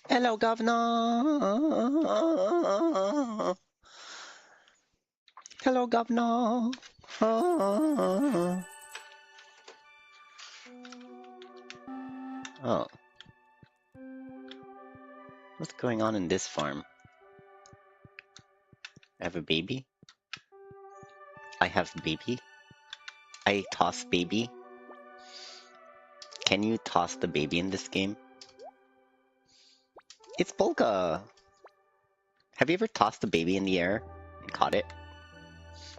Hello, Governor. Hello, Governor. Oh. What's going on in this farm? I have a baby? I have baby? I toss baby? Can you toss the baby in this game? It's Polka! Have you ever tossed a baby in the air and caught it?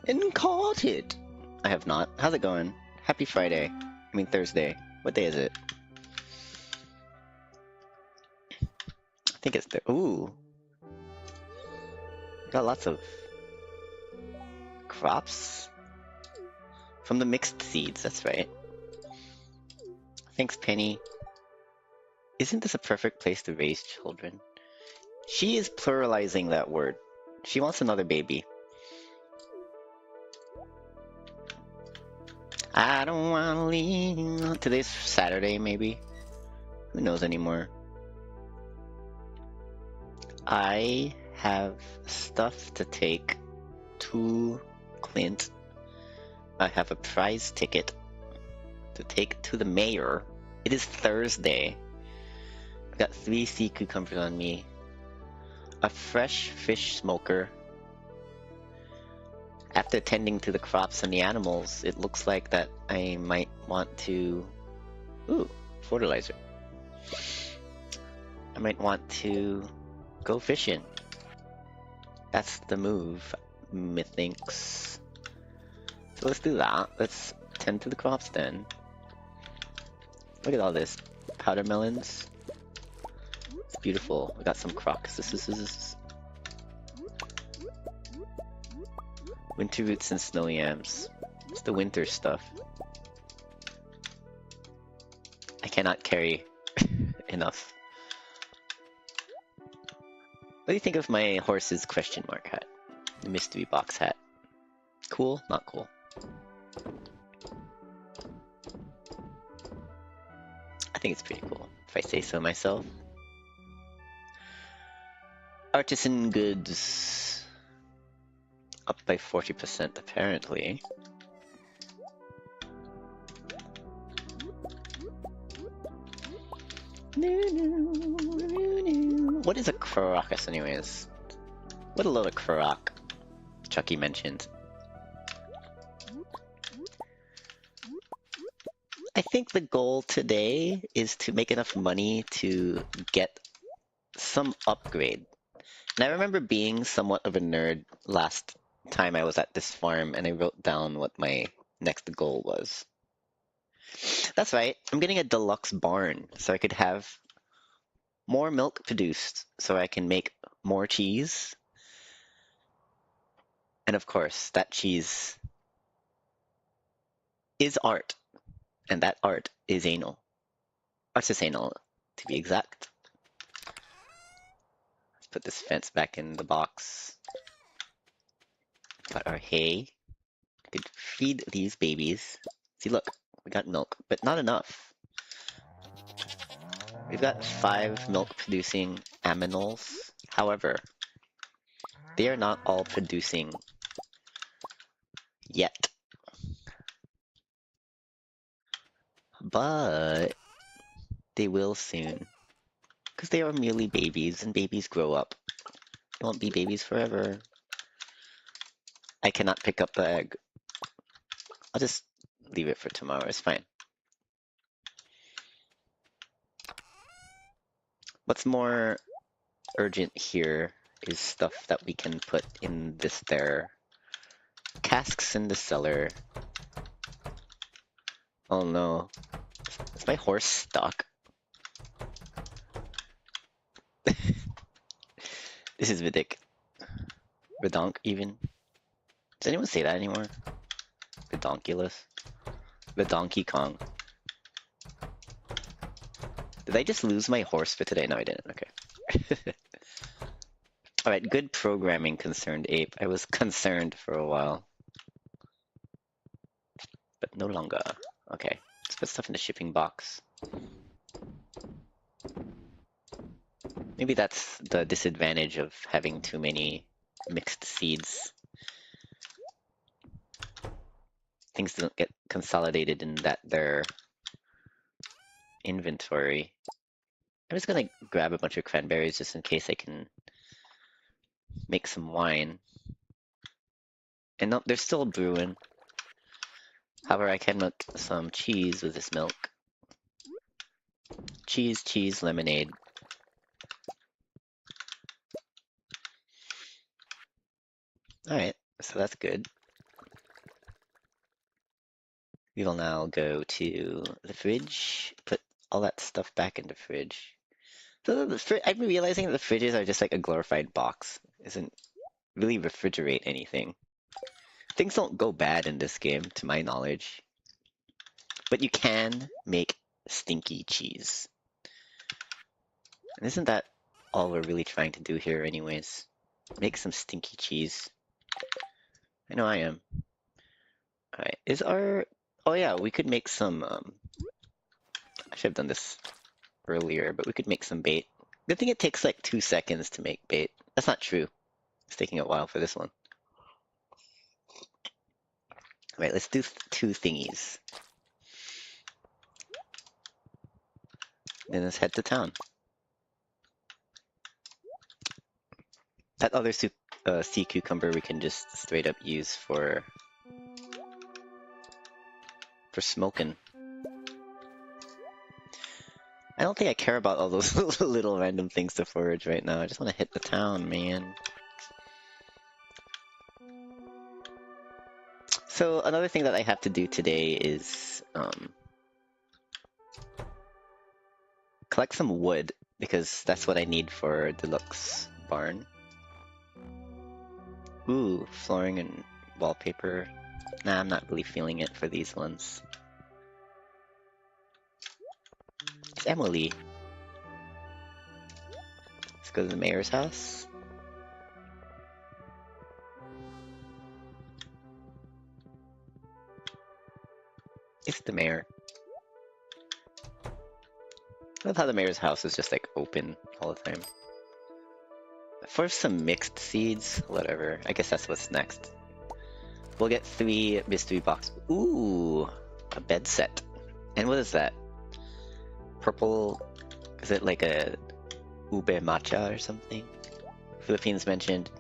And caught it! I have not. How's it going? Happy Friday. I mean Thursday. What day is it? I think it's ooh. Got lots of crops from the mixed seeds, that's right. Thanks, Penny. Isn't this a perfect place to raise children? She is pluralizing that word. She wants another baby. I don't want to leave. Today's Saturday, maybe. Who knows anymore? I have stuff to take to Clint. I have a prize ticket to take to the mayor. It is Thursday. I've got 3 sea cucumbers on me. A fresh fish smoker. After tending to the crops and the animals, it looks like that I might want to... Ooh, fertilizer. I might want to go fishing. That's the move, methinks. So let's do that. Let's tend to the crops then. Look at all this. Powder melons. It's beautiful. We got some crocuses. Winter roots and snow yams. It's the winter stuff. I cannot carry enough. What do you think of my horse's question mark hat? The mystery box hat. Cool? Not cool. I think it's pretty cool, if I say so myself. Artisan goods. Up by 40% apparently. What is a crocus anyways? What a load of croc Chucky mentioned. I think the goal today is to make enough money to get some upgrade. And I remember being somewhat of a nerd last time I was at this farm and I wrote down what my next goal was. That's right, I'm getting a deluxe barn so I could have more milk produced so I can make more cheese. And of course, that cheese is art. And that art is anal. Artisanal, to be exact. Let's put this fence back in the box. Got our hay. We could feed these babies. See, look, we got milk, but not enough. We've got 5 milk-producing aminals. However, they are not all producing yet. But they will soon. Because they are merely babies, and babies grow up. They won't be babies forever. I cannot pick up the egg. I'll just leave it for tomorrow, it's fine. What's more urgent here is stuff that we can put in this there. Casks in the cellar. Oh no. Is my horse stuck? This is ridic. Redonk even. Does anyone say that anymore? Redonkulous? Redonkey Kong. Did I just lose my horse for today? No, I didn't. Okay. Alright, good programming, Concerned Ape. I was concerned for a while. but no longer. Okay, let's put stuff in the shipping box. Maybe that's the disadvantage of having too many mixed seeds. Things don't get consolidated in their inventory. I'm just gonna grab a bunch of cranberries just in case I can make some wine. And no, they're still brewing. However, I can make some cheese with this milk. Cheese, lemonade. Alright, so that's good. We will now go to the fridge, put all that stuff back in the fridge. So I'm realizing that the fridges are just like a glorified box. It doesn't really refrigerate anything. Things don't go bad in this game, to my knowledge. But you can make stinky cheese. And isn't that all we're really trying to do here anyways? Make some stinky cheese. I know I am. Alright, oh yeah, we could make some, I should have done this earlier, but we could make some bait. Good thing it takes like 2 seconds to make bait. That's not true. It's taking a while for this one. Alright, let's do 2 thingies. Then let's head to town. That other sea cucumber we can just straight up use for smoking. I don't think I care about all those little random things to forage right now. I just want to hit the town, man. So another thing that I have to do today is collect some wood, because that's what I need for Deluxe Barn. Ooh, flooring and wallpaper. Nah, I'm not really feeling it for these ones. It's Emily. Let's go to the mayor's house. It's the mayor. I love how the mayor's house is just like open all the time. For some mixed seeds, whatever. I guess that's what's next. We'll get 3 mystery boxes. Ooh, a bed set. And what is that? Purple, is it like a ube matcha or something? Philippines mentioned.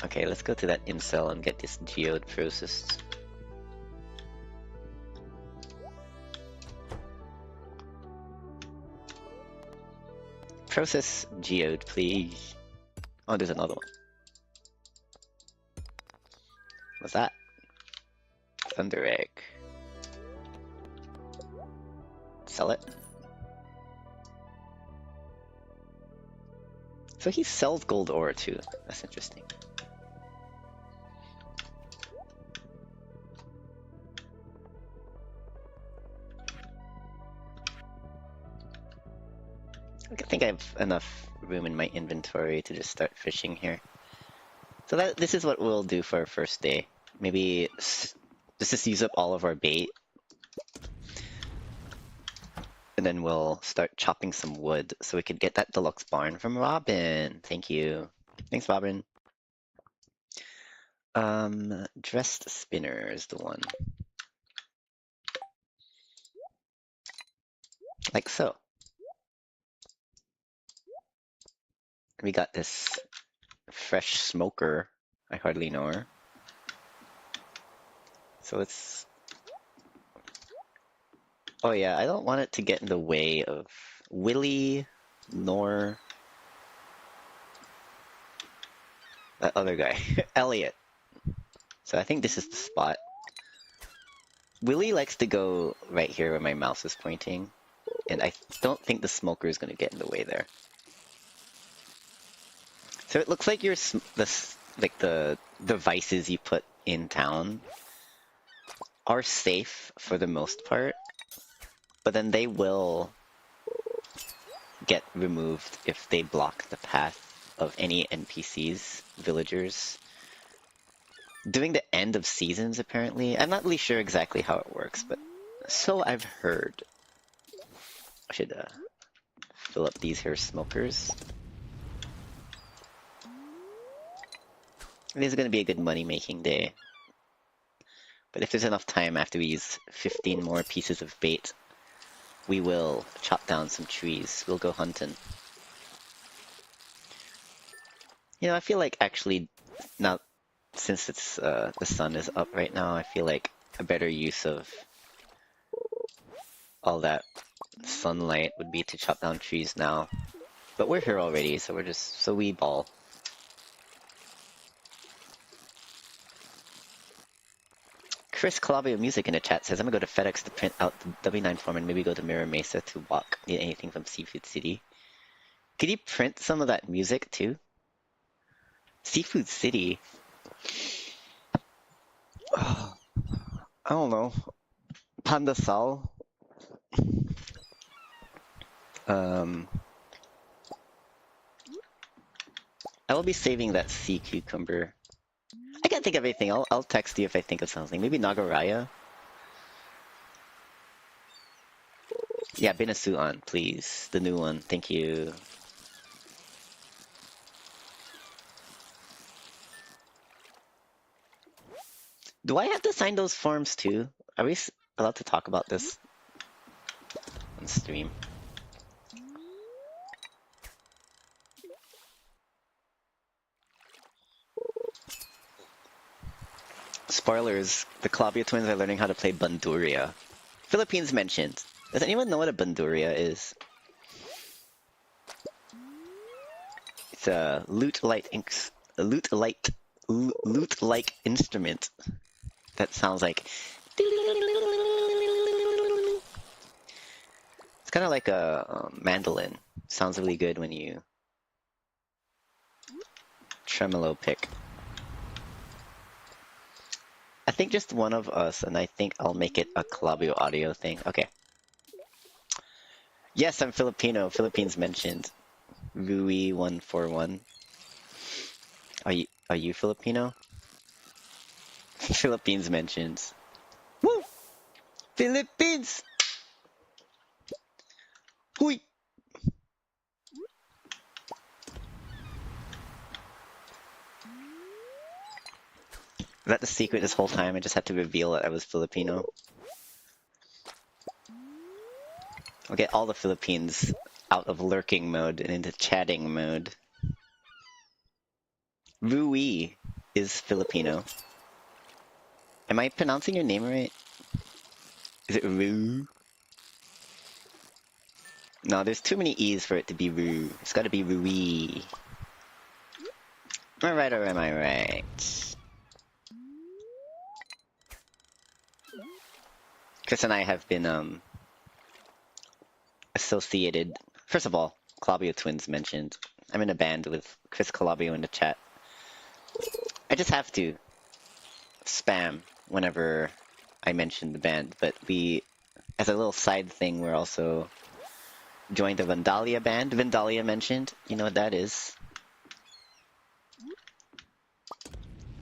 Okay, let's go to that incel and get this geode processed. Process geode, please. Oh, there's another one. What's that? Thunder egg. Sell it. So he sells gold ore too. That's interesting. I think I have enough room in my inventory to just start fishing here. So this is what we'll do for our first day. Maybe just use up all of our bait. And then we'll start chopping some wood so we can get that deluxe barn from Robin. Thank you. Thanks, Robin. Dressed spinner is the one. Like so. We got this fresh smoker. I hardly know her. So it's... Oh yeah, I don't want it to get in the way of Willie, nor that other guy, Elliot. So I think this is the spot. Willie likes to go right here where my mouse is pointing, and I don't think the smoker is going to get in the way there. So it looks like the devices you put in town are safe for the most part, but then they will get removed if they block the path of any NPCs, villagers. doing the end of seasons, apparently. I'm not really sure exactly how it works, but so I've heard. I should fill up these here smokers. This is going to be a good money-making day. But if there's enough time after we use 15 more pieces of bait, we will chop down some trees. We'll go hunting. You know, I feel like actually, now, since it's the sun is up right now, I feel like a better use of all that sunlight would be to chop down trees now. But we're here already, so we ball. Chris Calabio Music in the chat says, I'm gonna go to FedEx to print out the W9 form and maybe go to Mirror Mesa to walk. Need anything from Seafood City? Could you print some of that music too? Seafood City? I don't know. Panda Sal? I will be saving that sea cucumber. I can't think of anything. I'll text you if I think of something. Maybe Nagaraya? Yeah, Binasu on, please. The new one. Thank you. Do I have to sign those forms too? Are we allowed to talk about this on stream? Spoilers, the Calabia twins are learning how to play Banduria. Philippines mentioned. Does anyone know what a Banduria is? It's a lute-like instrument that sounds like. It's kind of like a mandolin. Sounds really good when you tremolo pick. I think just one of us, and I think I'll make it a Calabio audio thing. Okay. Yes, I'm Filipino. Philippines mentioned. Rui141. Are you Filipino? Philippines mentions. Woo! Philippines! Hui! Is that the secret this whole time? I just had to reveal that I was Filipino. I'll get all the Philippines out of lurking mode and into chatting mode. Rui is Filipino. Am I pronouncing your name right? Is it Ru? No, there's too many E's for it to be Ru. It's gotta be Rui. Am I right or am I right? Chris and I have been associated. First of all, Calabio twins mentioned. I'm in a band with Chris Calabio in the chat. I just have to spam whenever I mention the band, but we, as a little side thing, we're also joined the Vandalia band. Vandalia mentioned. You know what that is.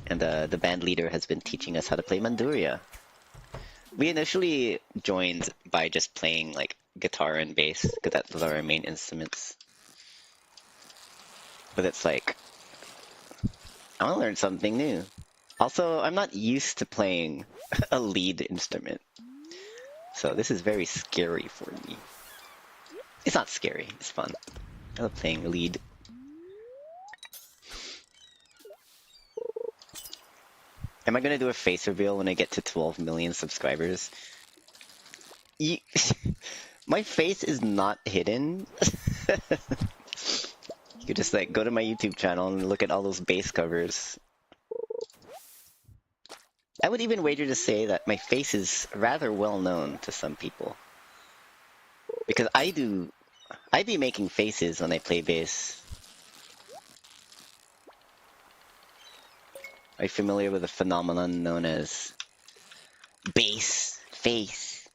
And the band leader has been teaching us how to play Manduria. We initially joined by just playing like guitar and bass, because those are our main instruments. But it's like, I want to learn something new. Also, I'm not used to playing a lead instrument. So this is very scary for me. It's not scary, it's fun. I love playing lead. Am I gonna do a face reveal when I get to 12 million subscribers? My face is not hidden. You could just like go to my YouTube channel and look at all those bass covers. I would even wager to say that my face is rather well known to some people. Because I be making faces when I play bass. Are you familiar with a phenomenon known as bass face?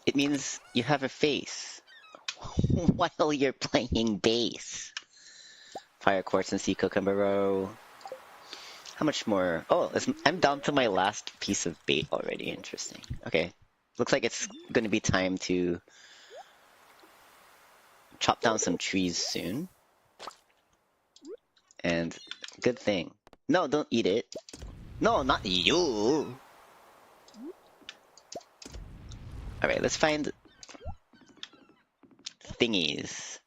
It means you have a face while you're playing bass. Fire quartz and sea cucumber roe. How much more? Oh, I'm down to my last piece of bait already. Interesting. Okay. Looks like it's going to be time to chop down some trees soon. And good thing. No, don't eat it. No, not you. Alright, let's find thingies.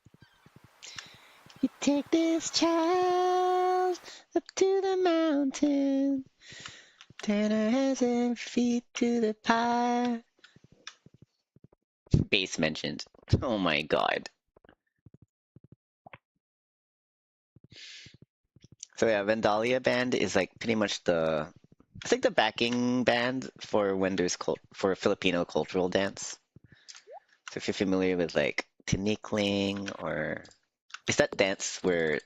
You take this child up to the mountain. Turn her hands and feet to the pie. Base mentioned. Oh my god. So yeah, Vandalia band is like pretty much it's like the backing band for when there's for Filipino cultural dance. So if you're familiar with like tinikling or is that dance where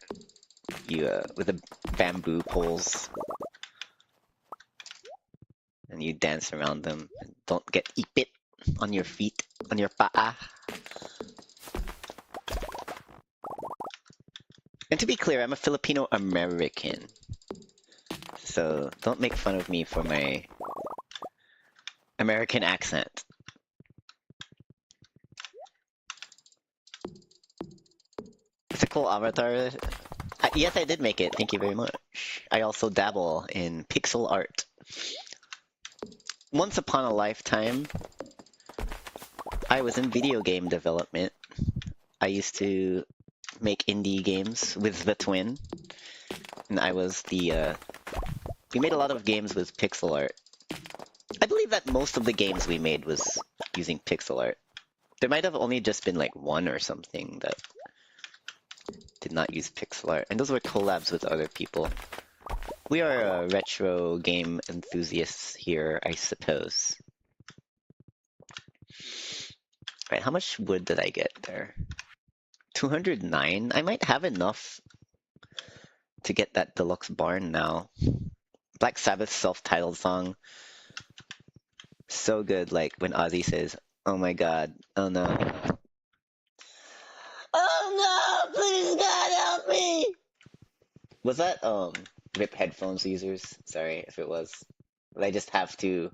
you with the bamboo poles and you dance around them and don't get ipit on your feet, on your paa. And to be clear, I'm a Filipino American. So don't make fun of me for my American accent. It's a cool avatar. Yes, I did make it. Thank you very much. I also dabble in pixel art. Once upon a lifetime, I was in video game development. I used to make indie games with the twin, and I was we made a lot of games with pixel art. I believe that most of the games we made was using pixel art. There might have only just been like one or something that did not use pixel art, and those were collabs with other people. We are retro game enthusiasts here, I suppose. Right, how much wood did I get there? 209? I might have enough to get that deluxe barn now. Black Sabbath's self-titled song. So good, like when Ozzy says, "Oh my god, oh no. Oh no, please God help me!" Was that RIP headphones users? Sorry if it was. But I just have to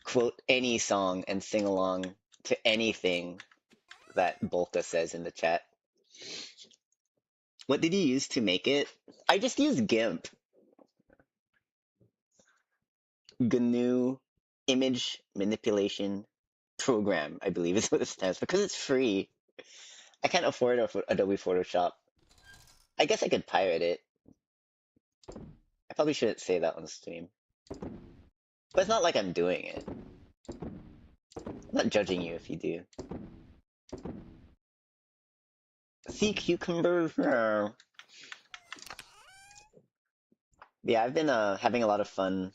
quote any song and sing along to anything that Bolka says in the chat. What did you use to make it? I just used GIMP. GNU Image Manipulation Program, I believe is what it stands for, because it's free. I can't afford Adobe Photoshop. I guess I could pirate it. I probably shouldn't say that on stream. But it's not like I'm doing it. I'm not judging you if you do. Sea cucumbers. Yeah, I've been having a lot of fun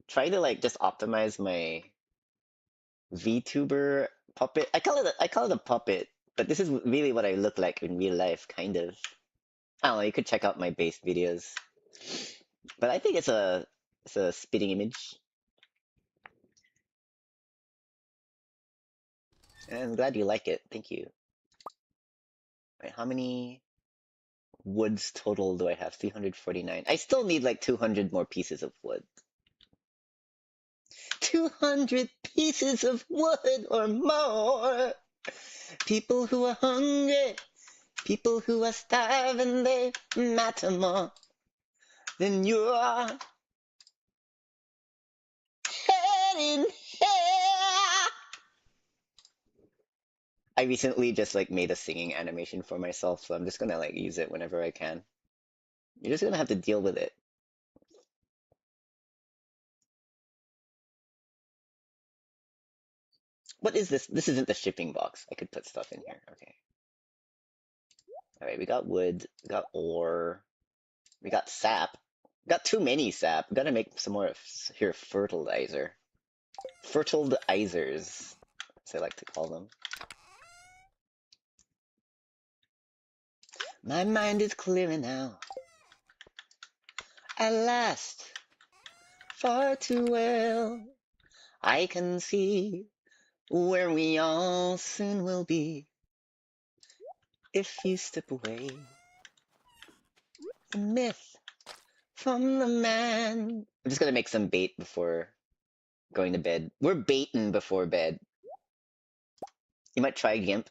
trying to like just optimize my VTuber puppet. I call it a puppet, but this is really what I look like in real life, kind of. I don't know, you could check out my base videos. But I think it's a spitting image. And I'm glad you like it. Thank you. Wait, how many woods total do I have? 349. I still need like 200 more pieces of wood. 200 pieces of wood or more. People who are hungry, people who are starving, they matter more than your head in hair. I recently just like made a singing animation for myself, so I'm just gonna like use it whenever I can. You're just gonna have to deal with it. What is this? This isn't the shipping box. I could put stuff in here. Okay. Alright, we got wood, we got ore, we got sap. We got too many sap. We gotta make some more here fertilizer. Fertilizers, as I like to call them. My mind is clearer now. At last, far too well, I can see where we all soon will be. If you step away, the myth from the man. I'm just gonna make some bait before going to bed. We're baiting before bed. You might try GIMP.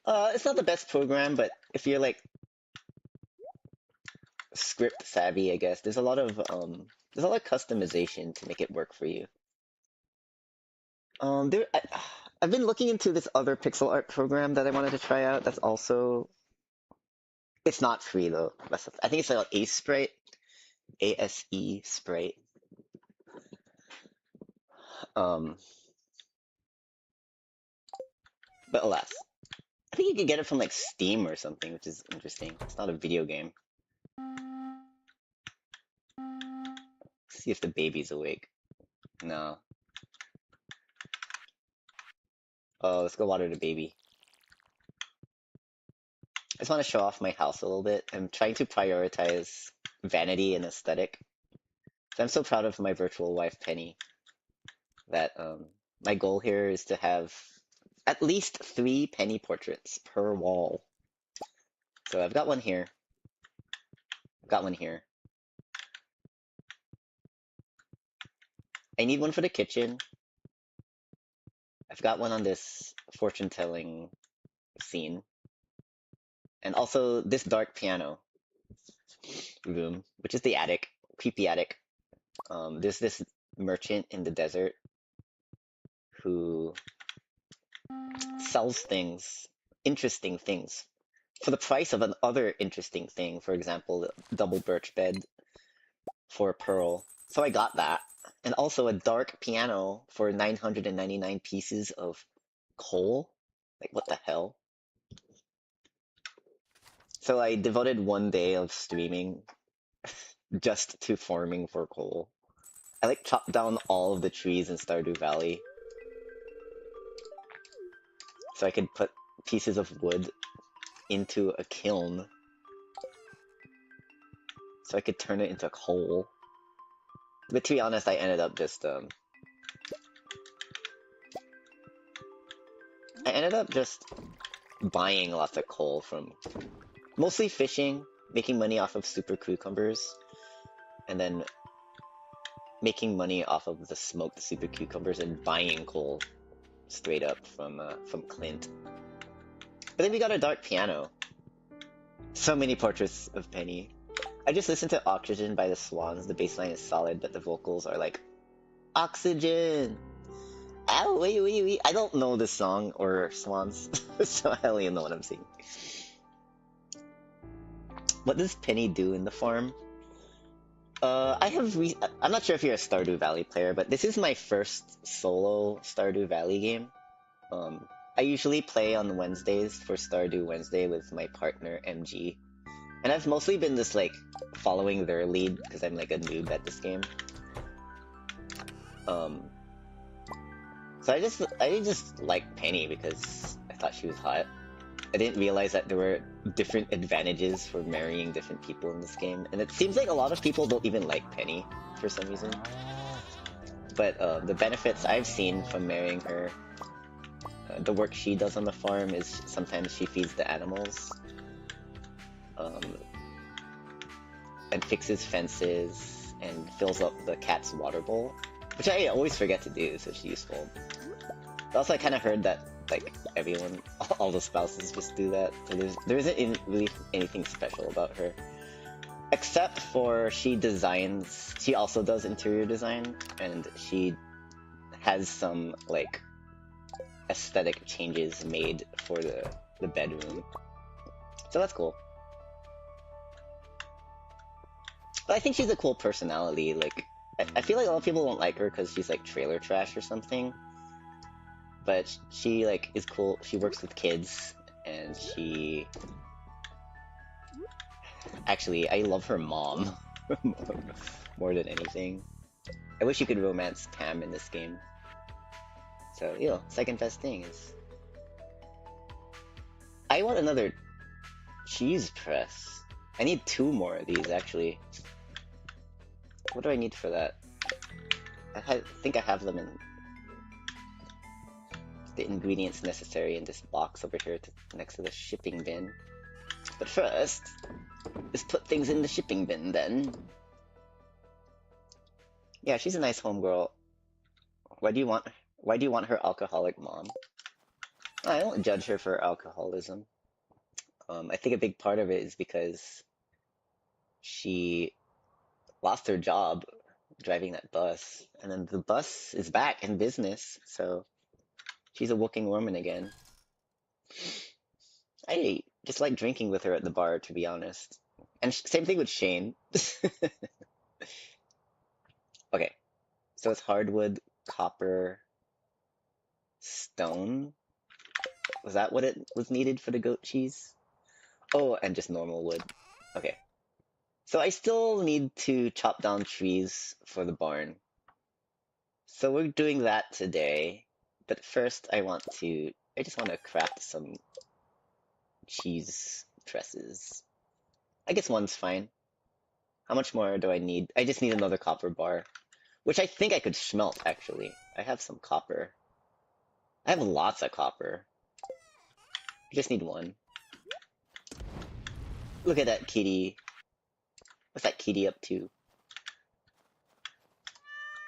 It's not the best program, but if you're like script savvy, I guess there's a lot of customization to make it work for you. I've been looking into this other pixel art program that I wanted to try out. That's also it's not free though. I think it's like Ace Sprite, ASE Sprite. Um, but alas, I think you can get it from like Steam or something, which is interesting. It's not a video game. Let's see if the baby's awake. No. Oh, let's go water the baby. I just want to show off my house a little bit. I'm trying to prioritize vanity and aesthetic. So I'm so proud of my virtual wife, Penny, that my goal here is to have at least 3 Penny portraits per wall. So I've got one here. I've got one here. I need one for the kitchen. I've got one on this fortune-telling scene. And also this dark piano room, which is the attic, creepy attic. There's this merchant in the desert who sells things, interesting things, for the price of another interesting thing. For example, a double birch bed for a pearl. So I got that. And also a dark piano for 999 pieces of coal. Like, what the hell? So I devoted one day of streaming just to farming for coal. I like chopped down all of the trees in Stardew Valley so I could put pieces of wood into a kiln so I could turn it into coal. But to be honest, I ended up just buying lots of coal from mostly fishing, making money off of super cucumbers, and then making money off of the smoked super cucumbers and buying coal straight up from Clint. But then we got a dark piano. So many portraits of Penny. I just listened to Oxygen by the Swans. The bass line is solid, but the vocals are like, Oxygen! Ow, wait. I don't know this song or Swans, so I don't even know what I'm singing. What does Penny do in the farm? I'm not sure if you're a Stardew Valley player, but this is my first solo Stardew Valley game. I usually play on Wednesdays for Stardew Wednesday with my partner MG. And I've mostly been just like following their lead because I'm like a noob at this game. So I just like Penny because I thought she was hot. I didn't realize that there were different advantages for marrying different people in this game, and it seems like a lot of people don't even like Penny for some reason. But the benefits I've seen from marrying her, the work she does on the farm is sometimes she feeds the animals, and fixes fences, and fills up the cat's water bowl, which I always forget to do, so she's useful. But also I kind of heard that like everyone, all the spouses just do that, so there isn't really anything special about her. Except for she also does interior design, and she has some like aesthetic changes made for the bedroom. So that's cool. But I think she's a cool personality. Like, I feel like a lot of people don't like her because she's like trailer trash or something. But she like is cool. She works with kids, and she actually, I love her mom more than anything. I wish you could romance Pam in this game. So, you know, second best thing is I want another cheese press. I need 2 more of these actually. What do I need for that? I think I have them in. the ingredients necessary in this box over here next to the shipping bin. But first, let's put things in the shipping bin then. Yeah, she's a nice homegirl. Why do you want her alcoholic mom? I don't judge her for alcoholism. I think a big part of it is because she lost her job driving that bus, and then the bus is back in business, so she's a working woman again. I just like drinking with her at the bar, to be honest. And same thing with Shane. Okay, so it's hardwood, copper, stone. Was that what it was needed for the goat cheese? Oh, and just normal wood. Okay. So I still need to chop down trees for the barn. So we're doing that today. But first I just want to craft some cheese presses. I guess one's fine. How much more do I need? I just need another copper bar, which I think I could smelt, actually. I have some copper. I have lots of copper. I just need one. Look at that kitty. What's that kitty up to?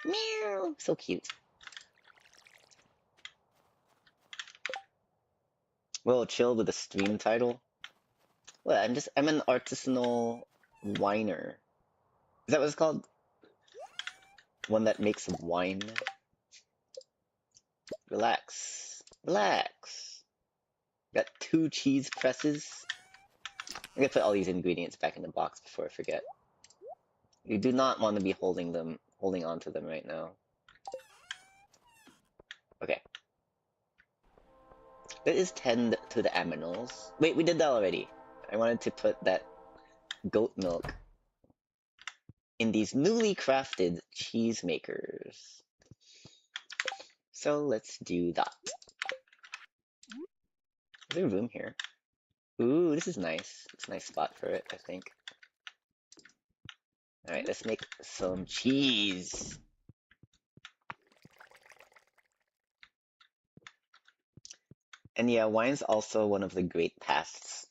Meow! So cute. Well, chill with the stream title. Well, I'm an artisanal winer. Is that what it's called? One that makes wine. Relax. Relax. Got 2 cheese presses. I'm gonna put all these ingredients back in the box before I forget. You do not want to be holding on to them right now. Okay. That is tend to the aminals. Wait, we did that already. I wanted to put that goat milk in these newly crafted cheese makers. So let's do that. Is there room here? Ooh, this is nice. It's a nice spot for it, I think. Alright, let's make some cheese. And yeah, wine's also one of the great pasts.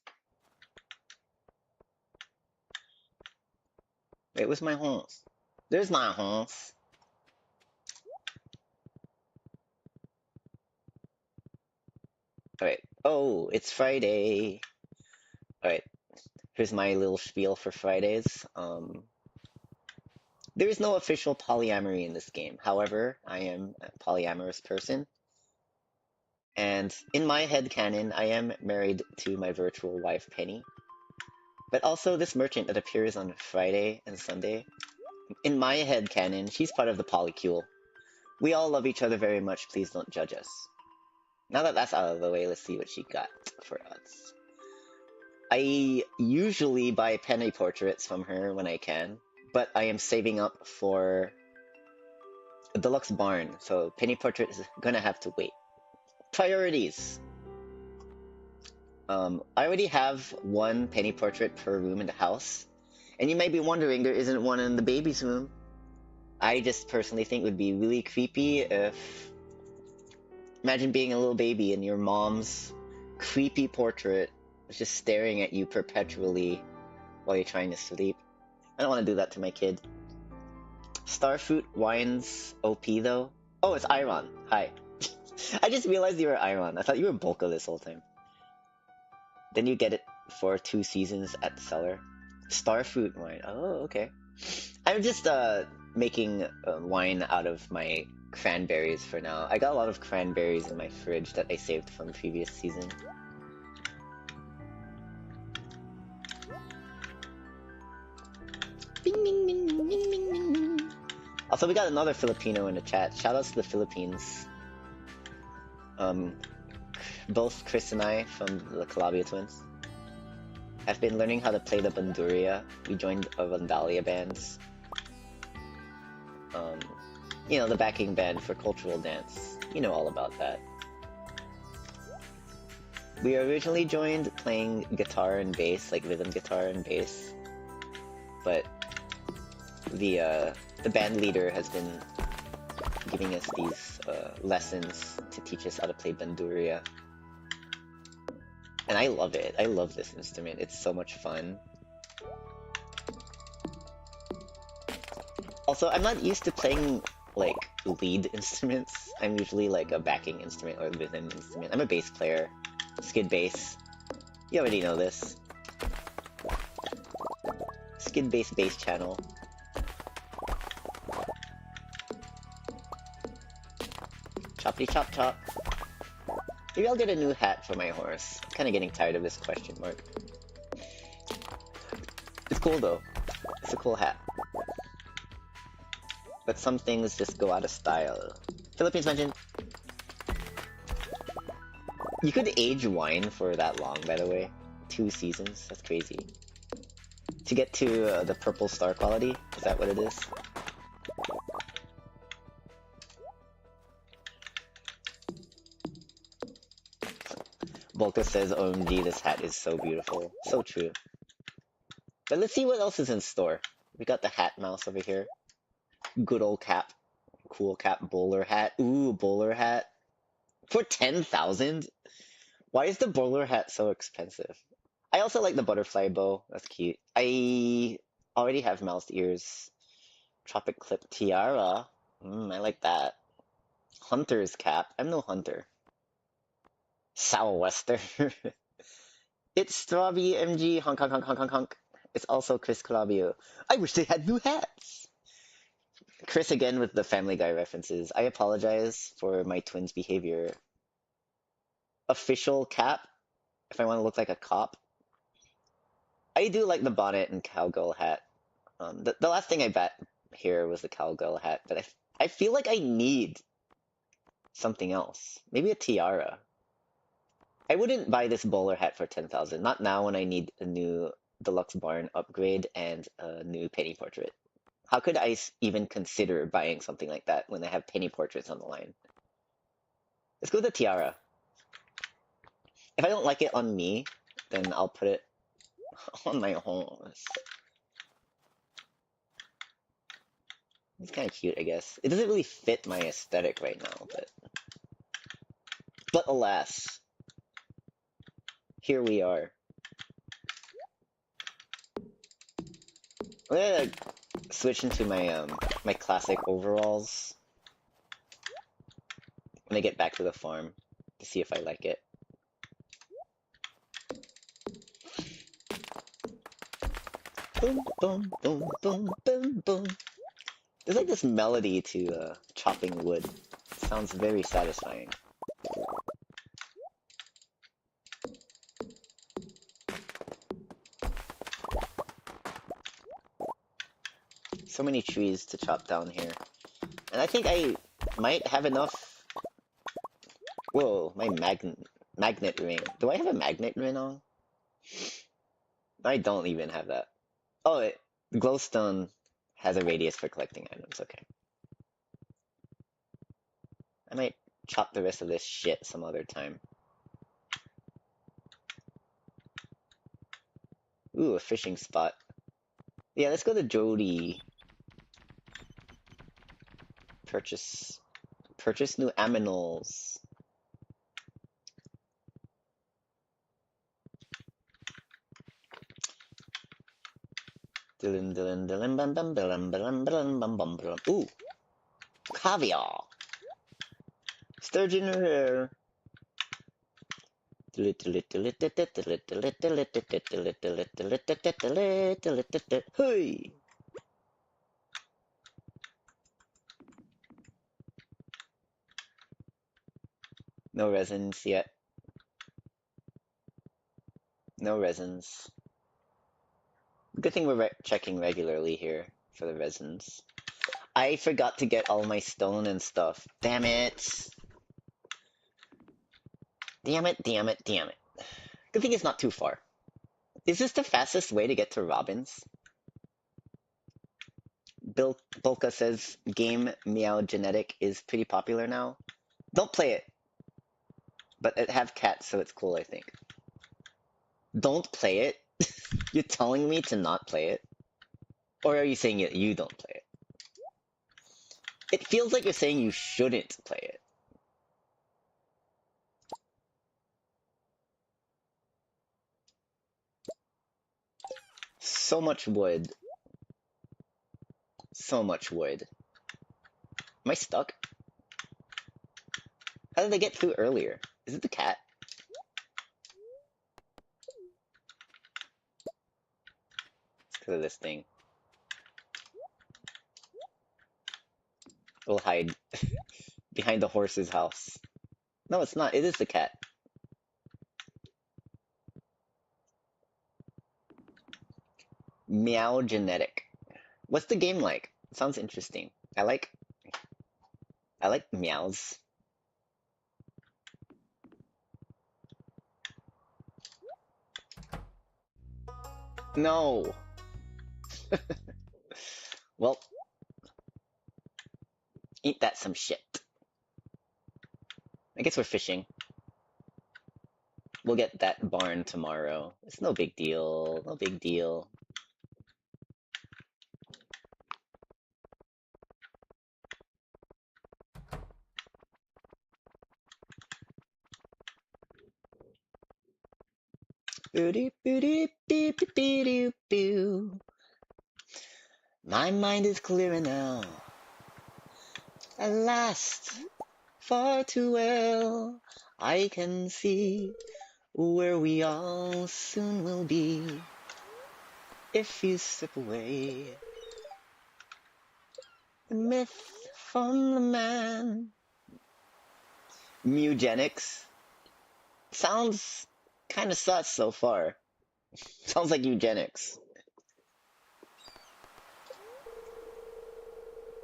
Wait, where's my horse? There's my horse. Alright. Oh, it's Friday. Alright. Here's my little spiel for Fridays. There is no official polyamory in this game. However, I am a polyamorous person. And in my headcanon, I am married to my virtual wife, Penny. But also this merchant that appears on Friday and Sunday. In my headcanon, she's part of the polycule. We all love each other very much, please don't judge us. Now that that's out of the way, let's see what she got for us. I usually buy penny portraits from her when I can, but I am saving up for a deluxe barn, so penny portrait is gonna have to wait. Priorities! I already have 1 penny portrait per room in the house, and you might be wondering there isn't one in the baby's room. I just personally think it would be really creepy if... Imagine being a little baby and your mom's creepy portrait is just staring at you perpetually while you're trying to sleep. I don't want to do that to my kid. Starfruit wines OP though. Oh, it's Iron. Hi. I just realized you were Iron. I thought you were Bolka this whole time. Then you get it for 2 seasons at the cellar. Starfruit wine. Oh, okay. I'm just making wine out of my cranberries for now. I got a lot of cranberries in my fridge that I saved from the previous season. Bing, bing, bing, bing, bing, bing, bing. Also, we got another Filipino in the chat. Shoutouts to the Philippines. Both Chris and I from the Calabria Twins have been learning how to play the banduria. We joined a Vandalia bands. You know, the backing band for cultural dance. You know all about that. We originally joined playing guitar and bass, like rhythm guitar and bass, but the band leader has been giving us these lessons to teach us how to play bandurria. And I love it. I love this instrument. It's so much fun. Also, I'm not used to playing, like, lead instruments. I'm usually, like, a backing instrument or rhythm instrument. I'm a bass player. Skid bass. You already know this. Skid bass channel. Choppity chop chop. Maybe I'll get a new hat for my horse. I'm kind of getting tired of this question mark. It's cool though. It's a cool hat. But some things just go out of style. Philippines mentioned. You could age wine for that long, by the way. 2 seasons. That's crazy. To get to the purple star quality? Is that what it is? Volka says, OMG, this hat is so beautiful. So true. But let's see what else is in store. We got the hat mouse over here. Good old cap. Cool cap. Bowler hat. Ooh, bowler hat. For 10,000? Why is the bowler hat so expensive? I also like the butterfly bow. That's cute. I already have mouse ears. Tropic clip tiara. I like that. Hunter's cap. I'm no hunter. Southwester. It's Strawberry MG. Honk, honk, honk, honk, honk, honk. It's also Chris Calabio. I wish they had new hats. Chris again with the Family Guy references. I apologize for my twin's behavior. Official cap. If I want to look like a cop. I do like the bonnet and cowgirl hat. The last thing I bet here was the cowgirl hat, but I feel like I need something else. Maybe a tiara. I wouldn't buy this bowler hat for 10,000. Not now when I need a new deluxe barn upgrade and a new penny portrait. How could I even consider buying something like that when I have penny portraits on the line? Let's go with the tiara. If I don't like it on me, then I'll put it on my horse. It's kind of cute, I guess. It doesn't really fit my aesthetic right now, but alas, here we are. I'm gonna switch into my my classic overalls when I get back to the farm to see if I like it. Boom, boom, boom, boom, boom, boom. There's like this melody to chopping wood. It sounds very satisfying. So many trees to chop down here. And I think I might have enough. Whoa, my magnet ring. Do I have a magnet ring on? I don't even have that. Oh, glowstone has a radius for collecting items. Okay. I might chop the rest of this shit some other time. Ooh, a fishing spot. Yeah, let's go to Jody. Purchase new aminals. Ooh, caviar. Sturgeon rare. Hey. No resins yet. No resins. Good thing we're checking regularly here for the resins. I forgot to get all my stone and stuff. Damn it. Damn it, damn it, damn it. Good thing it's not too far. Is this the fastest way to get to Robin's? Bulka says game Meow Genetic is pretty popular now. Don't play it. But it have cats, so it's cool, I think. Don't play it? You're telling me to not play it? Or are you saying you don't play it? It feels like you're saying you shouldn't play it. So much wood. So much wood. Am I stuck? How did I get through earlier? Is it the cat? It's because of this thing. We'll hide behind the horse's house. No, it's not. It is the cat. Meow genetic. What's the game like? Sounds interesting. I like meows. No. Well, ain't that some shit. I guess we're fishing. We'll get that barn tomorrow. It's no big deal. No big deal. My mind is clearer now. At last, far too well, I can see where we all soon will be. If you strip away the myth from the man. Eugenics sounds kind of sus so far. Sounds like eugenics.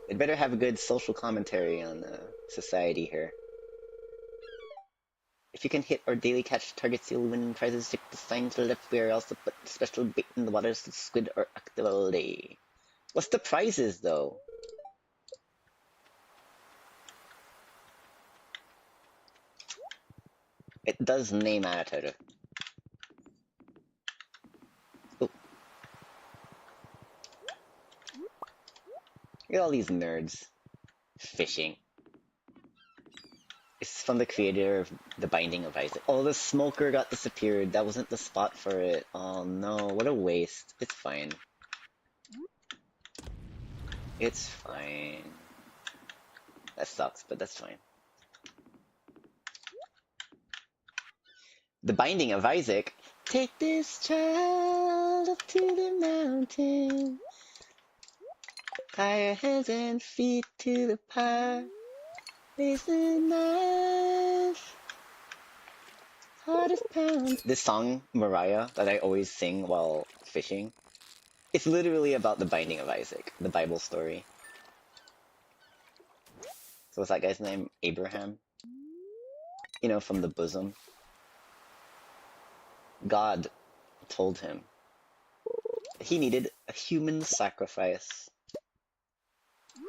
It better have a good social commentary on society here. If you can hit or daily catch targets, you'll win prizes. Check the sign to the left. We are also put special bait in the water, so squid or activity. What's the prizes though? It does name matter. Oh. Look at all these nerds fishing. It's from the creator of The Binding of Isaac. Oh, the smoker got disappeared. That wasn't the spot for it. Oh no, what a waste. It's fine. It's fine. That sucks, but that's fine. The Binding of Isaac. Take this child up to the mountain. Tie your hands and feet to the pyre. Place the knife. Hardest pound. This song, Mariah, that I always sing while fishing, it's literally about the Binding of Isaac, the Bible story. So what's that guy's name? Abraham? You know, from the bosom. God told him he needed a human sacrifice.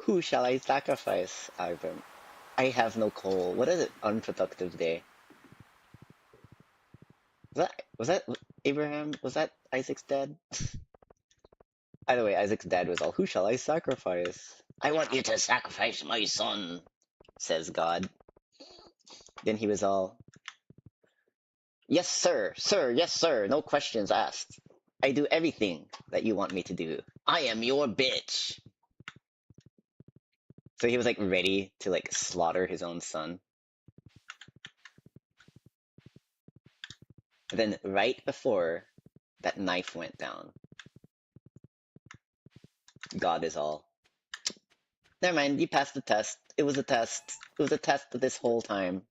Who shall I sacrifice, Abram? I have no coal. What is it? Unproductive day. Was that Abraham? Was that Isaac's dad? Either way, Isaac's dad was all, who shall I sacrifice? I want you to sacrifice my son, says God. Then he was all, yes, sir, sir, yes, sir, no questions asked. I do everything that you want me to do. I am your bitch. So he was like ready to like slaughter his own son. And then right before that knife went down, God is all, never mind, you passed the test. It was a test. It was a test this whole time.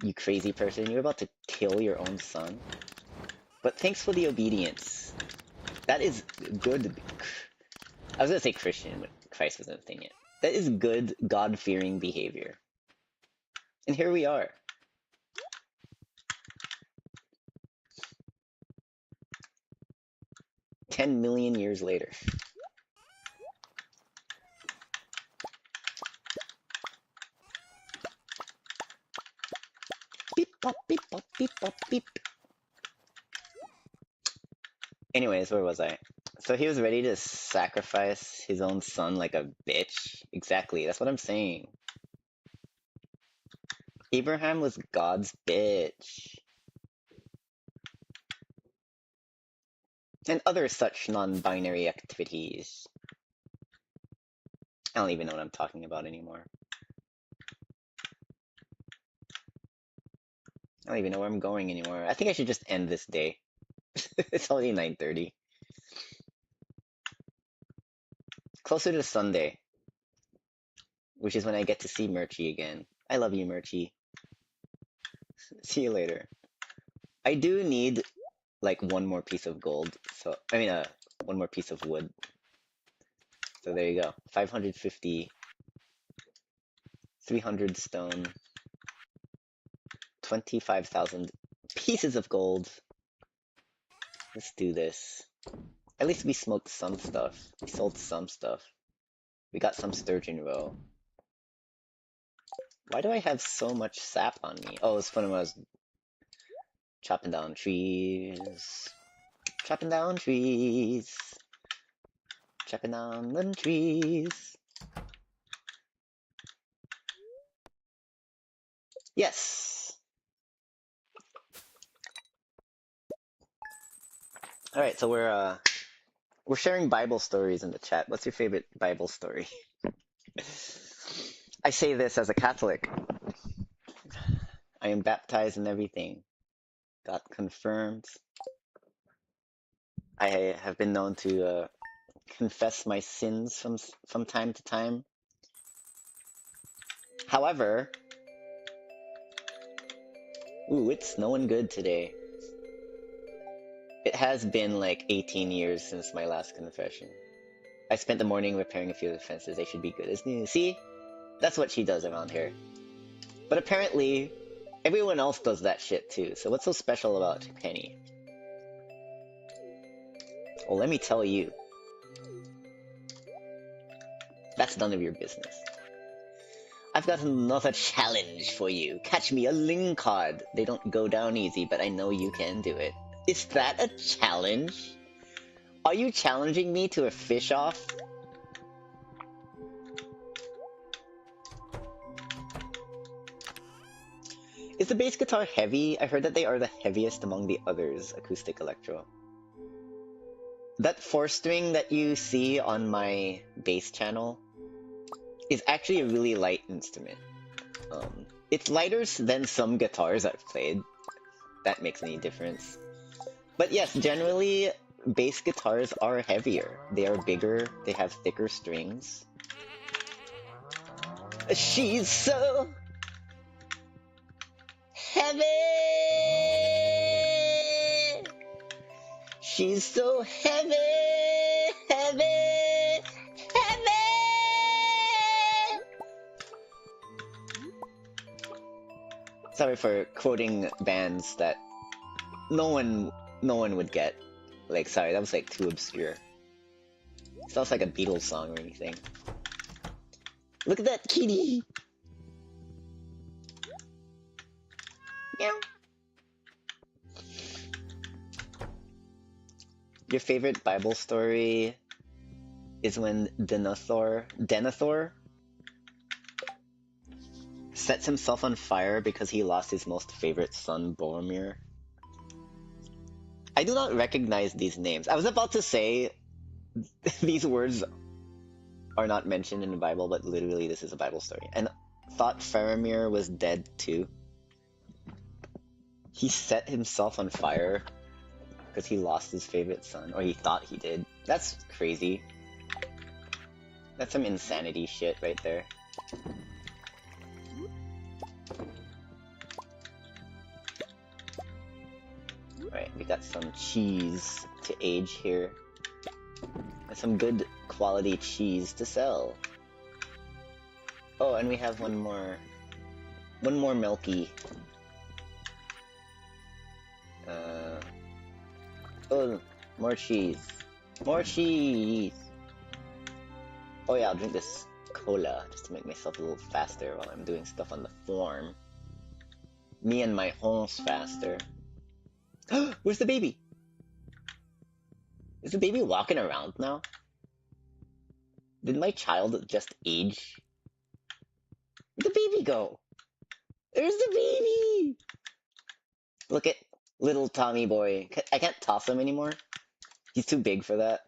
You crazy person, you're about to kill your own son. But thanks for the obedience. That is good. I was gonna say Christian, but Christ wasn't a thing yet. That is good, God-fearing behavior. And here we are. $10 million years later. Beep, bop, beep, bop, beep, bop, beep. Anyways, where was I? So he was ready to sacrifice his own son like a bitch. Exactly, that's what I'm saying. Abraham was God's bitch. And other such non-binary activities. I don't even know what I'm talking about anymore. I don't even know where I'm going anymore. I think I should just end this day. It's only 9:30. Closer to Sunday, which is when I get to see Murchie again. I love you, Murchie. See you later. I do need like one more piece of gold. So I mean, one more piece of wood. So there you go. 550, 300 stone, 25,000 pieces of gold. Let's do this. At least we smoked some stuff. We sold some stuff. We got some sturgeon roe. Why do I have so much sap on me? Oh, it's when I was chopping down trees. Chopping down trees. Chopping down them trees. Yes! Alright, so we're sharing Bible stories in the chat. What's your favorite Bible story? I say this as a Catholic. I am baptized and everything. Got confirmed. I have been known to confess my sins from time to time. However, ooh, it's snowing good today. It has been like 18 years since my last confession. I spent the morning repairing a few of the fences. They should be good as new. See? That's what she does around here. But apparently, everyone else does that shit too. So what's so special about Penny? Well, let me tell you. That's none of your business. I've got another challenge for you. Catch me a ling cod. They don't go down easy, but I know you can do it. Is that a challenge? Are you challenging me to a fish off? Is the bass guitar heavy? I heard that they are the heaviest among the others, acoustic electro. That 4-string that you see on my bass channel is actually a really light instrument. It's lighter than some guitars I've played. That makes any difference. But yes, generally, bass guitars are heavier. They are bigger, they have thicker strings. She's so heavy! She's so heavy, heavy, heavy! Sorry for quoting bands that no one would get. Like, sorry, that was like too obscure. Sounds like a Beatles song or anything. Look at that kitty! Meow. Your favorite Bible story is when Denethor sets himself on fire because he lost his most favorite son, Boromir. I do not recognize these names. I was about to say these words are not mentioned in the Bible, but literally this is a Bible story. And thought Faramir was dead too. He set himself on fire because he lost his favorite son, or he thought he did. That's crazy. That's some insanity shit right there. Right, we got some cheese to age here. And some good quality cheese to sell. Oh, and we have one more milky. Oh, more cheese. More cheese! Oh yeah, I'll drink this cola just to make myself a little faster while I'm doing stuff on the farm. Me and my horse faster. Where's the baby? Is the baby walking around now? Did my child just age? Where'd the baby go? There's the baby! Look at little Tommy boy. I can't toss him anymore. He's too big for that.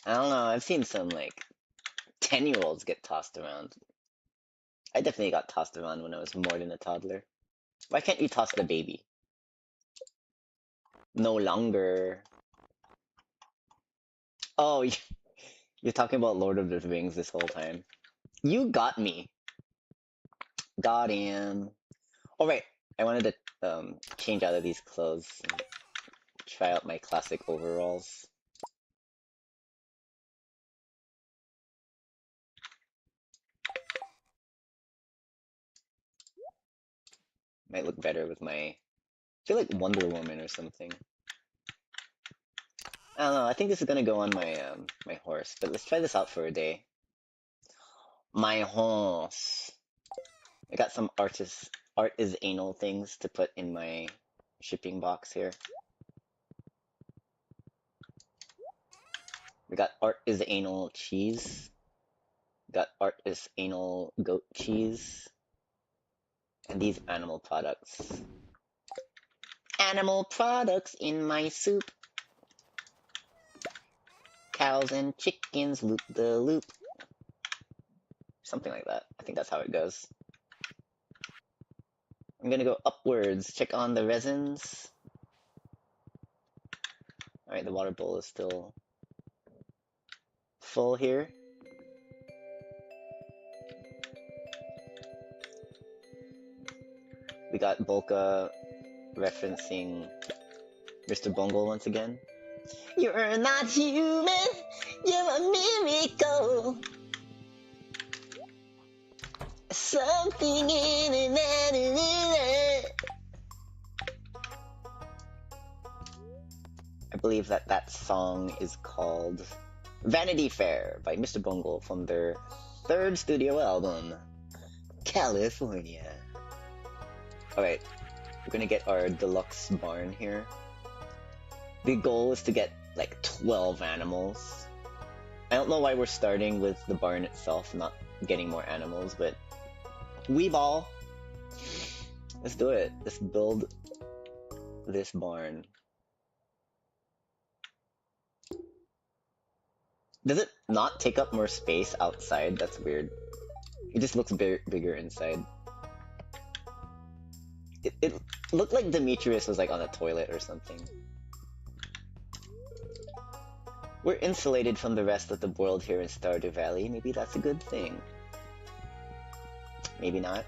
I don't know. I've seen some, like, 10-year-olds get tossed around. I definitely got tossed around when I was more than a toddler. Why can't you toss the baby? No longer. Oh, you're talking about Lord of the Rings this whole time. You got me. Got him. Oh, right. I wanted to change out of these clothes and try out my classic overalls. Might look better with my... I feel like Wonder Woman or something. I don't know. I think this is gonna go on my my horse, but let's try this out for a day. My horse. I got some artisanal things to put in my shipping box here. We got artisanal cheese. Got artisanal goat cheese. And these animal products. Animal products in my soup. Cows and chickens loop the loop. Something like that. I think that's how it goes. I'm gonna go upwards, check on the resins. Alright, the water bowl is still full here. We got Bolka referencing Mr. Bungle once again. You're not human, you're a miracle. Something in it. I believe that song is called Vanity Fair by Mr. Bungle from their third studio album, California. Alright, we're gonna get our deluxe barn here. The goal is to get like 12 animals. I don't know why we're starting with the barn itself, not getting more animals, but we ball. Let's do it. Let's build this barn. Does it not take up more space outside? That's weird. It just looks bigger inside. It looked like Demetrius was like on a toilet or something. We're insulated from the rest of the world here in Stardew Valley. Maybe that's a good thing. Maybe not.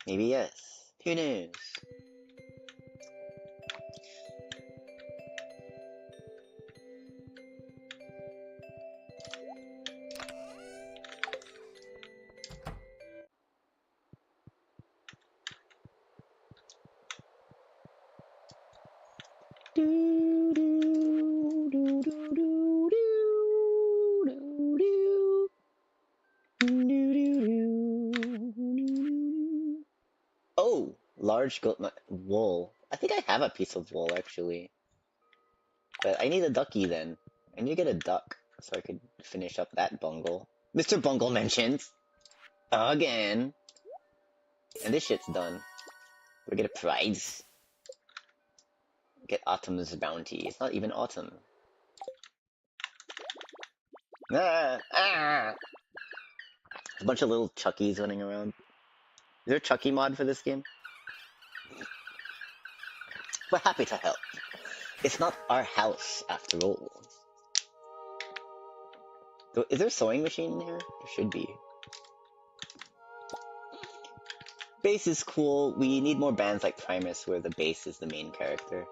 Maybe yes. Who knows? Oh, large goat wool. I think I have a piece of wool actually. But I need a ducky then. I need to get a duck so I could finish up that bungle. Mr. Bungle mentions again. And this shit's done. We get a prize. Get Autumn's bounty. It's not even autumn. Ah! There's a bunch of little Chuckies running around. Is there a Chucky mod for this game? We're happy to help. It's not our house, after all. Is there a sewing machine in here? There should be. Bass is cool. We need more bands like Primus where the bass is the main character.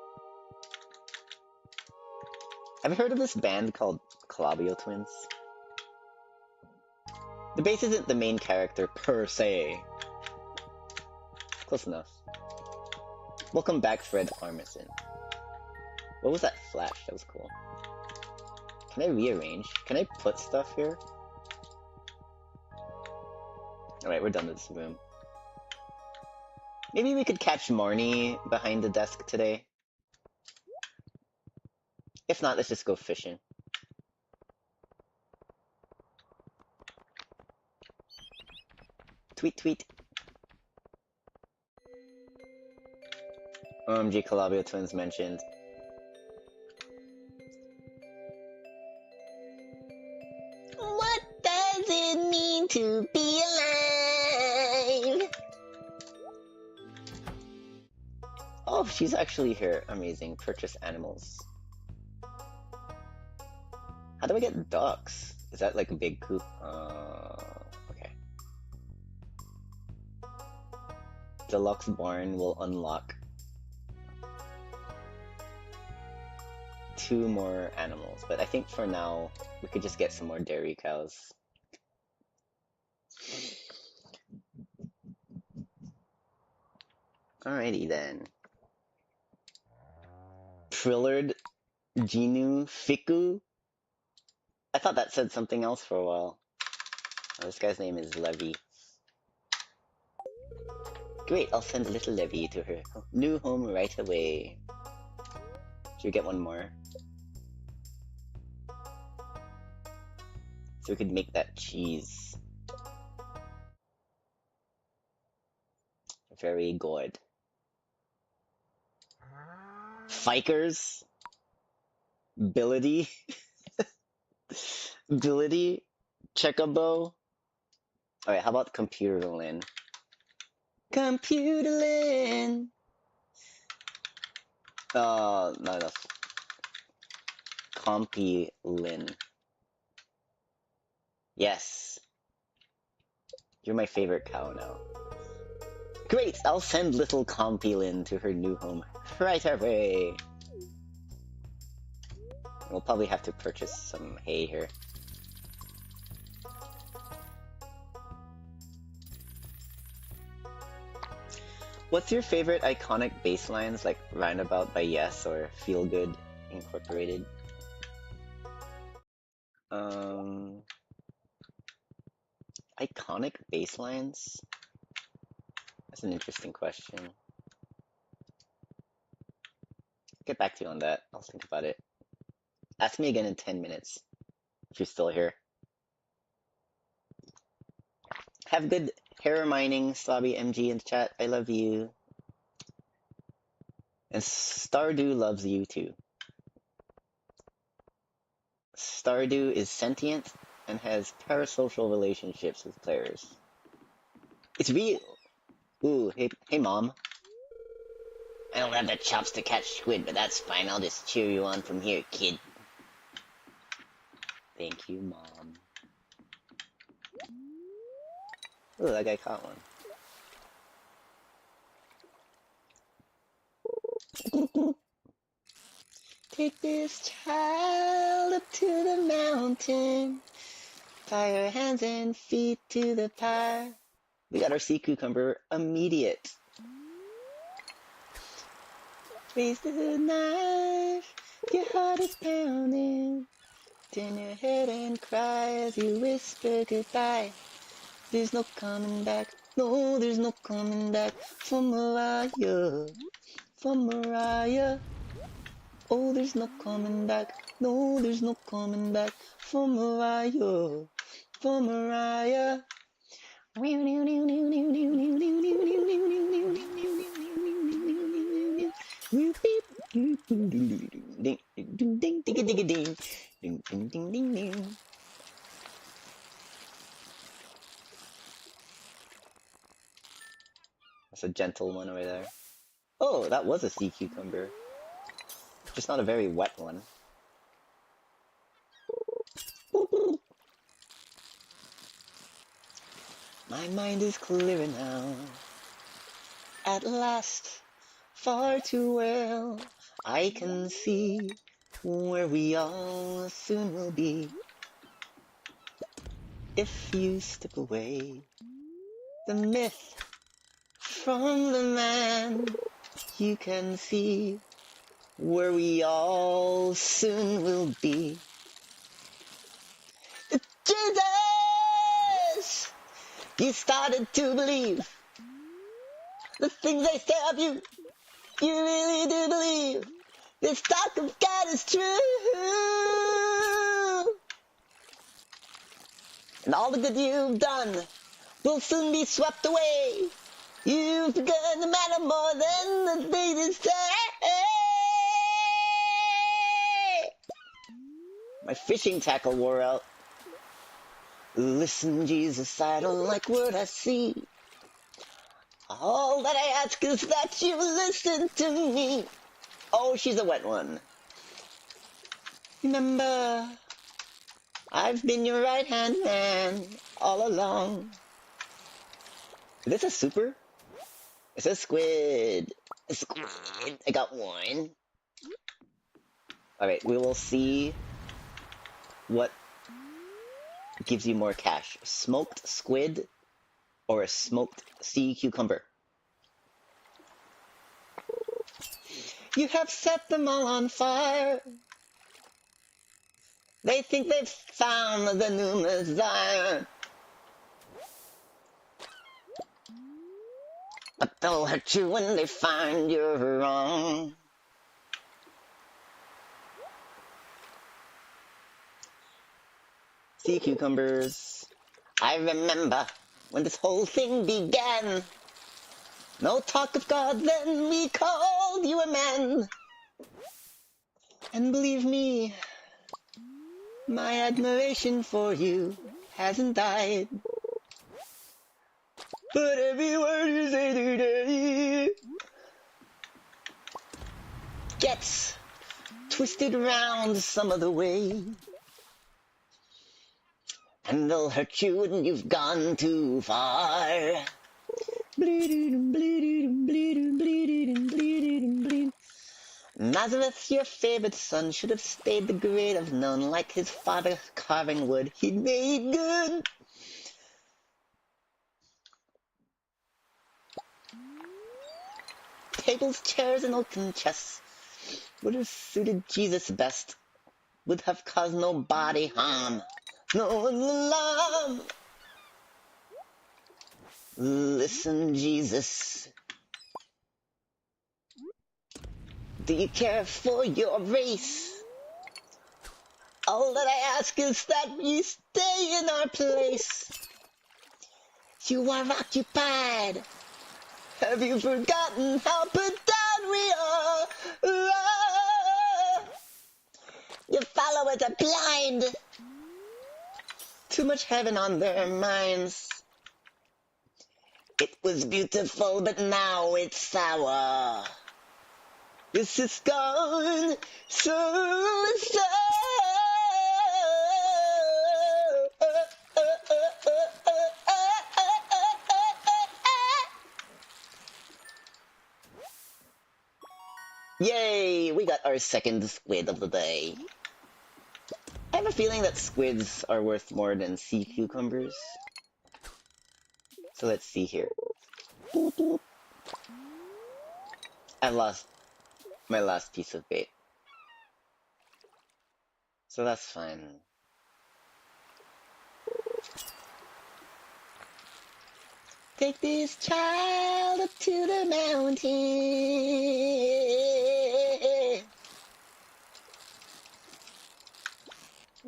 Have you heard of this band called Calabio Twins? The bass isn't the main character per se. Close enough. Welcome back, Fred Armisen. What was that flash? That was cool. Can I rearrange? Can I put stuff here? Alright, we're done with this room. Maybe we could catch Marnie behind the desk today. If not, let's just go fishing. Tweet, tweet. OMG Calabria Twins mentioned. What does it mean to be alive? Oh, she's actually here. Amazing. Purchase animals. How do I get ducks? Is that like a big coop? Okay. Deluxe barn will unlock 2 more animals, but I think for now we could just get some more dairy cows. Alrighty then. Trillard, Genu, Fiku. I thought that said something else for a while. Oh, this guy's name is Levy. Great, I'll send little Levy to her new home right away. Should we get one more? So we could make that cheese. Very good. Fikers? Ability? Ability? Checkabo? Alright, how about Computer Lin? Computer Lin! Not enough. Compy Lin. Yes. You're my favorite cow now. Great! I'll send little Compy Lin to her new home right away. We'll probably have to purchase some hay here. What's your favorite iconic basslines like Roundabout by Yes or Feel Good Incorporated? Iconic basslines? That's an interesting question. Get back to you on that. I'll think about it. Ask me again in 10 minutes if you're still here. Have good hair mining, Slobby MG in the chat. I love you. And Stardew loves you too. Stardew is sentient and has parasocial relationships with players. It's real. Ooh, hey mom. I don't have the chops to catch squid, but that's fine. I'll just cheer you on from here, kid. Thank you, mom. Ooh, that guy caught one. Take this child up to the mountain. Tie her hands and feet to the pie. We got our sea cucumber immediate. Raise the knife, your heart is pounding. Turn your head and cry as you whisper goodbye. There's no coming back, no, there's no coming back for Mariah, for Mariah. Oh, there's no coming back, no, there's no coming back for Mariah, for Mariah. That's a gentle one over there. Oh, that was a sea cucumber. Just not a very wet one. My mind is clearer now. At last, far too well, I can see where we all soon will be. If you step away, the myth from the man, you can see where we all soon will be. Jesus! You started to believe the things they say of you. You really do believe This talk of God is true. And all the good you've done will soon be swept away. You've begun to matter more than the thing to say. My fishing tackle wore out. Listen, Jesus, I don't like what I see. All that I ask is that you listen to me. Oh, she's a wet one. Remember, I've been your right-hand man all along. Is this a super? It's a squid. A squid. I got one. Alright, we will see what gives you more cash. Smoked squid or a smoked sea cucumber. You have set them all on fire. They think they've found the new Messiah. But they'll hurt you when they find you're wrong. Sea cucumbers. I remember when this whole thing began. No talk of God, then we called you a man. And believe me, my admiration for you hasn't died. But every word you say today gets twisted round some other way. And they'll hurt you when you've gone too far. Nazareth, your favorite son, should have stayed the grade of known. Like his father carving wood, he'd made good. Tables, chairs, and oaken chests would have suited Jesus best. Would have caused no body harm, no alarm. Listen, Jesus, do you care for your race? All that I ask is that we stay in our place. You are occupied. Have you forgotten how put down we are? Your followers are blind. Too much heaven on their minds. It was beautiful, but now it's sour. This is gone so sad. Yay! We got our second squid of the day. I have a feeling that squids are worth more than sea cucumbers. So let's see here. I lost my last piece of bait. So that's fine. Take this child up to the mountain.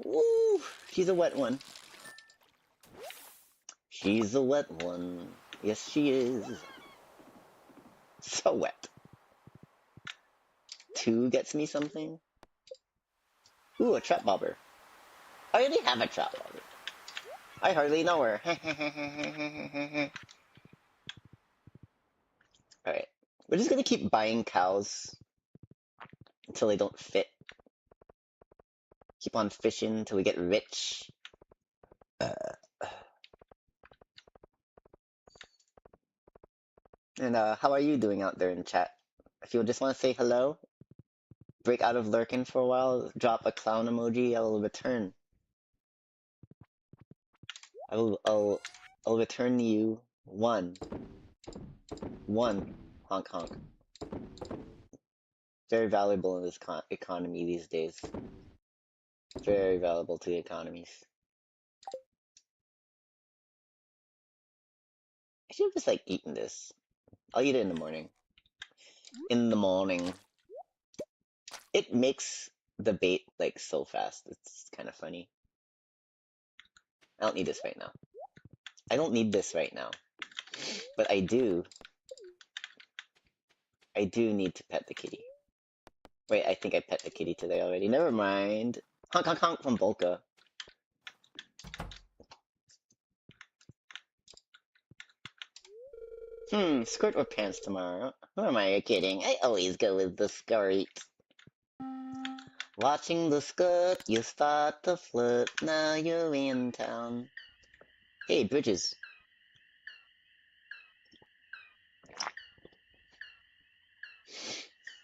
Woo! She's a wet one. She's a wet one. Yes, she is. So wet. 2 gets me something. Ooh, a trap bobber. I already have a trap bobber. I hardly know her. Alright. We're just gonna keep buying cows until they don't fit. Keep on fishing until we get rich. And how are you doing out there in chat? If you just want to say hello, break out of lurking for a while, drop a clown emoji, I will return. I'll return you one honk honk. Very valuable in this economy these days. Very valuable to the economies. I should have just like eaten this. I'll eat it in the morning. In the morning. It makes the bait like so fast. It's kind of funny. I don't need this right now. I don't need this right now. But I do need to pet the kitty. Wait, I think I pet the kitty today already. Never mind. Honk honk honk from Volca. Skirt or pants tomorrow? Who am I kidding? I always go with the skirt. Watching the skirt, you start to flirt, now you're in town. Hey, Bridges.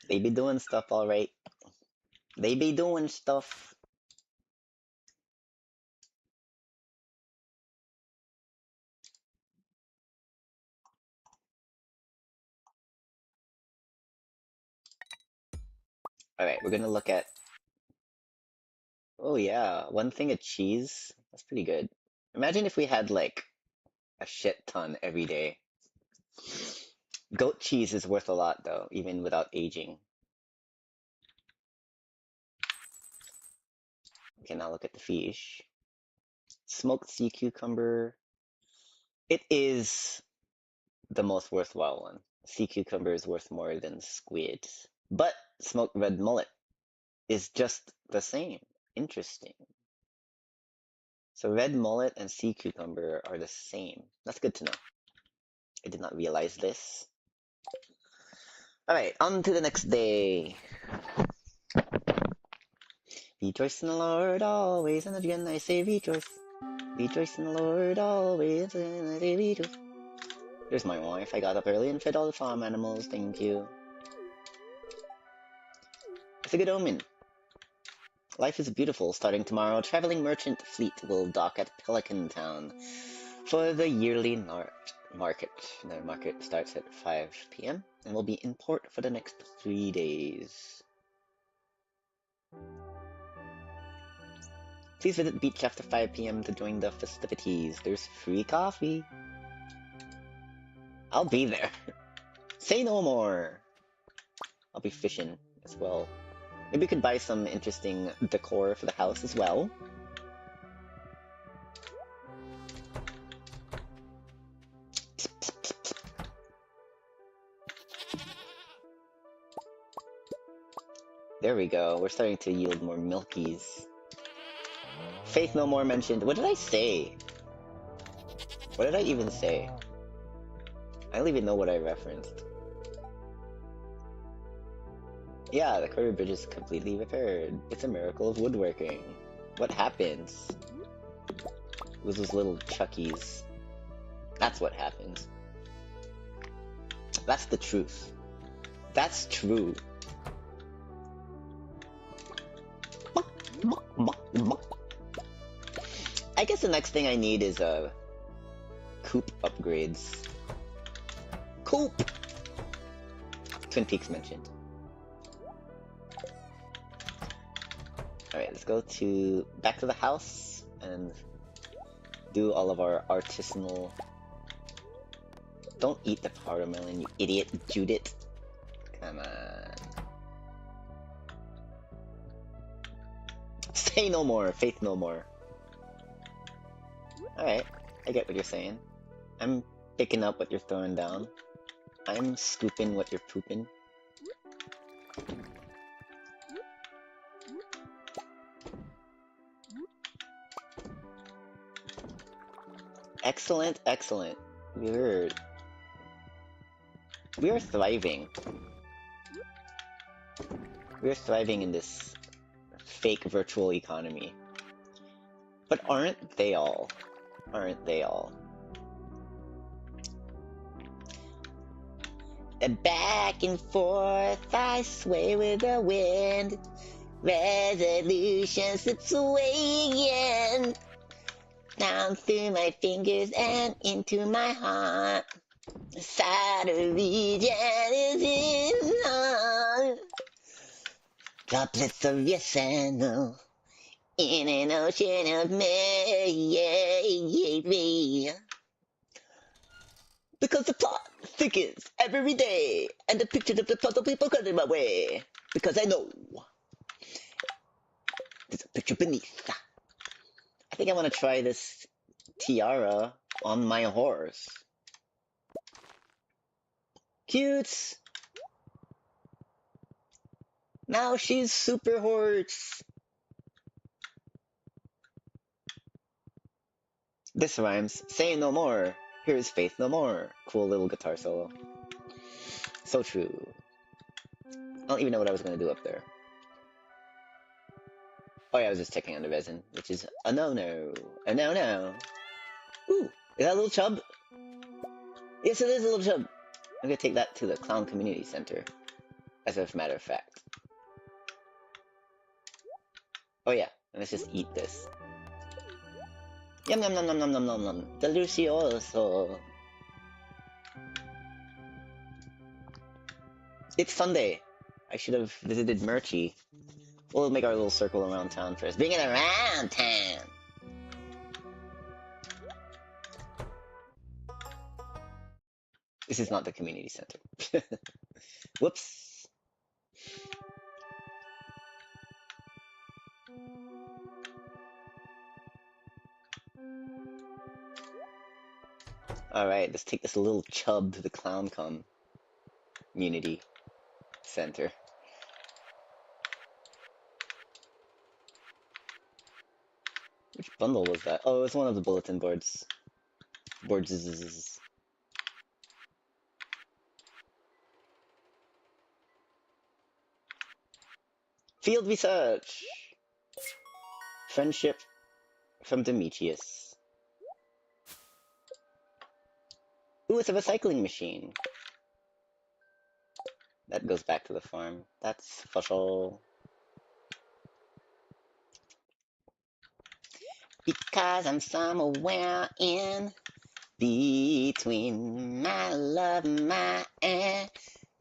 They be doing stuff alright. They be doing stuff. Alright, we're gonna look at... Oh yeah, one thing of cheese. That's pretty good. Imagine if we had like a shit ton every day. Goat cheese is worth a lot though, even without aging. Okay, now look at the fish. Smoked sea cucumber. It is the most worthwhile one. Sea cucumber is worth more than squid. But smoked red mullet is just the same. Interesting. So red mullet and sea cucumber are the same. That's good to know. I did not realize this. Alright, on to the next day. Rejoice in the Lord always, and again I say rejoice. Rejoice in the Lord always, and I say rejoice. There's my wife. I got up early and fed all the farm animals. Thank you. It's a good omen. Life is beautiful. Starting tomorrow, traveling merchant fleet will dock at Pelican Town for the yearly market. The market starts at 5 p.m. and will be in port for the next 3 days. Please visit beach after 5 p.m. to join the festivities. There's free coffee. I'll be there. Say no more. I'll be fishing as well. Maybe we could buy some interesting decor for the house as well. There we go. We're starting to yield more milkies. Faith no more mentioned. What did I say? What did I even say? I don't even know what I referenced. Yeah, the covered bridge is completely repaired. It's a miracle of woodworking. What happens? It was those little Chuckies. That's what happens. That's the truth. That's true. I guess the next thing I need is coop upgrades. Coop! Twin Peaks mentioned. Alright, let's go back to the house and do all of our artisanal... Don't eat the powder melon, you idiot, Judith. Come on. Say no more, faith no more. Alright, I get what you're saying. I'm picking up what you're throwing down. I'm scooping what you're pooping. Excellent, excellent. We are thriving. We are thriving in this fake virtual economy. But aren't they all? Aren't they all? Back and forth, I sway with the wind. Resolutions slip swaying down through my fingers and into my heart. Saturn region is in on. Droplets of yes and no in an ocean of me. Because the plot thickens every day, and the pictures of the puzzle people coming my way. Because I know There's a picture beneath. I think I want to try this tiara on my horse. Cute! Now she's super horse! This rhymes. Say no more. Here is faith no more. Cool little guitar solo. So true. I don't even know what I was going to do up there. Oh yeah, I was just checking on the resin, which is a no-no. A no-no. Ooh, is that a little chub? Yes, it is a little chub. I'm gonna take that to the Clown Community Center, as a matter of fact. Oh yeah, and let's just eat this. Yum yum yum yum yum yum yum yum. Delicioso. It's Sunday. I should have visited Murchie. We'll make our little circle around town first. Bring it around town! This is not the community center. Whoops. Alright, let's take this little chub to the Clown Community Center. Which bundle was that? Oh, it was one of the bulletin boards. Field research! Friendship from Demetrius. Ooh, it's a recycling machine. That goes back to the farm. That's official. Because I'm somewhere in between my love and my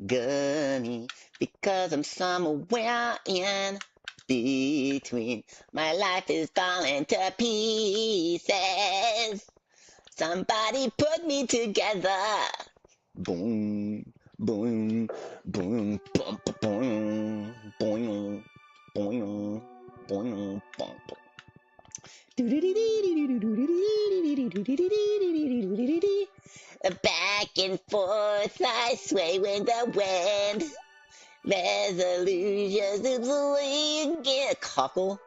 agony. Because I'm somewhere in between. My life is falling to pieces. Somebody put me together. Boom, boom, boom, boom, boom, boom, boom, boom, boom. Back and forth I sway with the wind. Resolutions is the way you get cockle.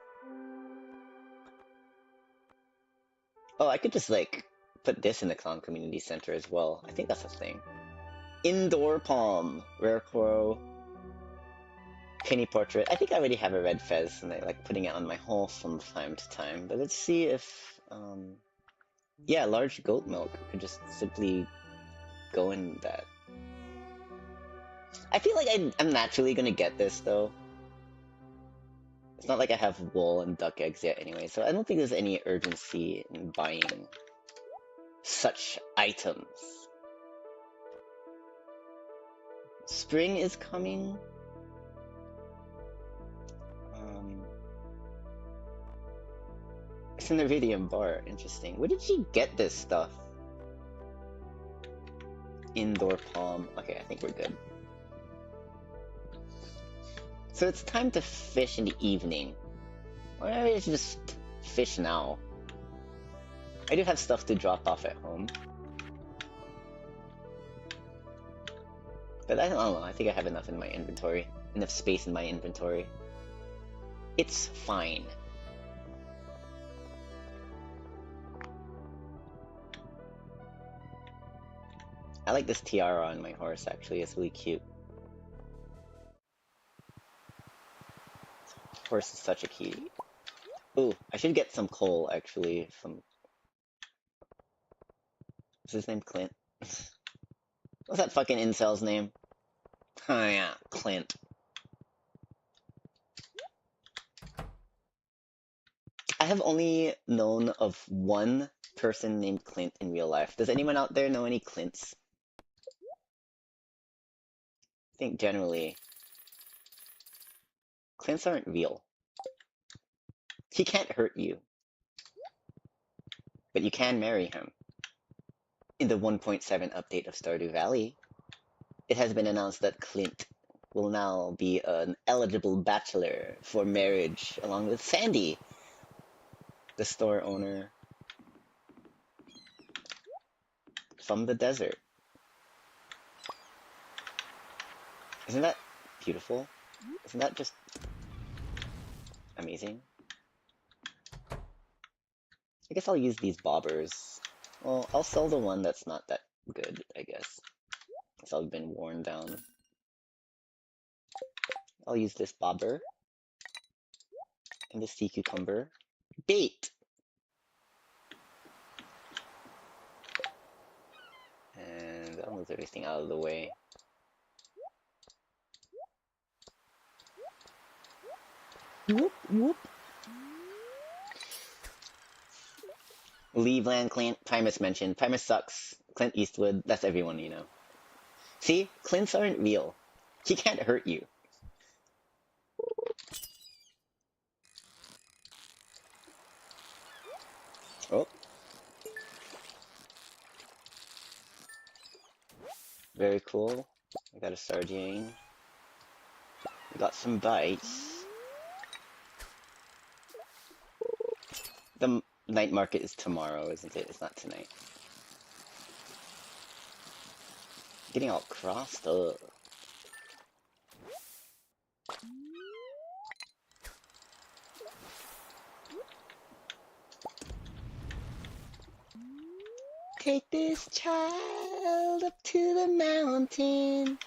Oh, I could just like put this in the Clown Community Center as well. I think that's a thing. Indoor palm, rare coral, penny portrait. I think I already have a red fez, and I like putting it on my horse from time to time. But let's see if, yeah, large goat milk could just simply go in that. I feel like I'm naturally gonna get this though. It's not like I have wool and duck eggs yet anyway, so I don't think there's any urgency in buying such items. Spring is coming. It's an iridium bar. Interesting. Where did she get this stuff? Indoor palm. Okay, I think we're good. So it's time to fish in the evening. Or maybe I should just fish now. I do have stuff to drop off at home. But I don't know, I think I have enough in my inventory. Enough space in my inventory. It's fine. I like this tiara on my horse, actually. It's really cute. Horse is such a cutie. Ooh, I should get some coal, actually, from... What's his name? Clint? What's that fucking incel's name? Oh yeah, Clint. I have only known of one person named Clint in real life. Does anyone out there know any Clints? I think generally, Clints aren't real. He can't hurt you. But you can marry him. In the 1.7 update of Stardew Valley, it has been announced that Clint will now be an eligible bachelor for marriage along with Sandy, the store owner from the desert. Isn't that beautiful? Isn't that just amazing? I guess I'll use these bobbers. Well, I'll sell the one that's not that good, I guess. It's all been worn down. I'll use this bobber and the sea cucumber. Bait! And I'll move everything out of the way. Whoop, whoop. Leave Clint. Primus mentioned. Primus sucks. Clint Eastwood, that's everyone you know. See? Clints aren't real. He can't hurt you. Oh. Very cool. I got a sardine. We got some bites. The night market is tomorrow, isn't it? It's not tonight. Getting all crossed up. Take this child up to the mountain.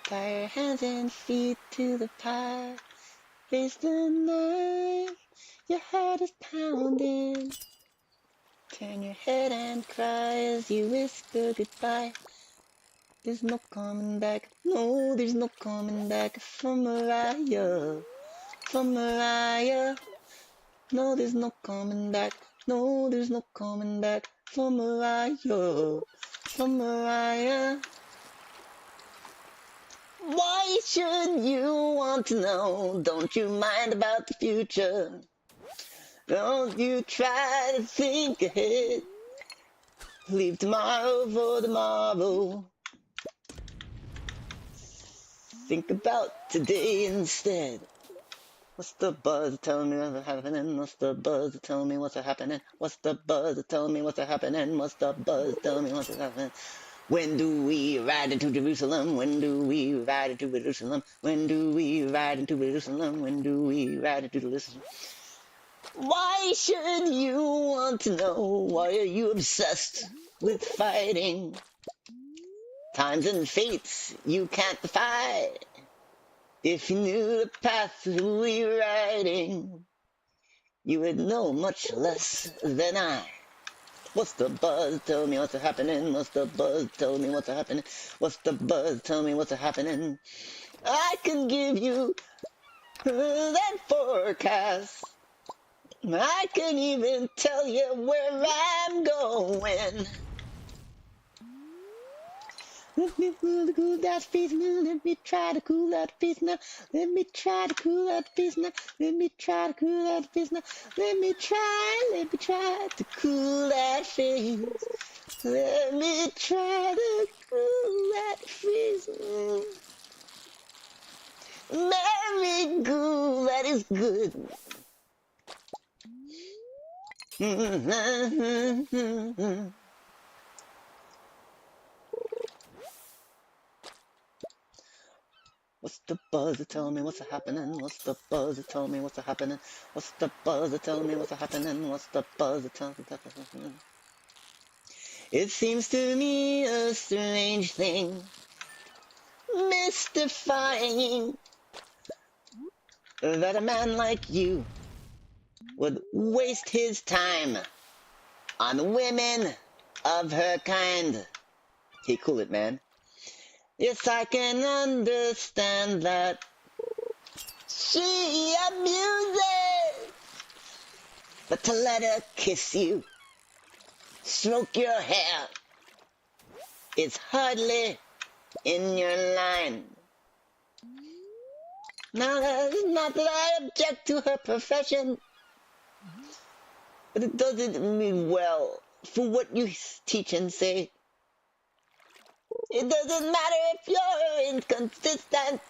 Tie your hands and feet to the pie. Face the knife, your heart is pounding. Turn your head and cry as you whisper goodbye. There's no coming back, no, there's no coming back from Mariah, from Mariah. No, there's no coming back, no, there's no coming back from Mariah, from Mariah. Why should you want to know? Don't you mind about the future? Don't you try to think ahead. Leave tomorrow for tomorrow. Think about today instead. What's the buzz? Tell me what's happening. What's the buzz? Tell me what's happening. What's the buzz? Tell me what's happening. What's the buzz? Tell me what's happening. When do we ride into Jerusalem? When do we ride into Jerusalem? When do we ride into Jerusalem? When do we ride into Jerusalem? Why should you want to know? Why are you obsessed with fighting? Times and fates you can't defy. If you knew the path we were riding, you would know much less than I. What's the buzz? Tell me what's happening. What's the buzz? Tell me what's happening. What's the buzz? Tell me what's happening. I can give you that forecast. I can even tell you where I'm going. Let me cool that face now. Let me try to cool that face now. Let me try to cool that face now. Let me try to cool that face now. Let me try to cool that face. Let me try to cool that face. Very good, that is good. What's the buzz? Tell me what's happening. What's the buzz? Tell me what's happening. What's the buzz? Tell me what's happening. What's the buzz? Tell me what's happening. It seems to me a strange thing, mystifying, that a man like you would waste his time on women of her kind. Hey, cool it, man. Yes, I can understand that she abuses, but to let her kiss you, stroke your hair, it's hardly in your line. Now, that's not that I object to her profession, but it doesn't mean well for what you teach and say. It doesn't matter if you're inconsistent.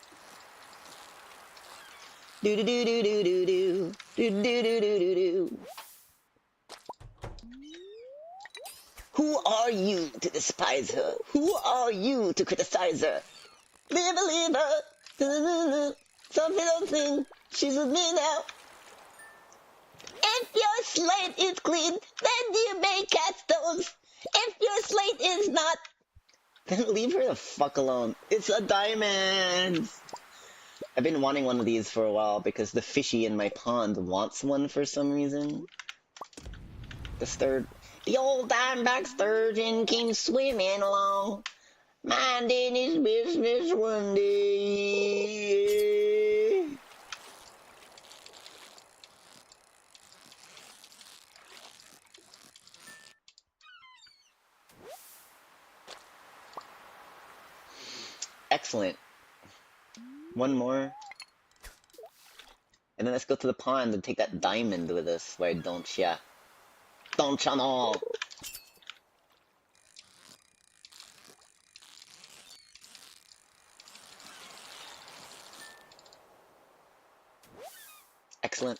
Do do do do do do do do do do do do do. Who are you to despise her? Who are you to criticize her? Leave her. Something. She's with me now. If your slate is clean, then you may cast stones. If your slate is not, then leave her the fuck alone. It's a diamond! I've been wanting one of these for a while because the fishy in my pond wants one for some reason. The old dimeback sturgeon came swimming along, minding his business one day. Excellent. One more. And then let's go to the pond and take that diamond with us, why don't ya? Don't ya know? Excellent.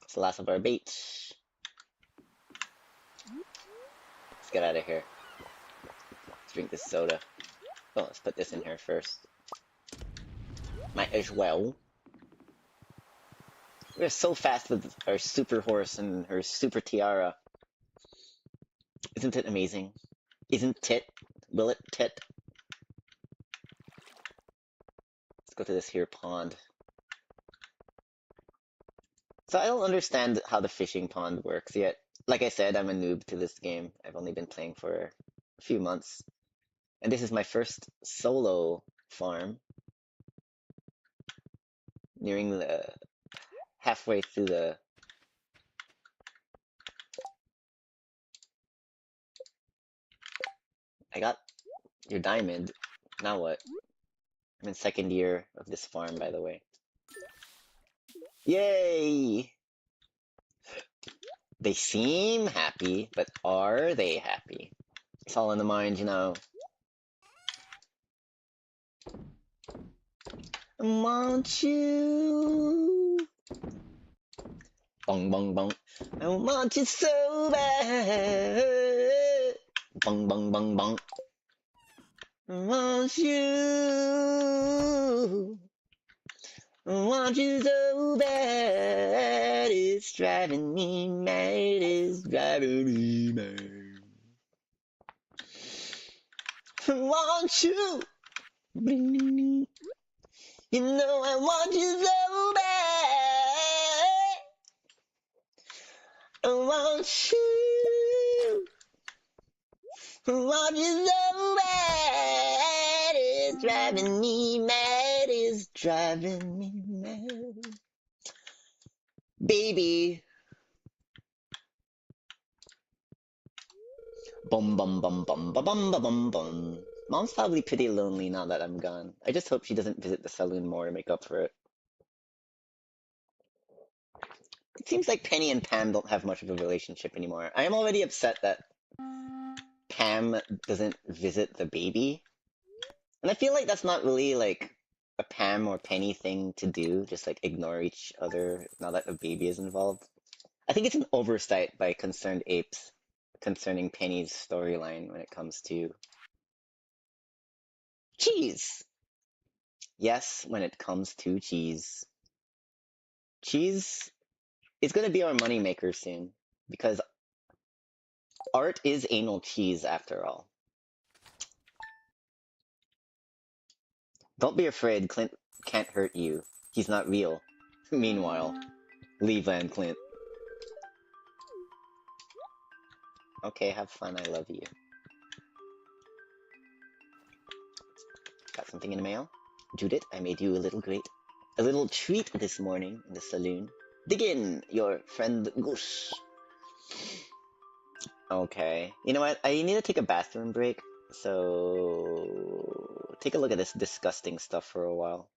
It's the last of our bait. Let's get out of here. Let's drink this soda. Oh, let's put this in here first. Might as well. We're so fast with our super horse and her super tiara. Isn't it amazing? Isn't it? Will it tit? Let's go to this here pond. So I don't understand how the fishing pond works yet. Like I said, I'm a noob to this game. I've only been playing for a few months. And this is my first solo farm. Nearing the halfway through the... I got your diamond. Now what? I'm in second year of this farm, by the way. Yay! They seem happy, but are they happy? It's all in the mind, you know. I want you. Bong, bong, bong. I want you so bad. Bong, bong, bong, bong. I want you. I want you so bad. It's driving me mad. It's driving me mad. I want you. You know I want you so bad. I want you. I want you so bad. It's driving me mad. It's driving me mad. Baby. Bum bum bum bum bum bum bum bum bum. Mom's probably pretty lonely now that I'm gone. I just hope she doesn't visit the saloon more to make up for it. It seems like Penny and Pam don't have much of a relationship anymore. I am already upset that Pam doesn't visit the baby. And I feel like that's not really like a Pam or Penny thing to do, just like ignore each other now that a baby is involved. I think it's an oversight by Concerned Apes concerning Penny's storyline when it comes to cheese. Yes, when it comes to cheese. Cheese is going to be our moneymaker soon, because art is anal cheese after all. Don't be afraid, Clint can't hurt you. He's not real. Meanwhile, Leland Clint. Okay, have fun, I love you. Got something in the mail? Judith, I made you a little treat this morning in the saloon. Dig in, your friend Goose. Okay. You know what? I need to take a bathroom break, so take a look at this disgusting stuff for a while.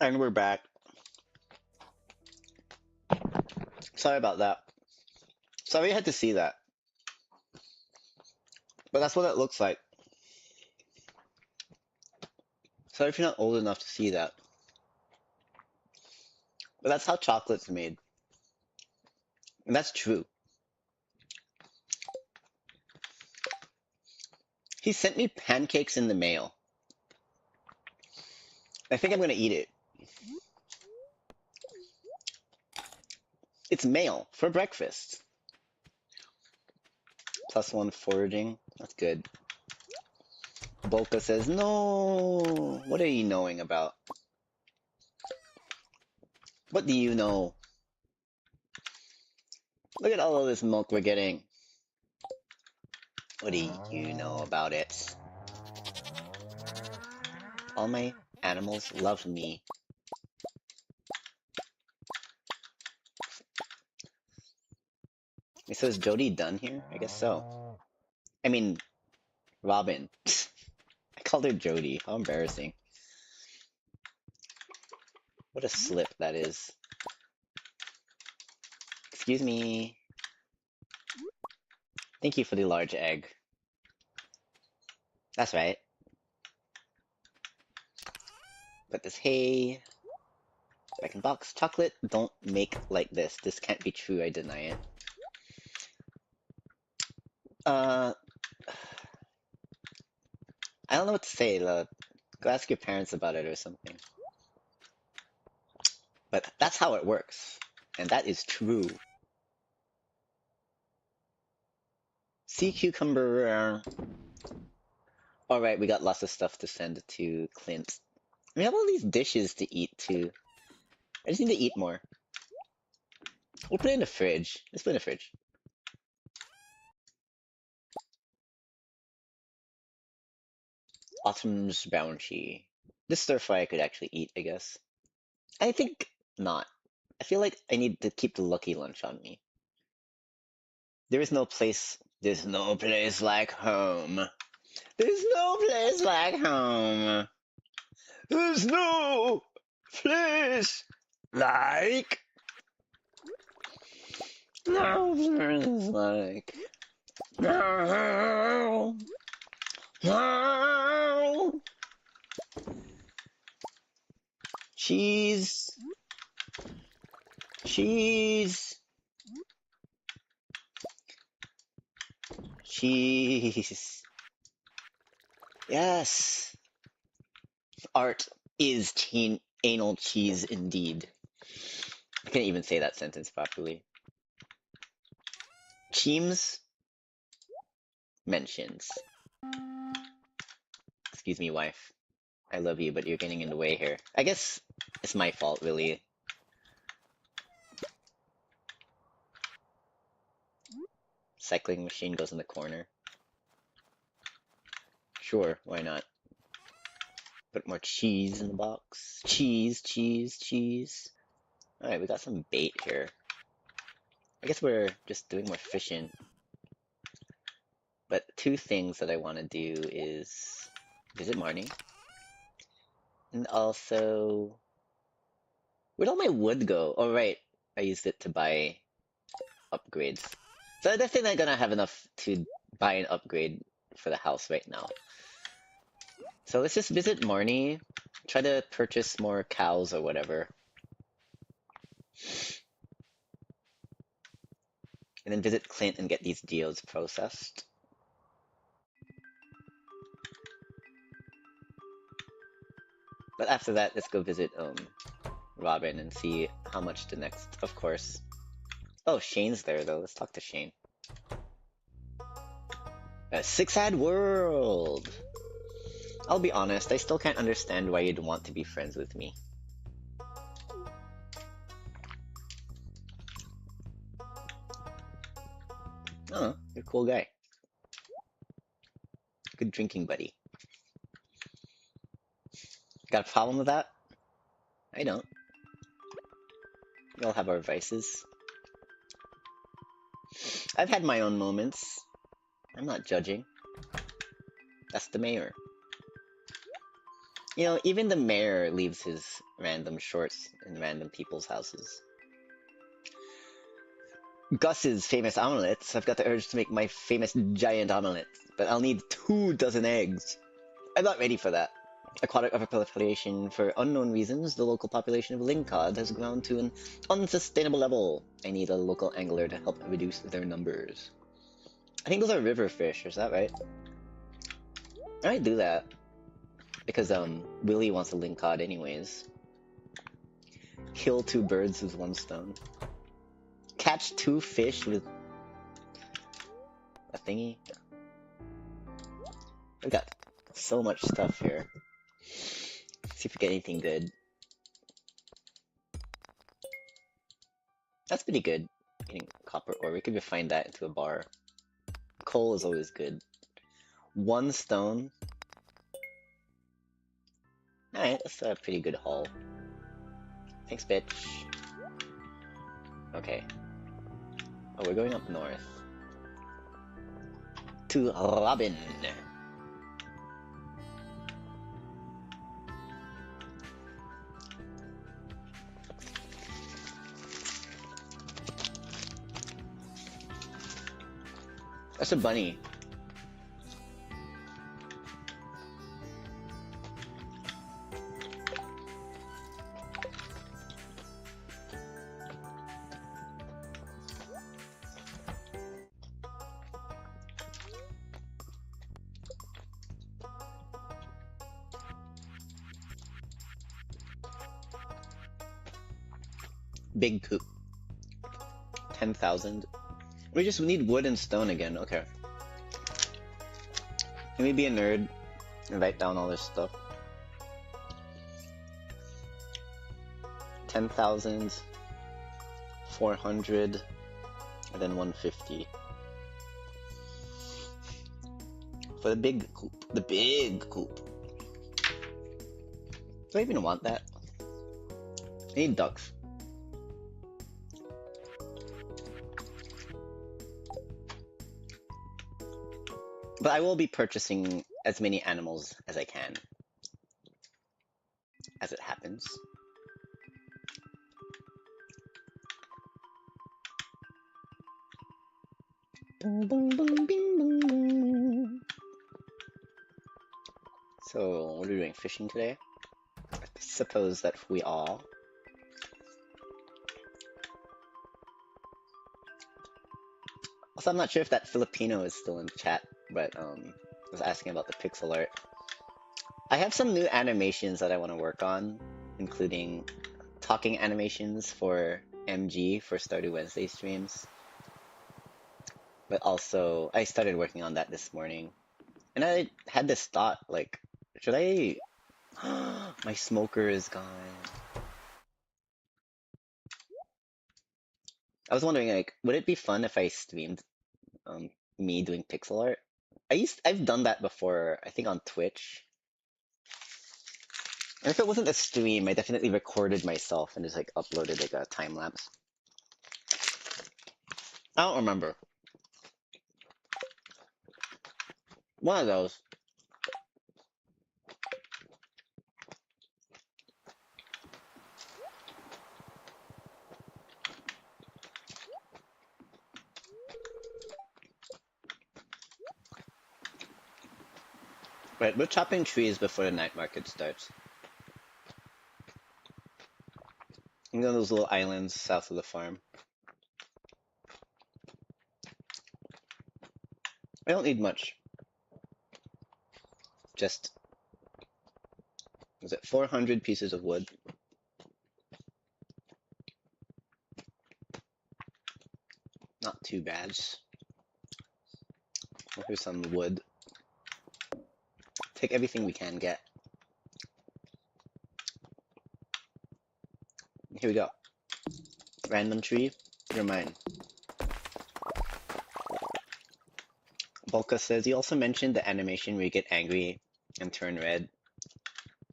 And we're back. Sorry about that. Sorry you had to see that. But that's what it looks like. Sorry if you're not old enough to see that. But that's how chocolate's made. And that's true. He sent me pancakes in the mail. I think I'm gonna eat it. It's mail for breakfast. +1 foraging. That's good. Bolka says, no! What are you knowing about? What do you know? Look at all of this milk we're getting. What do you know about it? All my animals love me. So is Jody done here? I guess so. I mean, Robin. I called her Jody. How embarrassing. What a slip that is. Excuse me. Thank you for the large egg. That's right. Put this hay back in box. Chocolate, don't make like this. This can't be true, I deny it. I don't know what to say. Go ask your parents about it or something. But that's how it works. And that is true. Sea cucumber. Alright, we got lots of stuff to send to Clint. We have all these dishes to eat too. I just need to eat more. We'll put it in the fridge. Let's put it in the fridge. Autumn's bounty. This stir fry I could actually eat, I guess. I think not. I feel like I need to keep the Lucky Lunch on me. There's no place like home. There's no place like home. There's no place like. No place like. No. No. Cheese. Cheese. Cheese. Yes. Art is anal cheese indeed. I can't even say that sentence properly. Cheems mentions. Excuse me, wife. I love you, but you're getting in the way here. I guess it's my fault, really. Cycling machine goes in the corner. Sure, why not? Put more cheese in the box. Cheese, cheese, cheese. Alright, we got some bait here. I guess we're just doing more fishing. But two things that I want to do is visit Marnie. And also... Where'd all my wood go? Oh, right. I used it to buy upgrades. So I'm definitely not gonna have enough to buy an upgrade for the house right now. So let's just visit Marnie. Try to purchase more cows or whatever. And then visit Clint and get these geodes processed. But after that, let's go visit Robin and see how much the next, of course. Oh, Shane's there though. Let's talk to Shane. Six-Ad World! I'll be honest, I still can't understand why you'd want to be friends with me. Oh, you're a cool guy. Good drinking buddy. Got a problem with that? I don't. We all have our vices. I've had my own moments. I'm not judging. That's the mayor. You know, even the mayor leaves his random shorts in random people's houses. Gus's famous omelets. I've got the urge to make my famous giant omelet, but I'll need 2 dozen eggs. I'm not ready for that. Aquatic overpopulation. For unknown reasons, the local population of lingcod has grown to an unsustainable level. I need a local angler to help reduce their numbers. I think those are river fish, is that right? I might do that. Because, Willy wants a lingcod anyways. Kill 2 birds with 1 stone. Catch 2 fish with a thingy. We got so much stuff here. Let's see if we get anything good. That's pretty good. Getting copper ore. We could refine that into a bar. Coal is always good. 1 stone. Alright, that's a pretty good haul. Thanks, bitch. Okay. Oh, we're going up north. To Robin. That's a bunny. Big coop. 10,000. We just need wood and stone again. Okay. Let me be a nerd and write down all this stuff. 10,000, 400, and then 150. For the big coop. The big coop. Do I even want that? I need ducks. But I will be purchasing as many animals as I can. As it happens. Boom, boom, boom, bing, boom, boom. So, what are we doing? Fishing today? I suppose that we are. Also, I'm not sure if that Filipino is still in chat, but was asking about the pixel art. I have some new animations that I want to work on, including talking animations for MG for Stardew Wednesday streams. But also, I started working on that this morning. And I had this thought, like, should I... My smoker is gone. I was wondering, like, would it be fun if I streamed me doing pixel art? I've done that before, I think on Twitch. And if it wasn't a stream, I definitely recorded myself and just like uploaded like a time lapse. I don't remember. One of those. Right, we're chopping trees before the night market starts. You know those little islands south of the farm? I don't need much. Just, was it 400 pieces of wood? Not too bad. Here's some wood. Take everything we can get. Here we go. Random tree, you're mine. Volka says, you also mentioned the animation where you get angry and turn red.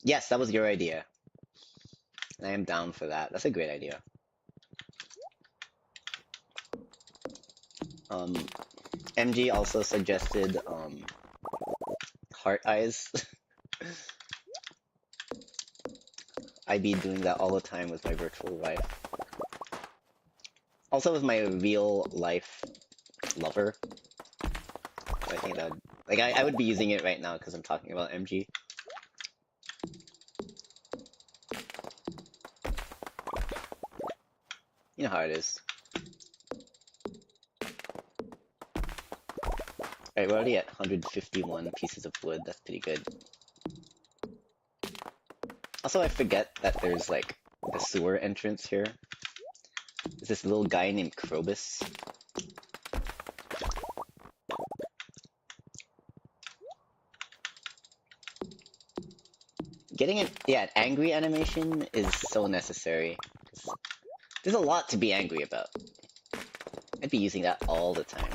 Yes, that was your idea. And I am down for that. That's a great idea. MG also suggested heart eyes. I'd be doing that all the time with my virtual wife. Also with my real life lover. I think that would, like I would be using it right now because I'm talking about MG. You know how it is. Alright, we're already at 151 pieces of wood. That's pretty good. Also, I forget that there's like a sewer entrance here. There's this little guy named Krobus. Getting an angry animation is so necessary. There's a lot to be angry about. I'd be using that all the time.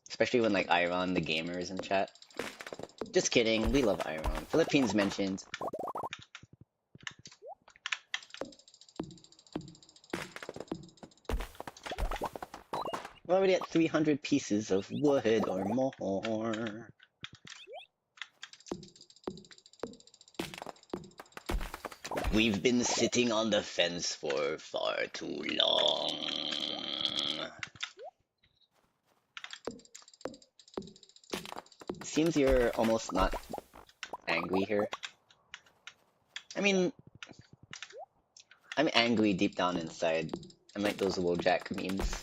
Especially when like Iron the gamer is in chat. Just kidding, we love Iron. Philippines mentioned. We're already at 300 pieces of wood or more. We've been sitting on the fence for far too long. Seems you're almost not angry here. I mean, I'm angry deep down inside. I'm like those Wojak memes.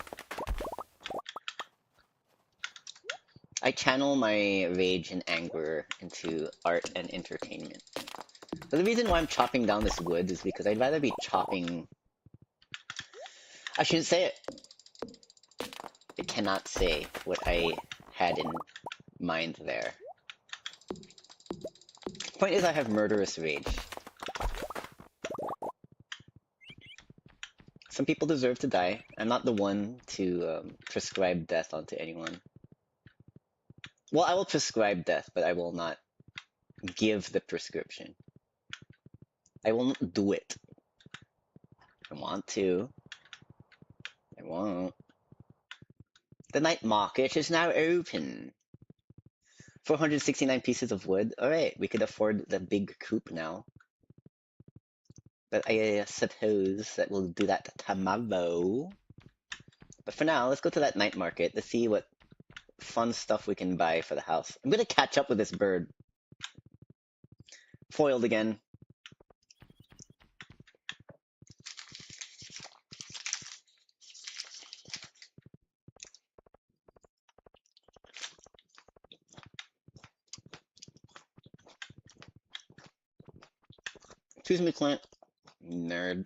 I channel my rage and anger into art and entertainment. But the reason why I'm chopping down this wood is because I'd rather be chopping... I shouldn't say it. I cannot say what I had in mind there. Point is, I have murderous rage. Some people deserve to die. I'm not the one to prescribe death onto anyone. Well, I will prescribe death, but I will not give the prescription. I won't do it. I want to. I won't. The night market is now open. 469 pieces of wood. Alright, we could afford the big coop now. But I suppose that we'll do that tomorrow. But for now, let's go to that night market. Let's see what fun stuff we can buy for the house. I'm gonna catch up with this bird. Foiled again. Excuse me, Clint. Nerd.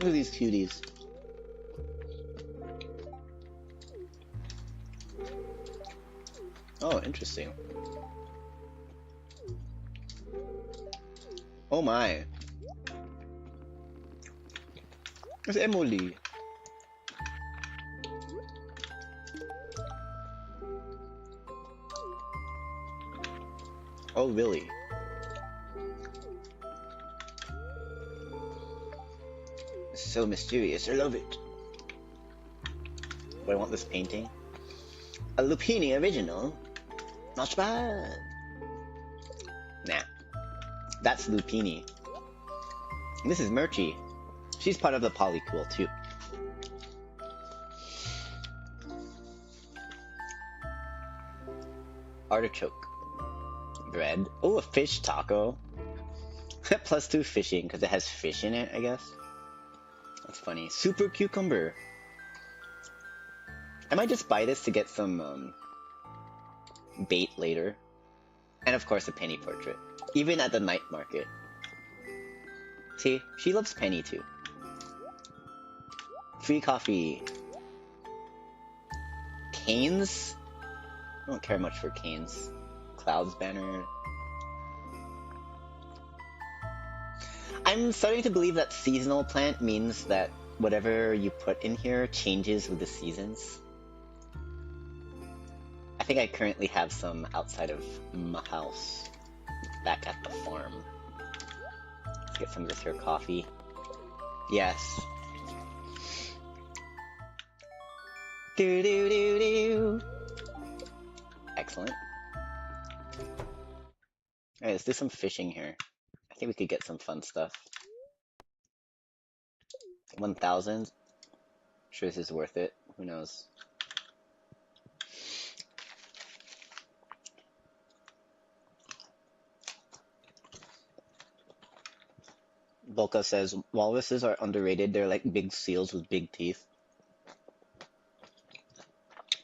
Look at these cuties. Oh, interesting. Oh my. It's Emily. Oh, really? It's so mysterious. I love it. Do I want this painting? A Lupini original? Not bad. Nah. That's Lupini. And this is Murchie. She's part of the polycool too. Artichoke. Bread. Oh, a fish taco. +2 fishing because it has fish in it, I guess. That's funny. Super cucumber. I might just buy this to get some bait later. And of course a penny portrait. Even at the night market. See, she loves Penny too. Free coffee. Canes? I don't care much for canes. Clouds banner. I'm starting to believe that seasonal plant means that whatever you put in here changes with the seasons. I think I currently have some outside of my house, back at the farm. Let's get some of this here coffee. Yes. Do do do do. Excellent. Alright, let's do some fishing here. I think we could get some fun stuff. 1,000. Sure, this is worth it. Who knows? Bolka says walruses are underrated. They're like big seals with big teeth.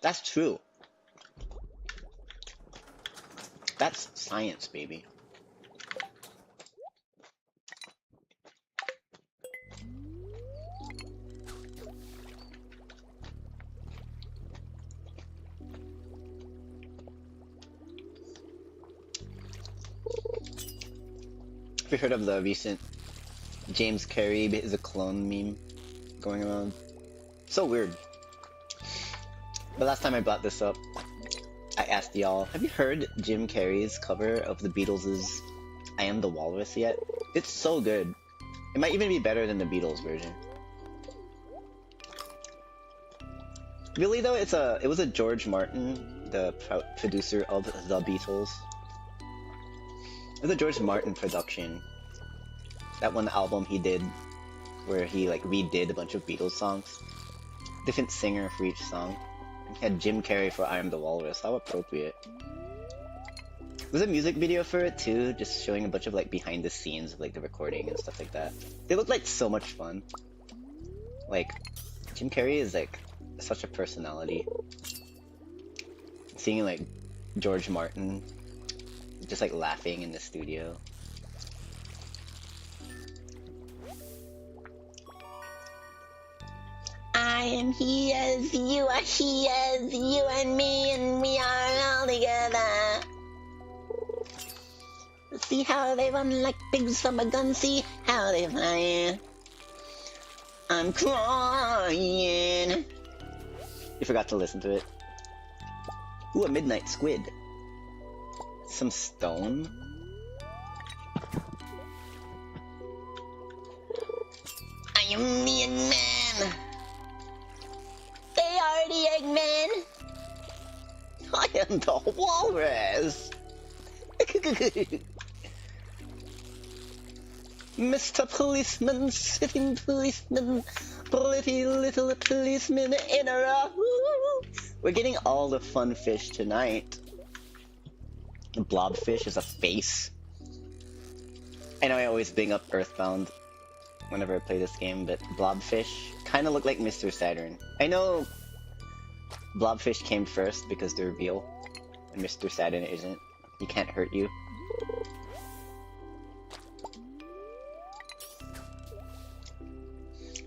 That's true. That's science, baby. Have you heard of the recent James Carey is a clone meme going around? So weird. The last time I brought this up, I asked y'all, have you heard Jim Carrey's cover of the Beatles' I Am the Walrus yet? It's so good. It might even be better than the Beatles version. Really though, it was a George Martin, the producer of the Beatles. It was a George Martin production. That one album he did where he like redid a bunch of Beatles songs. Different singer for each song. He had Jim Carrey for I Am the Walrus. How appropriate. There's a music video for it too, just showing a bunch of like behind the scenes of like the recording and stuff like that. They look like so much fun. Like, Jim Carrey is like such a personality. Seeing like George Martin just like laughing in the studio. I am he as you are he as you and me and we are all together. See how they run like pigs from a gun, see how they fly. I'm crying. You forgot to listen to it. Ooh, a midnight squid. Some stone. I am the Eggman. They are the Eggman. I am the walrus. Mr. Policeman, sitting policeman, pretty little policeman in a row. We're getting all the fun fish tonight. The blobfish is a face. I know I always bring up Earthbound whenever I play this game, but blobfish kind of look like Mr. Saturn. I know blobfish came first because they're real, and Mr. Saturn isn't. He can't hurt you.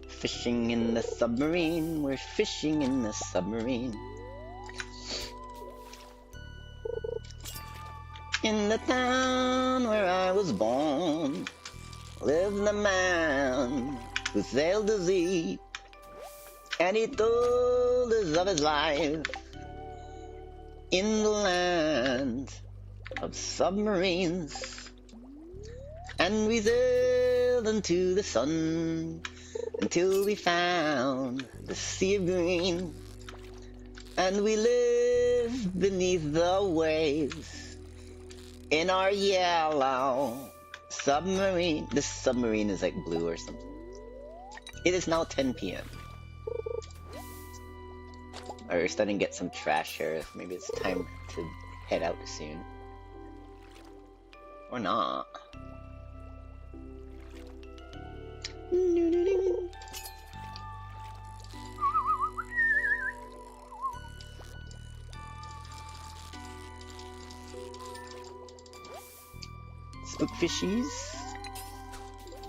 Fishing in the submarine, we're fishing in the submarine. In the town where I was born, lived a man who sailed the sea, and he told us of his life in the land of submarines. And we sailed into the sun until we found the sea of green, and we lived beneath the waves in our yellow submarine. This submarine is like blue or something. It is now 10 p.m. Alright, we're starting to get some trash here. Maybe it's time to head out soon. Or not. Spook fishies.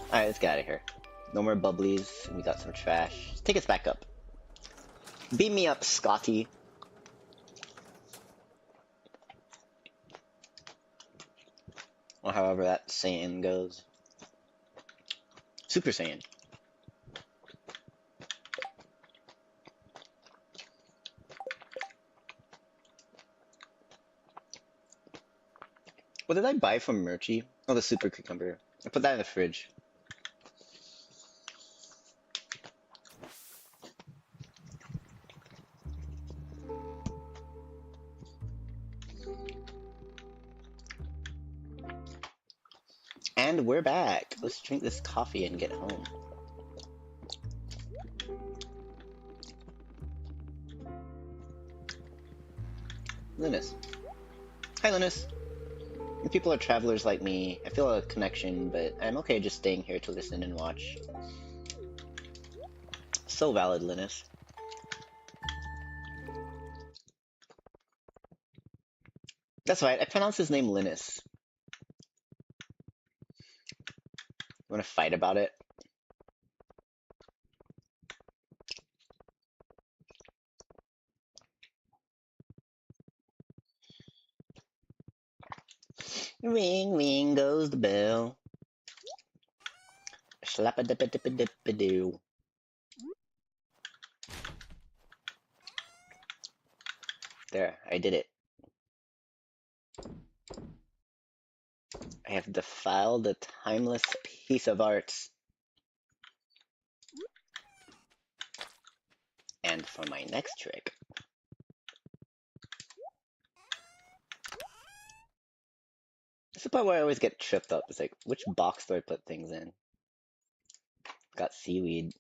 Alright, let's get out of here. No more bubblies. We got some trash. Take us back up. Beam me up, Scotty. Or however that saying goes. Super Saiyan. What did I buy from Murchie? Oh, the super cucumber. I put that in the fridge. And we're back. Let's drink this coffee and get home. Linus. Hi, Linus. When people are travelers like me, I feel a connection, but I'm okay just staying here to listen and watch. So valid, Linus. That's right, I pronounce his name Linus. You wanna fight about it? Ring, ring goes the bell. Slap-a-dip-a-dip-a-dip-a-doo. There, I did it. I have defiled a timeless piece of art. And for my next trick, this is the part where I always get tripped up. It's like, which box do I put things in? Got seaweed.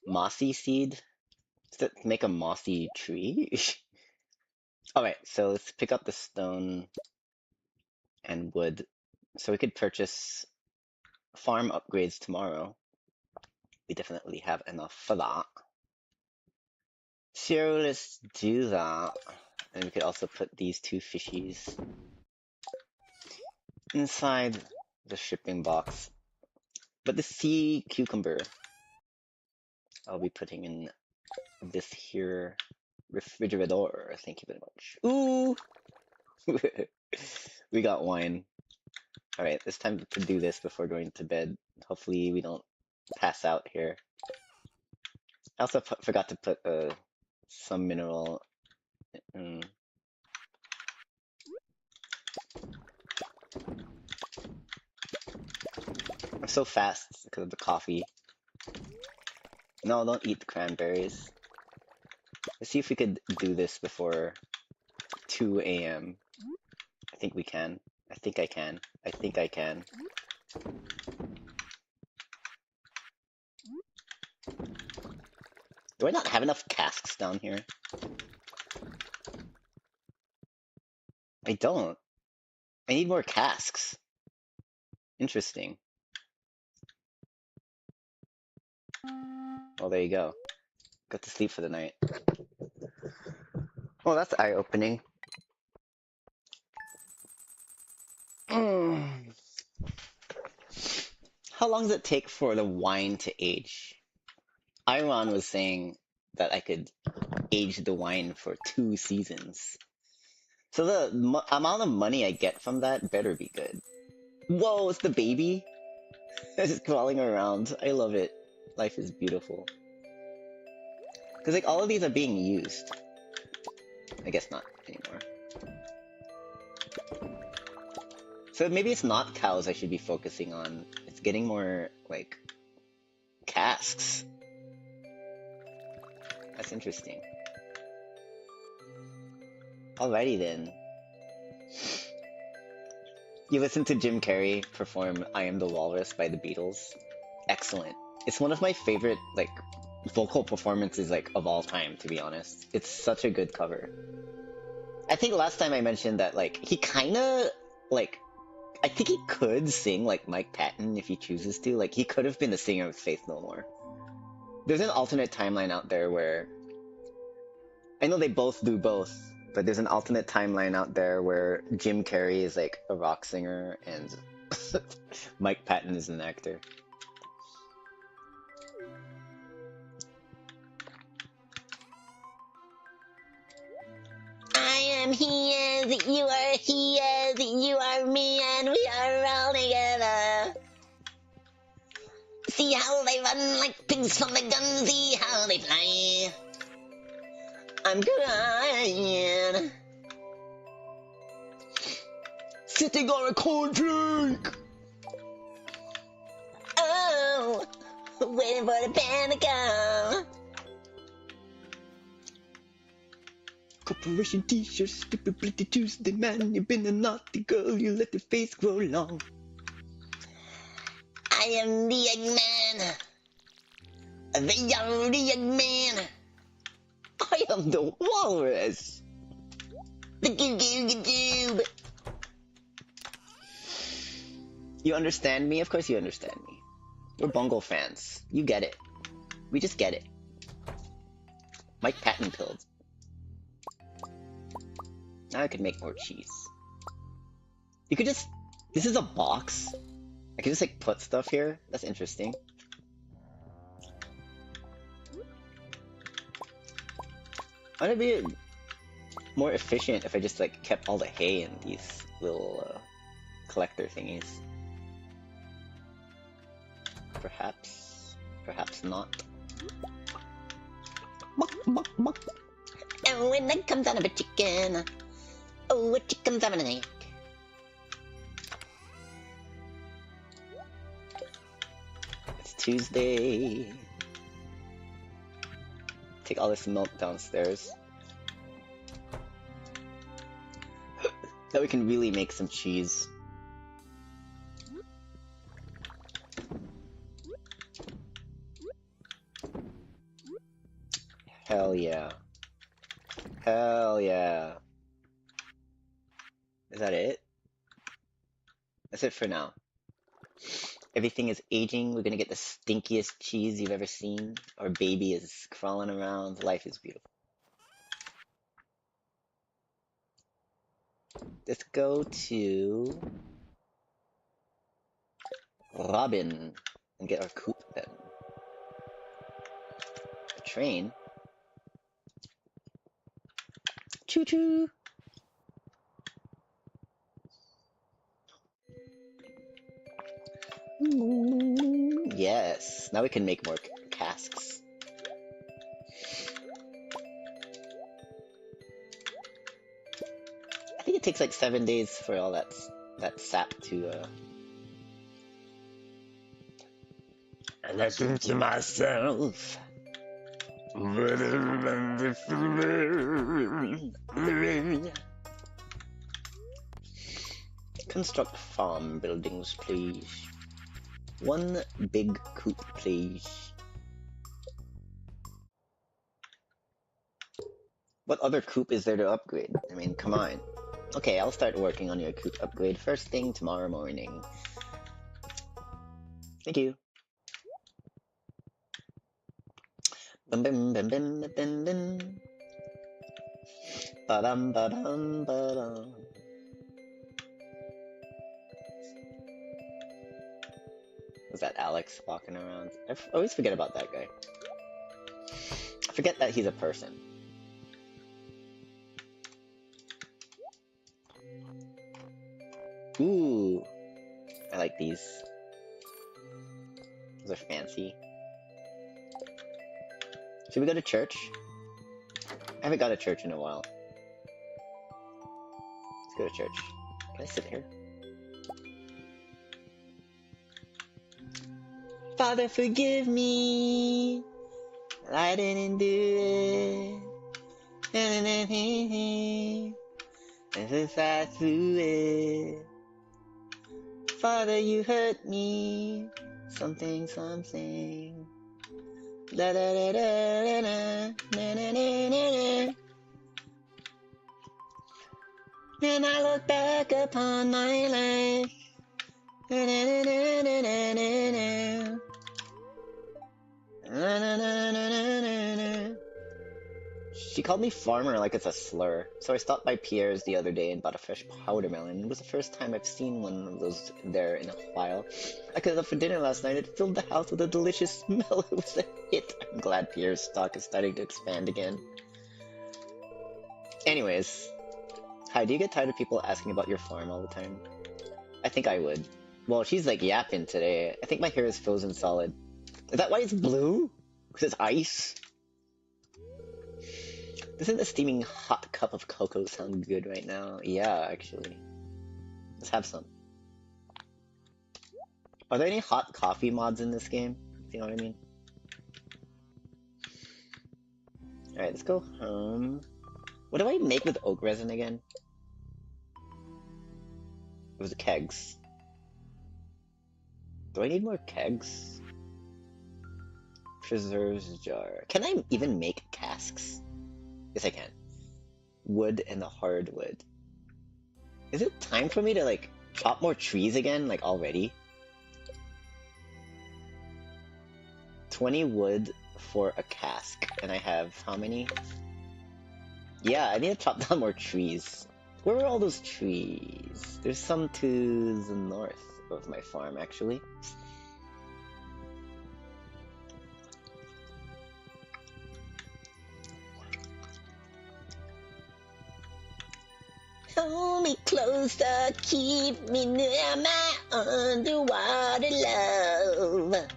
Mossy seed? Does that make a mossy tree? Alright, so let's pick up the stone and wood. So we could purchase farm upgrades tomorrow. We definitely have enough for that. So let's do that. And we could also put these two fishies inside the shipping box. But the sea cucumber, I'll be putting in this here refrigerator. Thank you very much. Ooh! We got wine. Alright, it's time to do this before going to bed. Hopefully we don't pass out here. I also forgot to put some mineral. I'm so fast because of the coffee. No, don't eat the cranberries. Let's see if we could do this before 2 a.m. I think we can. I think I can. I think I can. Do I not have enough casks down here? I don't. I need more casks. Interesting. Well, there you go. Got to sleep for the night. Well, that's eye-opening. How long does it take for the wine to age? Iron was saying that I could age the wine for 2 seasons. So the amount of money I get from that better be good. Whoa, it's the baby? It's just crawling around. I love it. Life is beautiful. Because like all of these are being used. I guess not anymore. So maybe it's not cows I should be focusing on. It's getting more, like, casks. That's interesting. Alrighty then. You listened to Jim Carrey perform I Am the Walrus by the Beatles? Excellent. It's one of my favorite, like, vocal performances, like, of all time, to be honest. It's such a good cover. I think last time I mentioned that, like, he kinda, like, I think he could sing like Mike Patton if he chooses to. Like, he could have been the singer of Faith No More. There's an alternate timeline out there where... I know they both do both, but there's an alternate timeline out there where Jim Carrey is like a rock singer and Mike Patton is an actor. I am he is, you are he is, you are me, and we are all together. See how they run like pigs from the gun, see how they fly. I'm crying. Sitting on a cold drink. Oh, waiting for the band to come. Corporation t-shirts, stupid Tuesday man, you've been a naughty girl, you let your face grow long. I am the Eggman! The Eggman! I am the walrus! The Goo. You understand me? Of course you understand me. We're Bungle fans. You get it. We just get it. Mike Patton pills. Now I could make more cheese. You could just... This is a box. I could just like put stuff here. That's interesting. Wouldn't it be more efficient if I just like kept all the hay in these little collector thingies? Perhaps. Perhaps not. Oh, and that comes out of a chicken. Oh, a chicken comes out of an egg. It's Tuesday. Take all this milk downstairs. That we can really make some cheese. Hell yeah. Hell yeah. Is that it? That's it for now. Everything is aging. We're gonna get the stinkiest cheese you've ever seen. Our baby is crawling around. Life is beautiful. Let's go to Robin and get our coop then. A train. Choo choo. Yes. Now we can make more casks. I think it takes like 7 days for all that sap to And I think to myself, construct farm buildings, please. One big coop, please. What other coop is there to upgrade? I mean, come on. Okay, I'll start working on your coop upgrade first thing tomorrow morning. Thank you. Bum bum bum bum bum bum. Ba-dum ba-dum ba-dum. Was that Alex walking around? I always forget about that guy. I forget that he's a person. Ooh, I like these. Those are fancy. Should we go to church? I haven't got to church in a while. Let's go to church. Can I sit here? Father, forgive me. I didn't do it. This is I threw it. Father, you hurt me. Something, something. Da da da da da da da da da. And I look back upon my life. Da da da da da da da. Na na na na na na na. She called me farmer like it's a slur, so I stopped by Pierre's the other day and bought a fresh powder melon. It was the first time I've seen one of those there in a while. I cooked up for dinner last night. It filled the house with a delicious smell. It was a hit. I'm glad Pierre's stock is starting to expand again. Anyways, hi, do you get tired of people asking about your farm all the time? I think I would. Well, she's like yapping today. I think my hair is frozen solid. Is that why it's blue? Because it's ice? Doesn't a steaming hot cup of cocoa sound good right now? Yeah, actually. Let's have some. Are there any hot coffee mods in this game? Do you know what I mean? Alright, let's go home. What do I make with oak resin again? It was the kegs. Do I need more kegs? Preserves jar. Can I even make casks? Yes, I can. Wood and the hardwood. Is it time for me to, like, chop more trees again, like, already? 20 wood for a cask. And I have how many? Yeah, I need to chop down more trees. Where were all those trees? There's some to the north of my farm, actually. Hold me closer, keep me near my underwater love.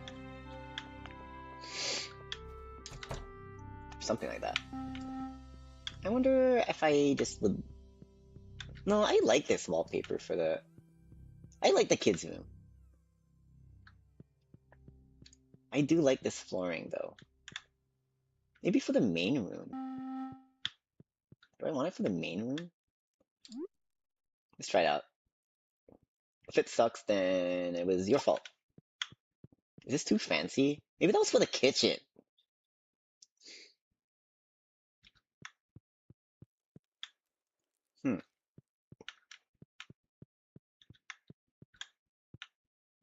Something like that. I wonder if I just would... No, I like this wallpaper for the... I like the kids' room. I do like this flooring, though. Maybe for the main room. Do I want it for the main room? Let's try it out. If it sucks, then it was your fault. Is this too fancy? Maybe that was for the kitchen.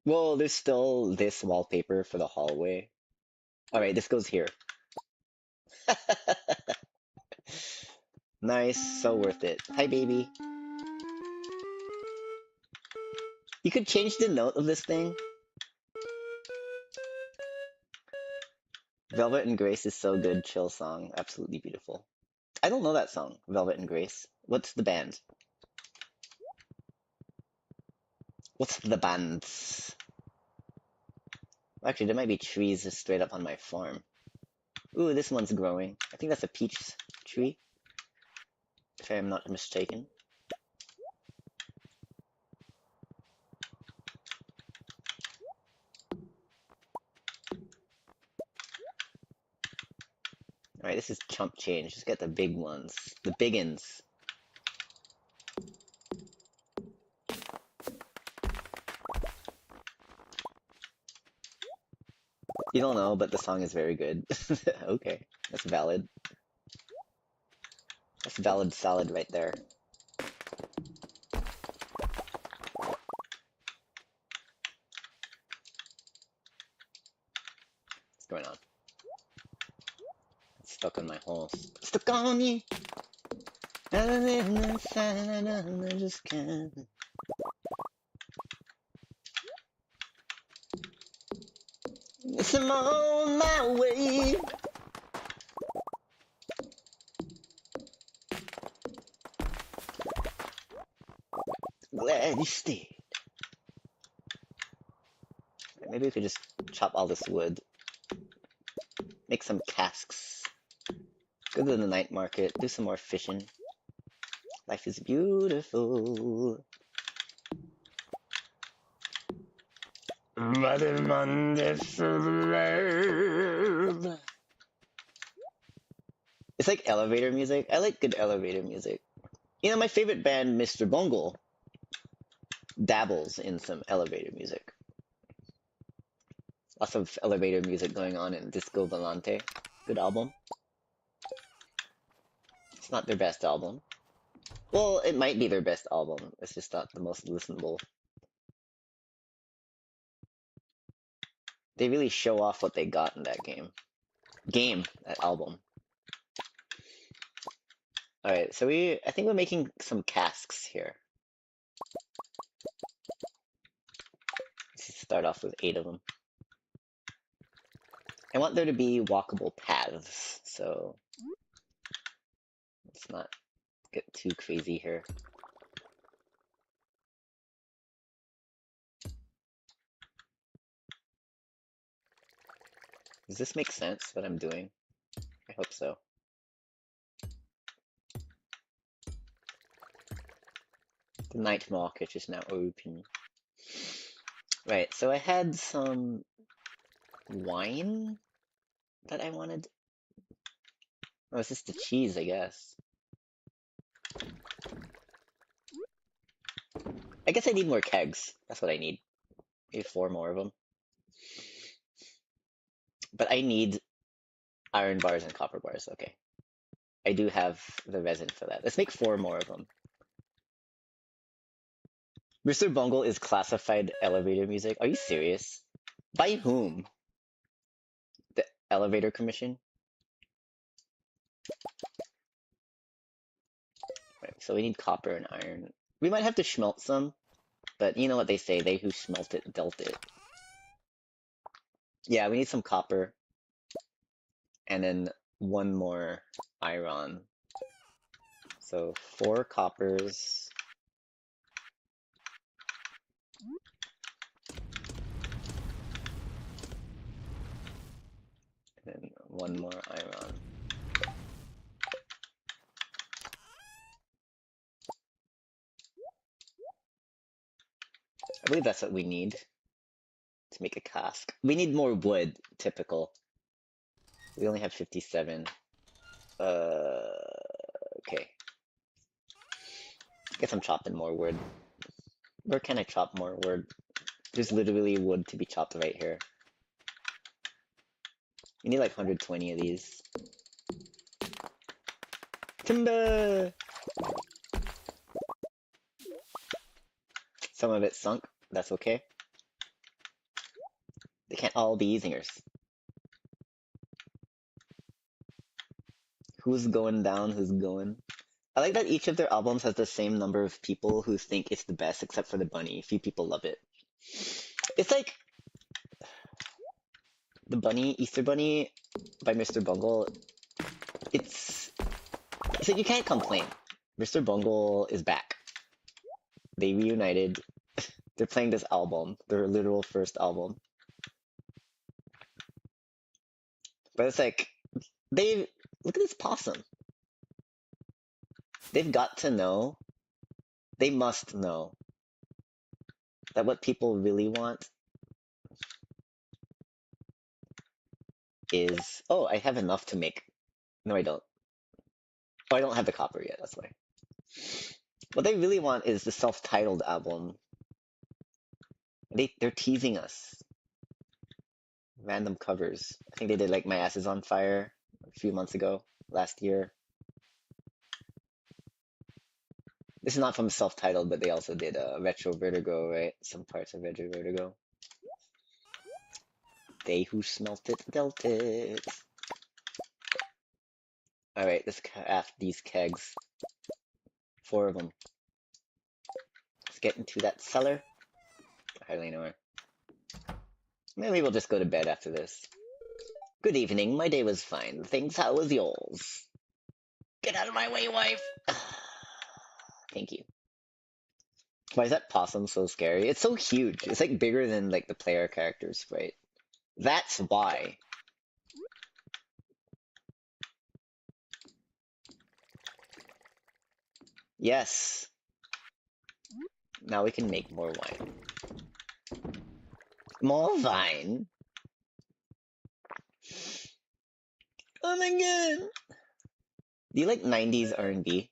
Well, there's still this wallpaper for the hallway. Alright, this goes here. Nice, so worth it. Hi, baby. You could change the note of this thing. Velvet and Grace is so good, chill song. Absolutely beautiful. I don't know that song, Velvet and Grace. What's the band? What's the band? Actually, there might be trees just straight up on my farm. Ooh, this one's growing. I think that's a peach tree, if I am not mistaken. Alright, this is chump change. Just get the big ones. The biggins. You don't know, but the song is very good. Okay, that's valid. That's valid salad right there. What's going on? It's stuck on my hole. Stuck on you! I just can't. I'm on my way. Glad you stayed. Maybe we could just chop all this wood. Make some casks. Go to the night market. Do some more fishing. Life is beautiful. What a wonderful world. It's like elevator music. I like good elevator music. You know, my favorite band, Mr. Bungle, dabbles in some elevator music. Lots of elevator music going on in Disco Volante. Good album. It's not their best album. Well, it might be their best album. It's just not the most listenable. They really show off what they got in that game. That album. Alright, so I think we're making some casks here. Let's start off with 8 of them. I want there to be walkable paths, so let's not get too crazy here. Does this make sense, what I'm doing? I hope so. The night market is now open. Right, so I had some wine that I wanted. Oh, it's just the cheese, I guess. I guess I need more kegs. That's what I need. Maybe 4 more of them. But I need iron bars and copper bars. Okay. I do have the resin for that. Let's make 4 more of them. Mr. Bungle is classified elevator music. Are you serious? By whom? The Elevator Commission? Right, so we need copper and iron. We might have to smelt some, but you know what they say, they who smelt it dealt it. Yeah, we need some copper, and then 1 more iron. So 4 coppers. And then 1 more iron. I believe that's what we need to make a cask. We need more wood, typical. We only have 57. Okay. Guess I'm chopping more wood. Where can I chop more wood? There's literally wood to be chopped right here. You need like 120 of these. Timber! Some of it sunk. That's okay. They can't all be usingers. Who's going down? Who's going? I like that each of their albums has the same number of people who think it's the best, except for the bunny. Few people love it. It's like the bunny, Easter Bunny by Mr. Bungle. It's like you can't complain. Mr. Bungle is back. They reunited. They're playing this album, their literal first album. But it's like look at this possum. They've got to know, they must know that what people really want is, oh, I have enough to make. No, I don't. Oh, I don't have the copper yet, that's why. What they really want is the self-titled album. They're teasing us. Random covers. I think they did like My Ass Is on Fire a few months ago, last year. This is not from self-titled, but they also did Retro Vertigo, right? Some parts of Retro Vertigo. They who smelt it dealt it. Alright, let's craft these kegs. 4 of them. Let's get into that cellar. Hardly anywhere. Maybe we'll just go to bed after this. Good evening, my day was fine. Thanks, how was yours? Get out of my way, wife! Thank you. Why is that possum so scary? It's so huge. It's like bigger than like the player characters, right? That's why. Yes. Now we can make more wine. More wine? Oh my god! Do you like 90s R&B?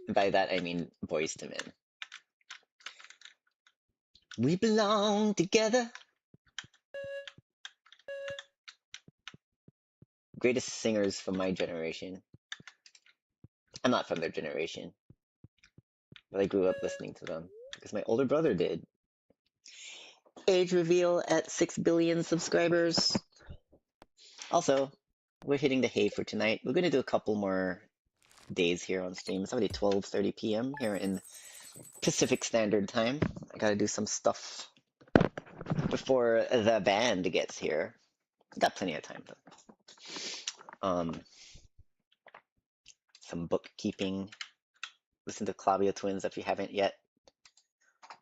By that I mean Boys to Men. We belong together. Greatest singers from my generation. I'm not from their generation, but I grew up listening to them because my older brother did. Age reveal at 6 billion subscribers. Also, we're hitting the hay for tonight. We're going to do a couple more days here on stream. It's already 12:30 p.m. here in Pacific Standard Time. I gotta do some stuff before the band gets here. Got plenty of time though. Some bookkeeping. Listen to Clavio Twins if you haven't yet.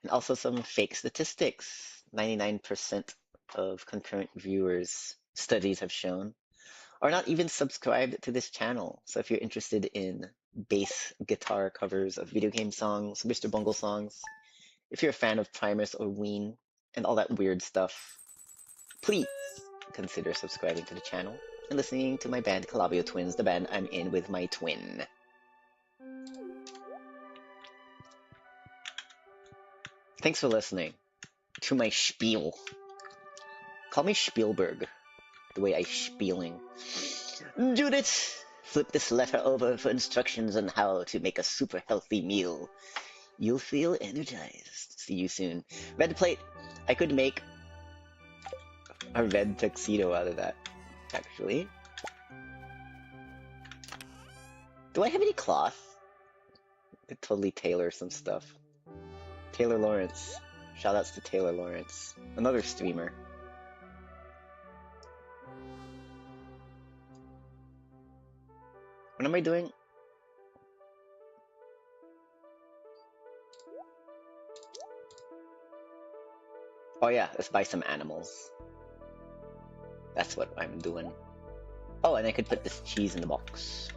And also some fake statistics. 99% of concurrent viewers, studies have shown, are not even subscribed to this channel. So if you're interested in bass guitar covers of video game songs, Mr. Bungle songs, if you're a fan of Primus or Ween, and all that weird stuff, please consider subscribing to the channel and listening to my band Clavio Twins, the band I'm in with my twin. Thanks for listening to my spiel. Call me Spielberg, the way I spieling. Judith, flip this letter over for instructions on how to make a super healthy meal. You'll feel energized. See you soon. Red plate. I could make a red tuxedo out of that, actually. Do I have any cloth? I could totally tailor some stuff. Taylor Lawrence. Shoutouts to Taylor Lawrence. Another streamer. What am I doing? Oh yeah, let's buy some animals. That's what I'm doing. Oh, and I could put this cheese in the box.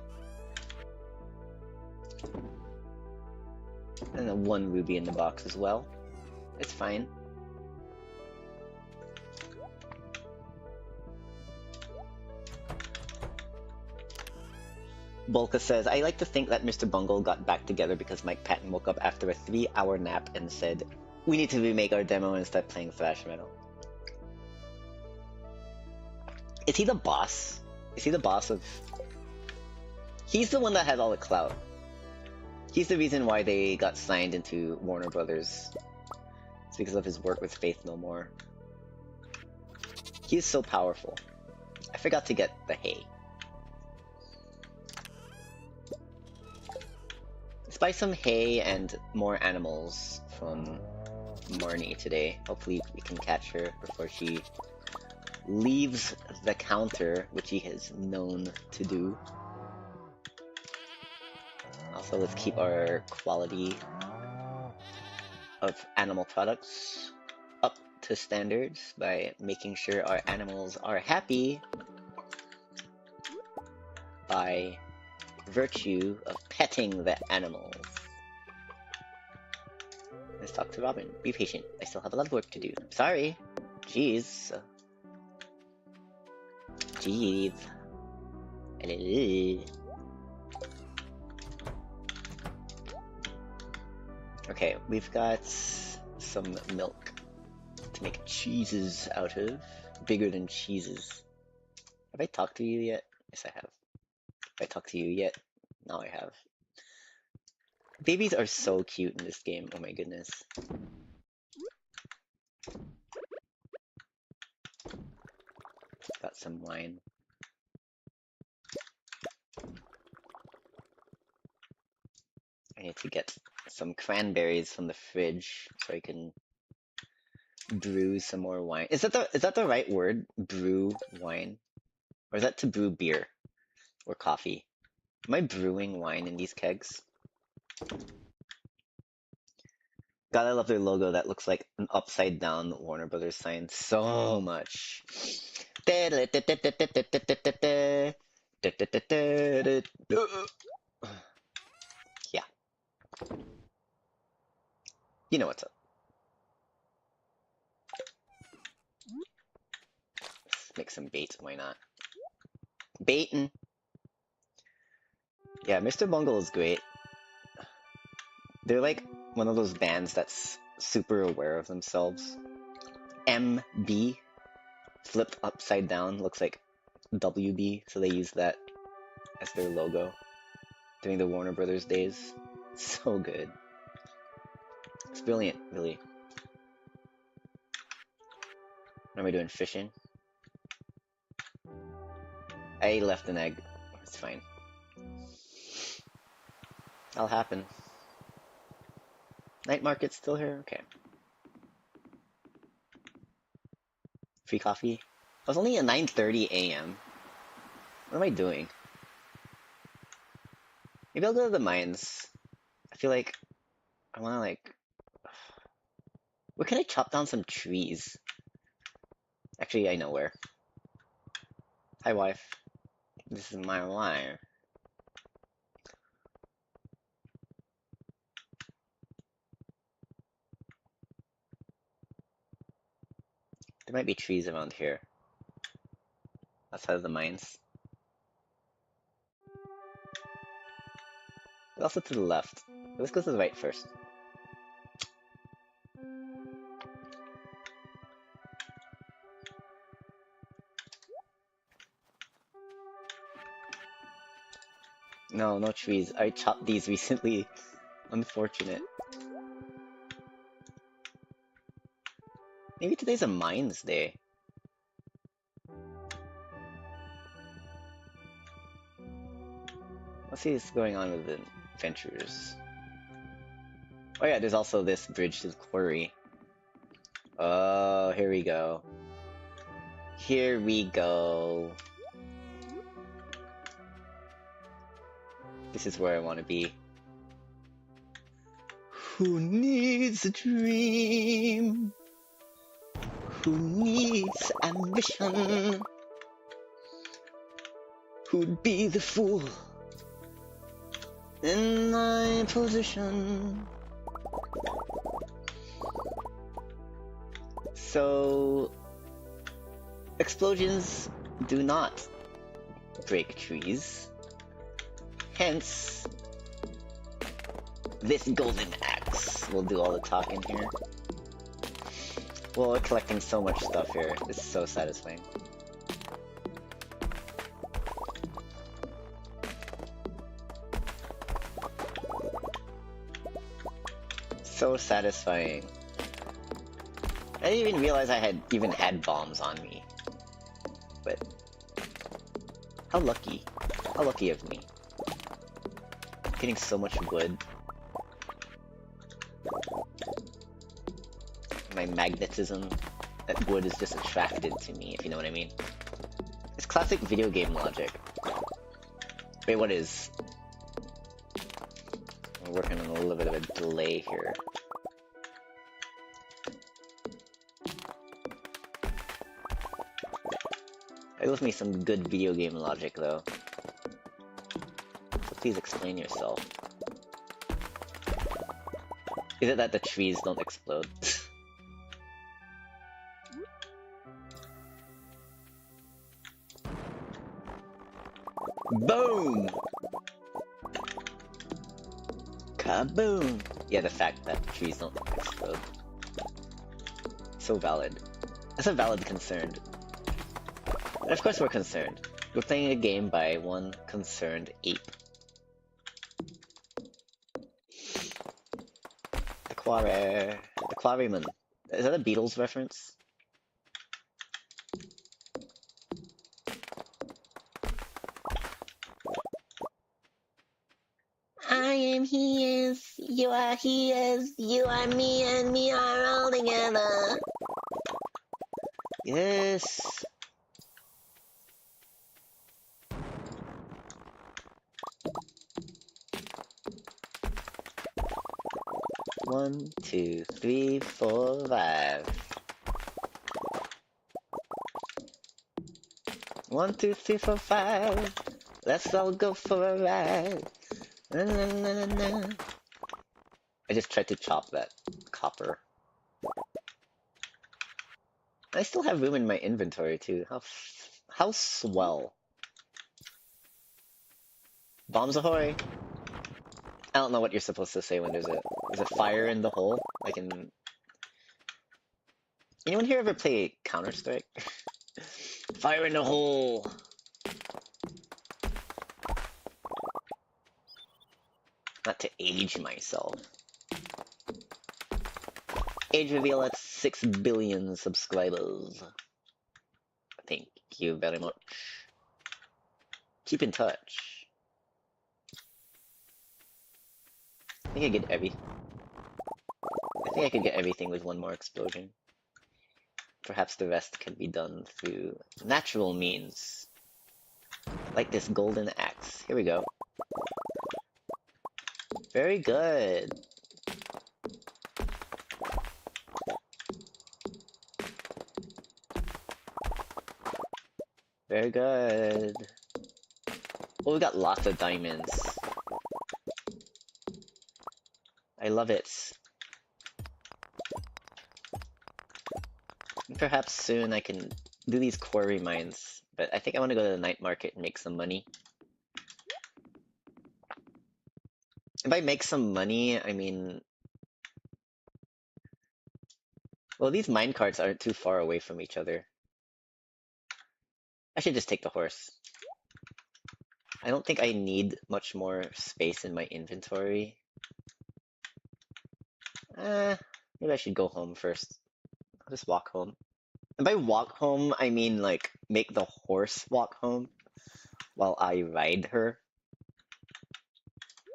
And then 1 ruby in the box as well. It's fine. Bolka says, I like to think that Mr. Bungle got back together because Mike Patton woke up after a 3-hour nap and said, we need to remake our demo and start playing thrash metal. Is he the boss? Is he the boss of... He's the one that has all the clout. He's the reason why they got signed into Warner Brothers. It's because of his work with Faith No More. He is so powerful. I forgot to get the hay. Let's buy some hay and more animals from Marnie today. Hopefully we can catch her before she leaves the counter, which he is known to do. Also, let's keep our quality of animal products up to standards by making sure our animals are happy by virtue of petting the animals. Let's talk to Robin. Be patient. I still have a lot of work to do. Sorry. Jeez. Jeez. Okay, we've got some milk to make cheeses out of. Bigger than cheeses. Have I talked to you yet? Yes, I have. Have I talked to you yet? No, I have. Babies are so cute in this game. Oh my goodness. Got some wine. I need to get some cranberries from the fridge so I can brew some more wine. Is that the right word? Brew wine? Or is that to brew beer? Or coffee? Am I brewing wine in these kegs? God, I love their logo. That looks like an upside down Warner Brothers sign so much. Yeah. You know what's up. Let's make some bait. Why not? Baitin'. Yeah, Mr. Bungle is great. They're like one of those bands that's super aware of themselves. MB, flipped upside down, looks like WB, so they use that as their logo during the Warner Brothers days. So good. It's brilliant, really. What am I doing? Fishing? I left an egg. It's fine. That'll happen. Night market's still here? Okay. Free coffee? It was only at 9:30 a.m. What am I doing? Maybe I'll go to the mines. I feel like I wanna like... Where can I chop down some trees? Actually, I know where. Hi, wife. This is my wife. There might be trees around here. Outside of the mines. But also to the left. Let's go to the right first. No, no trees. I chopped these recently. Unfortunate. Maybe today's a mines day. Let's see what's going on with the adventurers. Oh yeah, there's also this bridge to the quarry. Oh, here we go. Here we go. This is where I want to be. Who needs a dream? Who needs ambition? Who'd be the fool in my position? So, explosions do not break trees. Hence, this golden axe will do all the talking here. Well, we're collecting so much stuff here. This is so satisfying. So satisfying. I didn't even realize I had even had bombs on me. But how lucky. How lucky of me. Getting so much wood. My magnetism, that wood is just attracted to me, if you know what I mean. It's classic video game logic. Wait, what is? We're working on a little bit of a delay here. I love me some good video game logic, though. So please explain yourself. Is it that the trees don't explode? Boom! Kaboom! Yeah, the fact that trees don't explode. So valid. That's a valid concern. And of course we're concerned. We're playing a game by one concerned ape. The Quarryman. Is that a Beatles reference? I am he is, you are he is, you are me and we are all together. Yes. One, two, three, four, five. 1, 2, 3, 4, 5. Let's all go for a ride. Na, na, na, na, na. I just tried to chop that copper. I still have room in my inventory too. How swell. Bombs ahoy! I don't know what you're supposed to say when there's a fire in the hole. Like in... Anyone here ever play Counter-Strike? Fire in the hole! Not to age myself. Age reveal at 6 billion subscribers. Thank you very much. Keep in touch. I think I could get everything with one more explosion. Perhaps the rest can be done through natural means. Like this golden axe. Here we go. Very good. Very good. Oh, we got lots of diamonds. I love it. Perhaps soon I can do these quarry mines, but I think I want to go to the night market and make some money. If I make some money, I mean... Well, these minecarts aren't too far away from each other. I should just take the horse. I don't think I need much more space in my inventory. Maybe I should go home first. I'll just walk home. And by walk home, I mean like make the horse walk home while I ride her.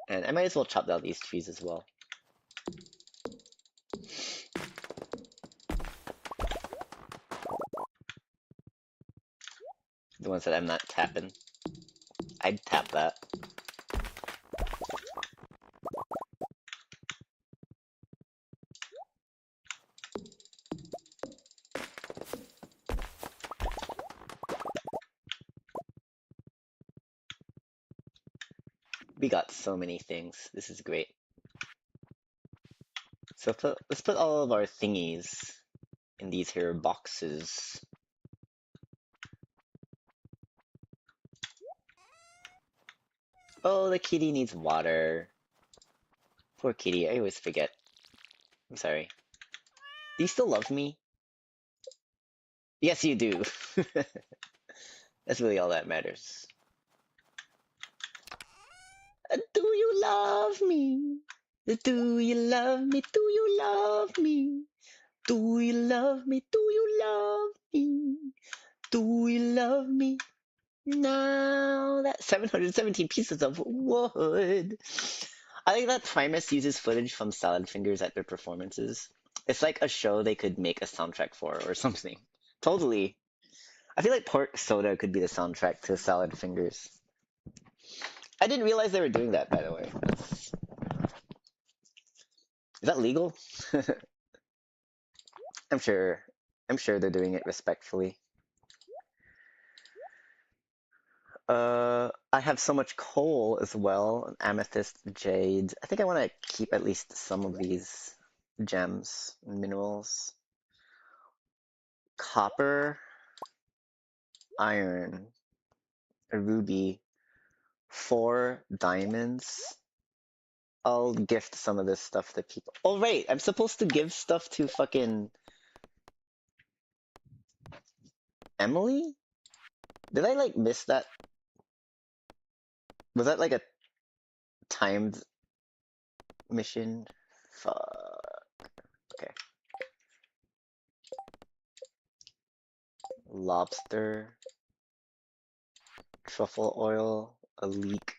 And I might as well chop down these trees as well. The ones that I'm not tapping. I'd tap that. We got so many things. This is great. So let's put all of our thingies in these here boxes. Oh, the kitty needs water. Poor kitty, I always forget. I'm sorry. Do you still love me? Yes, you do. That's really all that matters. Do you love me? Do you love me? Do you love me? Do you love me? Do you love me? Do you love me? Now that 717 pieces of wood. I think that Primus uses footage from Salad Fingers at their performances. It's like a show they could make a soundtrack for or something. Totally. I feel like Pork Soda could be the soundtrack to Salad Fingers. I didn't realize they were doing that, by the way. Is that legal? I'm sure. I'm sure they're doing it respectfully. I have so much coal as well. Amethyst, jade. I think I want to keep at least some of these gems and minerals. Copper, iron, a ruby, 4 diamonds. I'll gift some of this stuff to people. Oh, right. I'm supposed to give stuff to fucking Emily? Did I like miss that? Was that like a timed mission? Fuck. Okay. Lobster. Truffle oil. A leek.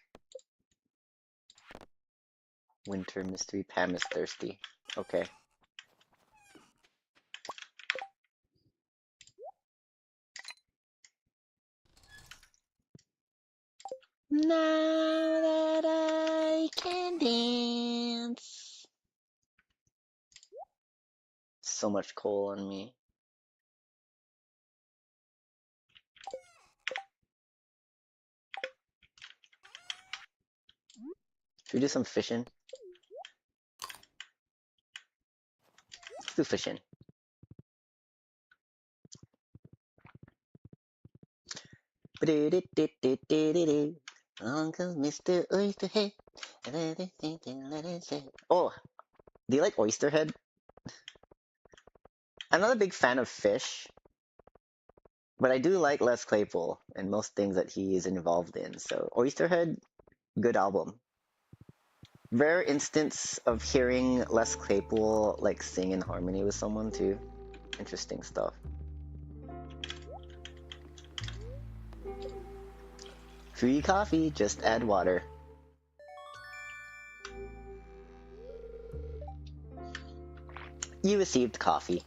Winter mystery. Pam is thirsty. Okay. Now that I can dance. So much coal on me. Should we do some fishing? Let's do fishing. Uncle Mr. Oysterhead. Oh, do you like Oysterhead? I'm not a big fan of fish, but I do like Les Claypool and most things that he is involved in. So Oysterhead, good album. Rare instance of hearing Les Claypool like sing in harmony with someone too. Interesting stuff. Free coffee, just add water. You received coffee.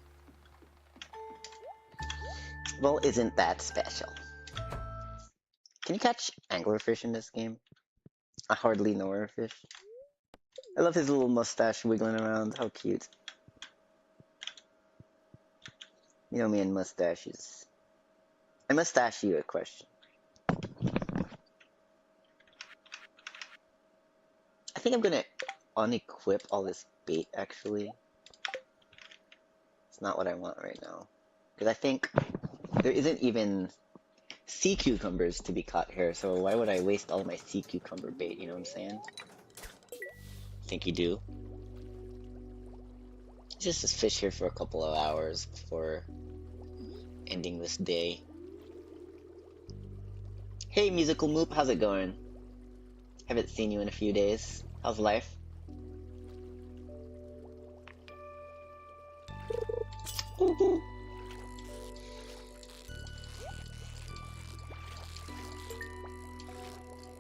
Well, isn't that special? Can you catch anglerfish in this game? I hardly know her fish. I love his little mustache wiggling around. How cute. You know me and mustaches. I must ask you a question. I think I'm gonna unequip all this bait, actually. It's not what I want right now. Because I think there isn't even sea cucumbers to be caught here, so why would I waste all my sea cucumber bait, you know what I'm saying? Think you do? Just fish here for a couple of hours before ending this day. Hey, Musical Moop, how's it going? Haven't seen you in a few days. How's life?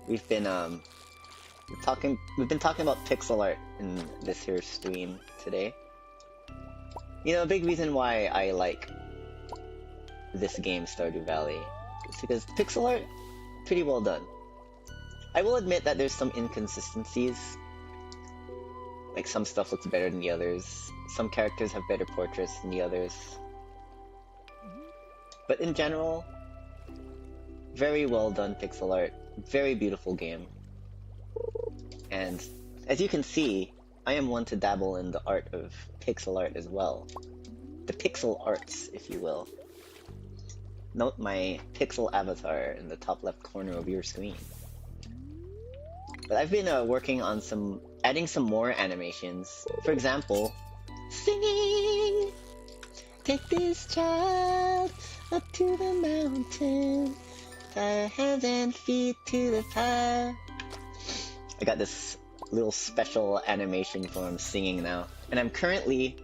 We've been talking about pixel art in this here stream today. You know, a big reason why I like this game, Stardew Valley, is because pixel art, pretty well done. I will admit that there's some inconsistencies. Like, some stuff looks better than the others. Some characters have better portraits than the others. But in general, very well done pixel art. Very beautiful game. And as you can see, I am one to dabble in the art of pixel art as well. The pixel arts, if you will. Note my pixel avatar in the top left corner of your screen. But I've been working on adding some more animations. For example, singing! Take this child up to the mountain, tie hands and feet to the fire. I got this little special animation for him singing now. And I'm currently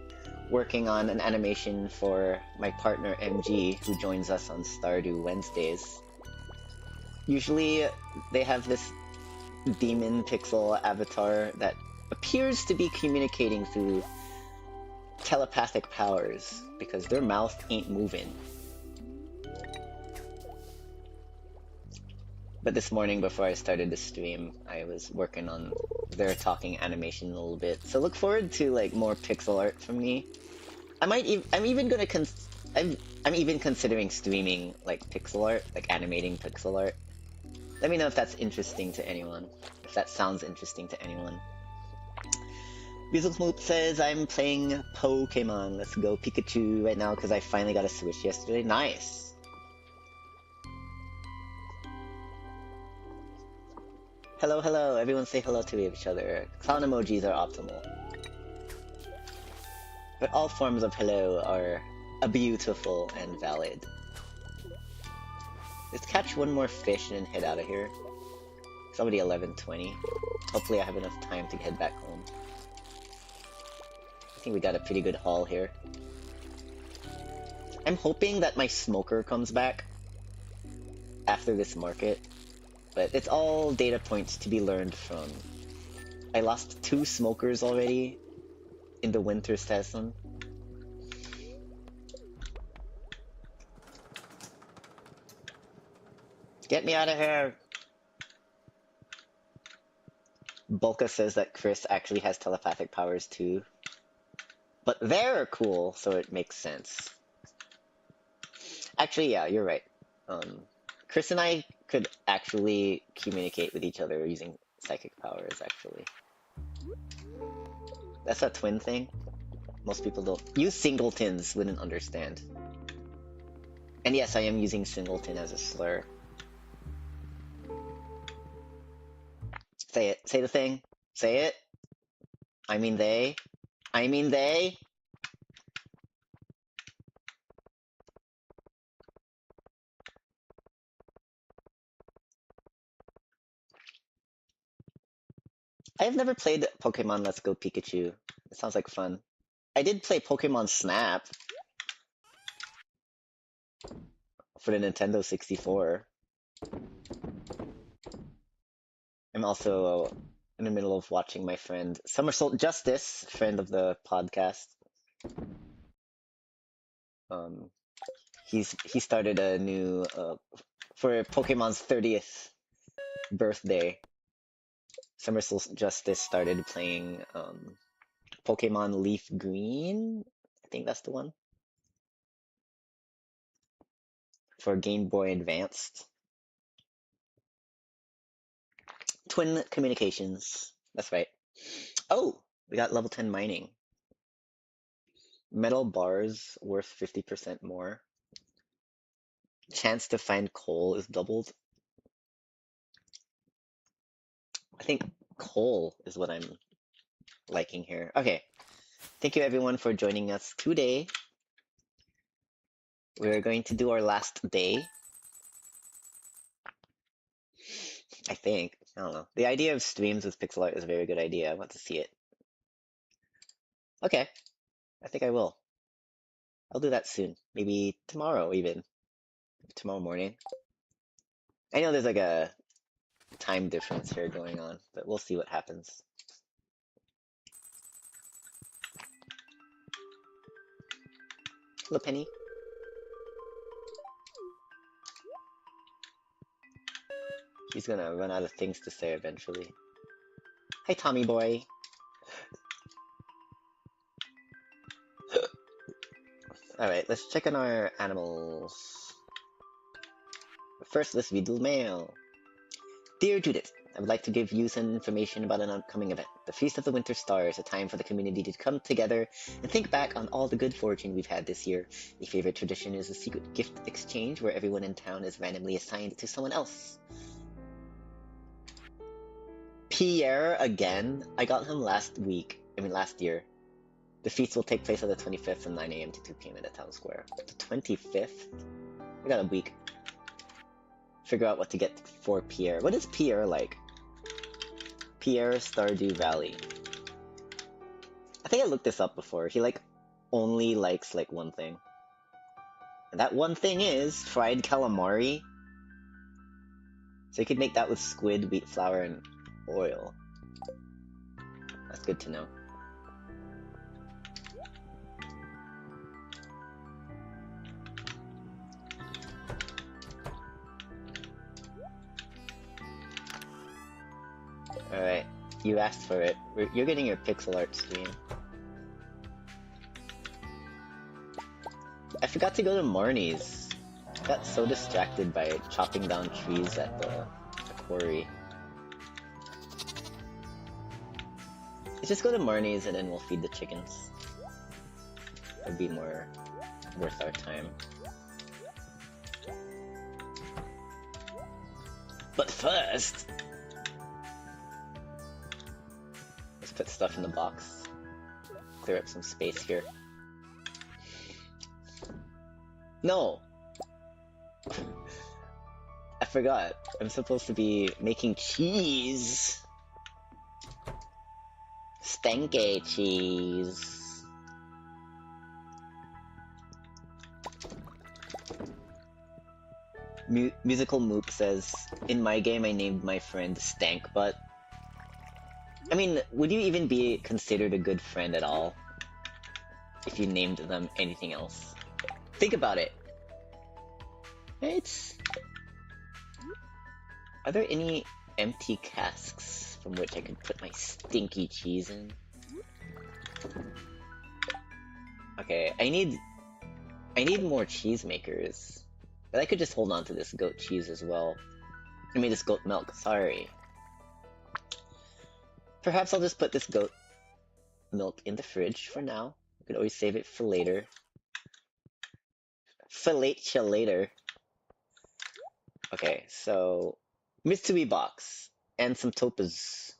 working on an animation for my partner MG, who joins us on Stardew Wednesdays. Usually they have this demon pixel avatar that appears to be communicating through telepathic powers, because their mouth ain't moving. But this morning, before I started the stream, I was working on their talking animation a little bit. So look forward to like more pixel art from me. I'm even considering streaming like pixel art, like animating pixel art. Let me know if that's interesting to anyone. If that sounds interesting to anyone. Weasel says, I'm playing Pokemon. Let's go Pikachu right now because I finally got a Switch yesterday. Nice! Hello, hello. Everyone say hello to each other. Clown emojis are optimal. But all forms of hello are beautiful and valid. Let's catch one more fish and then head out of here. It's already 11:20. Hopefully I have enough time to head back home. I think we got a pretty good haul here. I'm hoping that my smoker comes back after this market. But it's all data points to be learned from. I lost 2 smokers already in the winter season. Get me out of here! Bulka says that Chris actually has telepathic powers too. But they're cool, so it makes sense. Actually, yeah, you're right. Chris and I could actually communicate with each other using psychic powers, actually. That's a twin thing. Most people don't. You singletons wouldn't understand. And yes, I am using singleton as a slur. Say it. Say the thing. Say it. I mean they. I mean they. I have never played Pokemon Let's Go Pikachu. It sounds like fun. I did play Pokemon Snap for the Nintendo 64. I'm also in the middle of watching my friend Somersault Justice, friend of the podcast. He started a new for Pokemon's 30th birthday. Somersault Justice started playing Pokemon Leaf Green. I think that's the one. For Game Boy Advanced. Twin Communications. That's right. Oh, we got level 10 mining. Metal bars worth 50% more. Chance to find coal is doubled. I think coal is what I'm liking here. Okay. Thank you everyone for joining us today. We're going to do our last day. I think. I don't know. The idea of streams with pixel art is a very good idea. I want to see it. Okay, I think I will. I'll do that soon. Maybe tomorrow even. Tomorrow morning. I know there's like a time difference here going on, but we'll see what happens. Hello, Penny. He's gonna run out of things to say eventually. Hi, Tommy boy. Alright, let's check on our animals. But first, let's read the mail. Dear Judith, I would like to give you some information about an upcoming event. The Feast of the Winter Star is a time for the community to come together and think back on all the good fortune we've had this year. A favorite tradition is a secret gift exchange where everyone in town is randomly assigned to someone else. Pierre again? I got him last year. The feast will take place on the 25th from 9 a.m. to 2 p.m. at the town square. The 25th? I got a week. Figure out what to get for Pierre. What is Pierre like? Pierre Stardew Valley. I think I looked this up before. He only likes one thing. And that one thing is fried calamari. So you could make that with squid, wheat flour, and oil. That's good to know. Alright, you asked for it. You're getting your pixel art stream. I forgot to go to Marnie's. Got so distracted by chopping down trees at the quarry. Let's just go to Marnie's and then we'll feed the chickens. That'd be more worth our time. But first, let's put stuff in the box. Clear up some space here. No! I forgot. I'm supposed to be making cheese. Stanky cheese. Musical Moop says, in my game I named my friend Stankbutt. I mean, would you even be considered a good friend at all if you named them anything else? Think about it. Are there any empty casks from which I could put my stinky cheese in? Okay, I need more cheese makers. But I could just hold on to this goat cheese as well. I mean, this goat milk, sorry. Perhaps I'll just put this goat milk in the fridge for now. I could always save it for later. Fillet ya later. Okay, so mystery box and some topaz.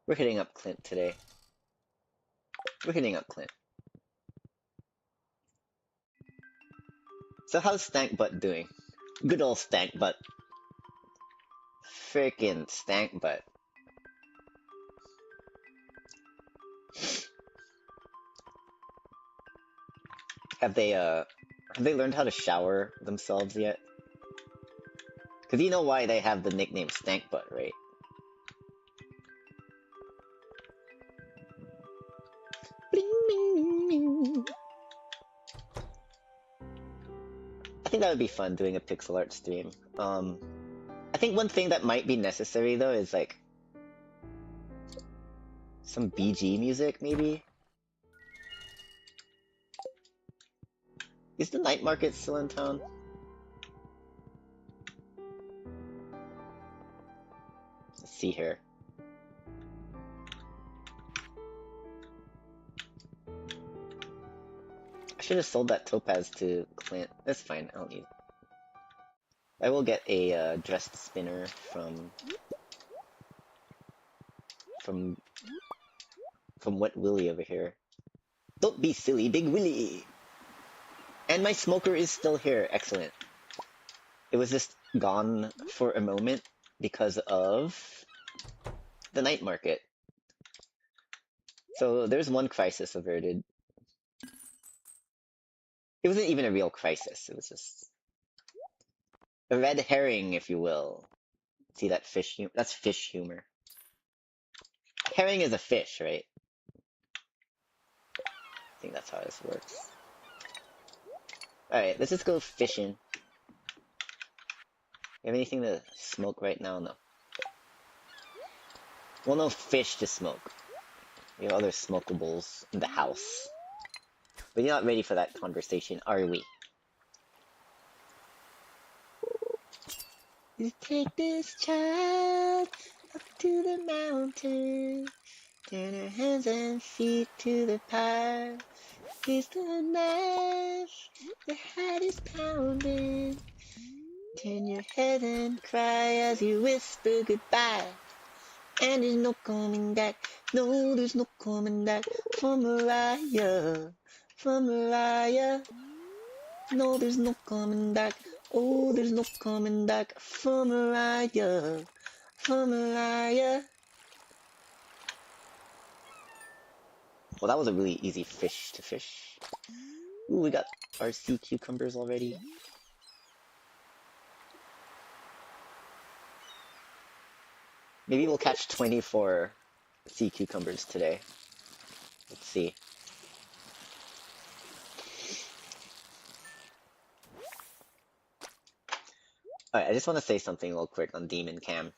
We're hitting up Clint today. We're hitting up Clint. So how's Stankbutt doing? Good old Stankbutt. Frickin' Stankbutt. Have they learned how to shower themselves yet? Cause you know why they have the nickname Stankbutt, right? Bling, bling, bling. I think that would be fun doing a pixel art stream. I think one thing that might be necessary though is some BG music maybe? Is the night market still in town? Let's see here. I should have sold that topaz to Clint. That's fine, I don't need it. I will get a dressed spinner from Wet Willie over here. Don't be silly, Big Willie! And my smoker is still here. Excellent. It was just gone for a moment because of the night market. So there's one crisis averted. It wasn't even a real crisis. It was just a red herring, if you will. See that fish humor? That's fish humor. Herring is a fish, right? I think that's how this works. Alright, let's just go fishing. You have anything to smoke right now? No. Well, no fish to smoke. We have other smokables in the house. But you're not ready for that conversation, are we? You take this child up to the mountain, turn her hands and feet to the pie. He's the knife, the heart is pounding. Turn your head and cry as you whisper goodbye. And there's no coming back, no, there's no coming back for Mariah, for Mariah. No, there's no coming back, oh, there's no coming back for Mariah, for Mariah. Well, that was a really easy fish to fish. Ooh, we got our sea cucumbers already. Maybe we'll catch 24 sea cucumbers today. Let's see. Alright, I just want to say something real quick on Demon Cam.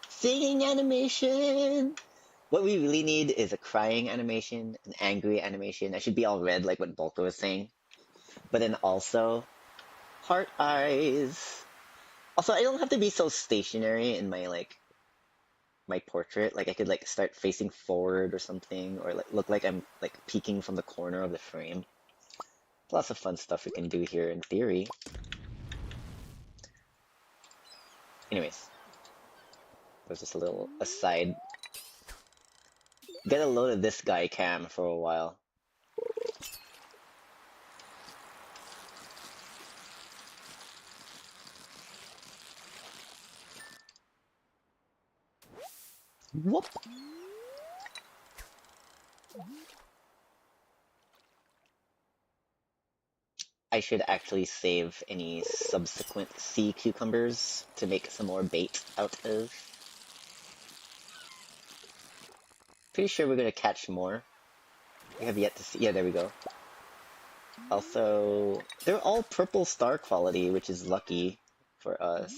Singing animation! What we really need is a crying animation, an angry animation. I should be all red like what Bulka was saying. But then also, heart eyes. Also, I don't have to be so stationary in my, like, my portrait. Like, I could, like, start facing forward or something, or, like, look like I'm, like, peeking from the corner of the frame. Lots of fun stuff we can do here in theory. Anyways, there's just a little aside. Get a load of this guy, Cam, for a while. Whoop! I should actually save any subsequent sea cucumbers to make some more bait out of. Pretty sure we're gonna catch more. We have yet to see. Yeah, there we go. Also, they're all purple star quality, which is lucky for us.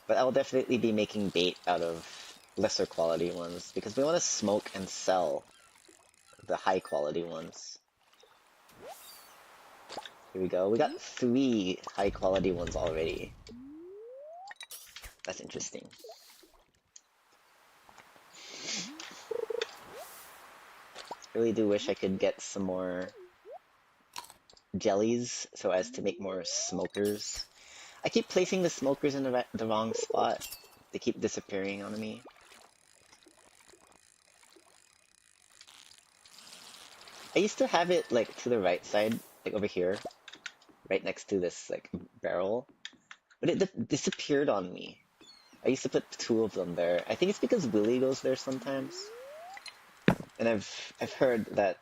But I'll definitely be making bait out of lesser quality ones because we want to smoke and sell the high quality ones. Here we go. We got 3 high quality ones already. That's interesting. Really do wish I could get some more jellies so as to make more smokers. I keep placing the smokers in the wrong spot. They keep disappearing on me. I used to have it like to the right side, like over here, right next to this like barrel, but it disappeared on me. I used to put 2 of them there. I think it's because Willy goes there sometimes. And I've heard that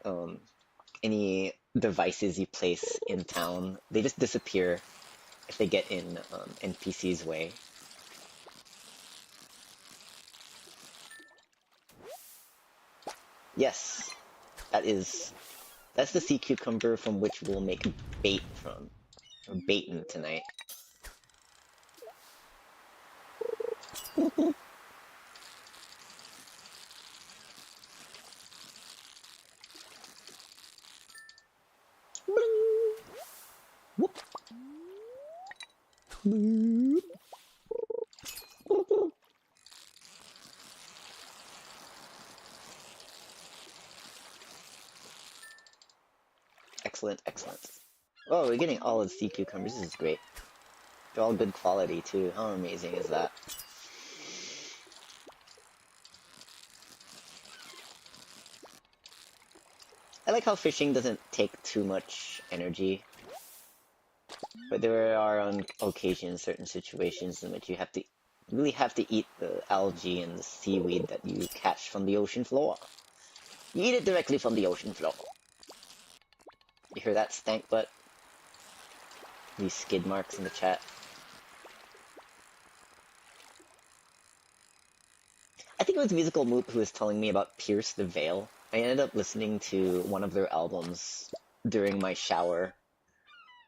any devices you place in town, they just disappear if they get in NPC's way. Yes, that's the sea cucumber from which we'll make bait from. We're baiting tonight. Whoop. Excellent, excellent. Oh, we're getting all of the sea cucumbers. This is great. They're all good quality too. How amazing is that? I like how fishing doesn't take too much energy. But there are on occasions certain situations in which you have to really have to eat the algae and the seaweed that you catch from the ocean floor. You eat it directly from the ocean floor. You hear that, stank butt? These skid marks in the chat. I think it was Musical Moop who was telling me about Pierce the Veil. I ended up listening to one of their albums during my shower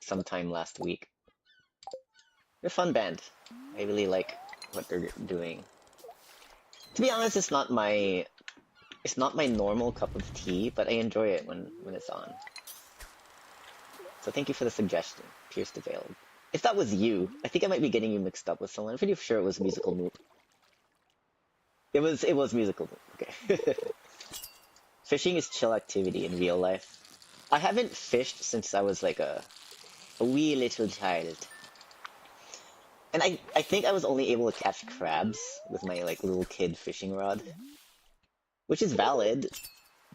sometime last week. They're a fun band. I really like what they're doing. To be honest, it's not my normal cup of tea, but I enjoy it when it's on. So thank you for the suggestion, Pierce the Veil. If that was you, I think I might be getting you mixed up with someone. I'm pretty sure it was Musical Moop. It was Musical Moop. Okay. Fishing is chill activity in real life. I haven't fished since I was like a wee little child. And I think I was only able to catch crabs with my like little kid fishing rod. Which is valid.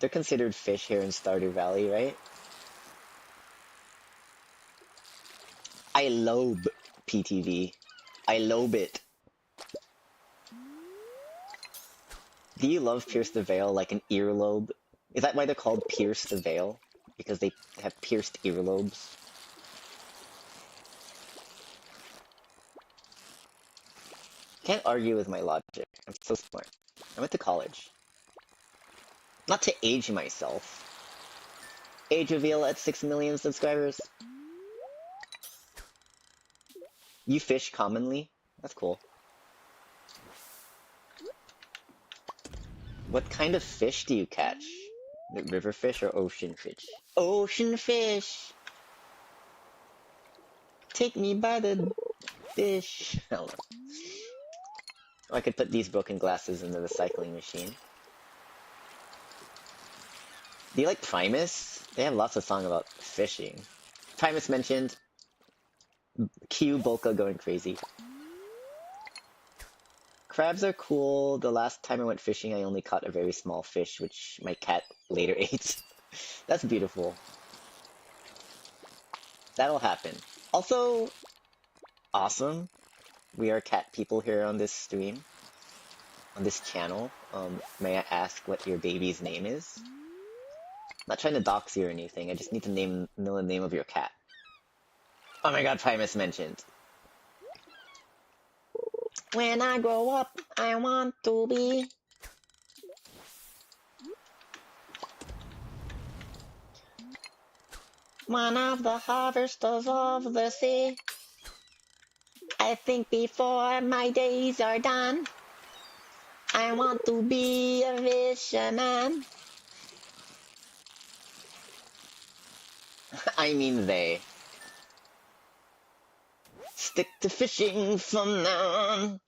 They're considered fish here in Stardew Valley, right? I lobe PTV. I lobe it. Do you love Pierce the Veil like an earlobe? Is that why they're called Pierce the Veil? Because they have pierced earlobes? Can't argue with my logic. I'm so smart. I went to college. Not to age myself. Age reveal at 6 million subscribers. You fish commonly? That's cool. What kind of fish do you catch? River fish or ocean fish? Ocean fish! Take me by the dish. I don't know. Oh, I could put these broken glasses in the recycling machine. Do you like Primus? They have lots of songs about fishing. Primus mentioned. Q Bolka going crazy. Crabs are cool. The last time I went fishing, I only caught a very small fish, which my cat later ate. That's beautiful. That'll happen. Also, awesome. We are cat people here on this stream. On this channel. May I ask what your baby's name is? I'm not trying to dox you or anything. I just need to know the name of your cat. Oh my god, Primus mentioned. When I grow up, I want to be one of the harvesters of the sea. I think before my days are done, I want to be a fisherman. I mean they. Stick to fishing from now on.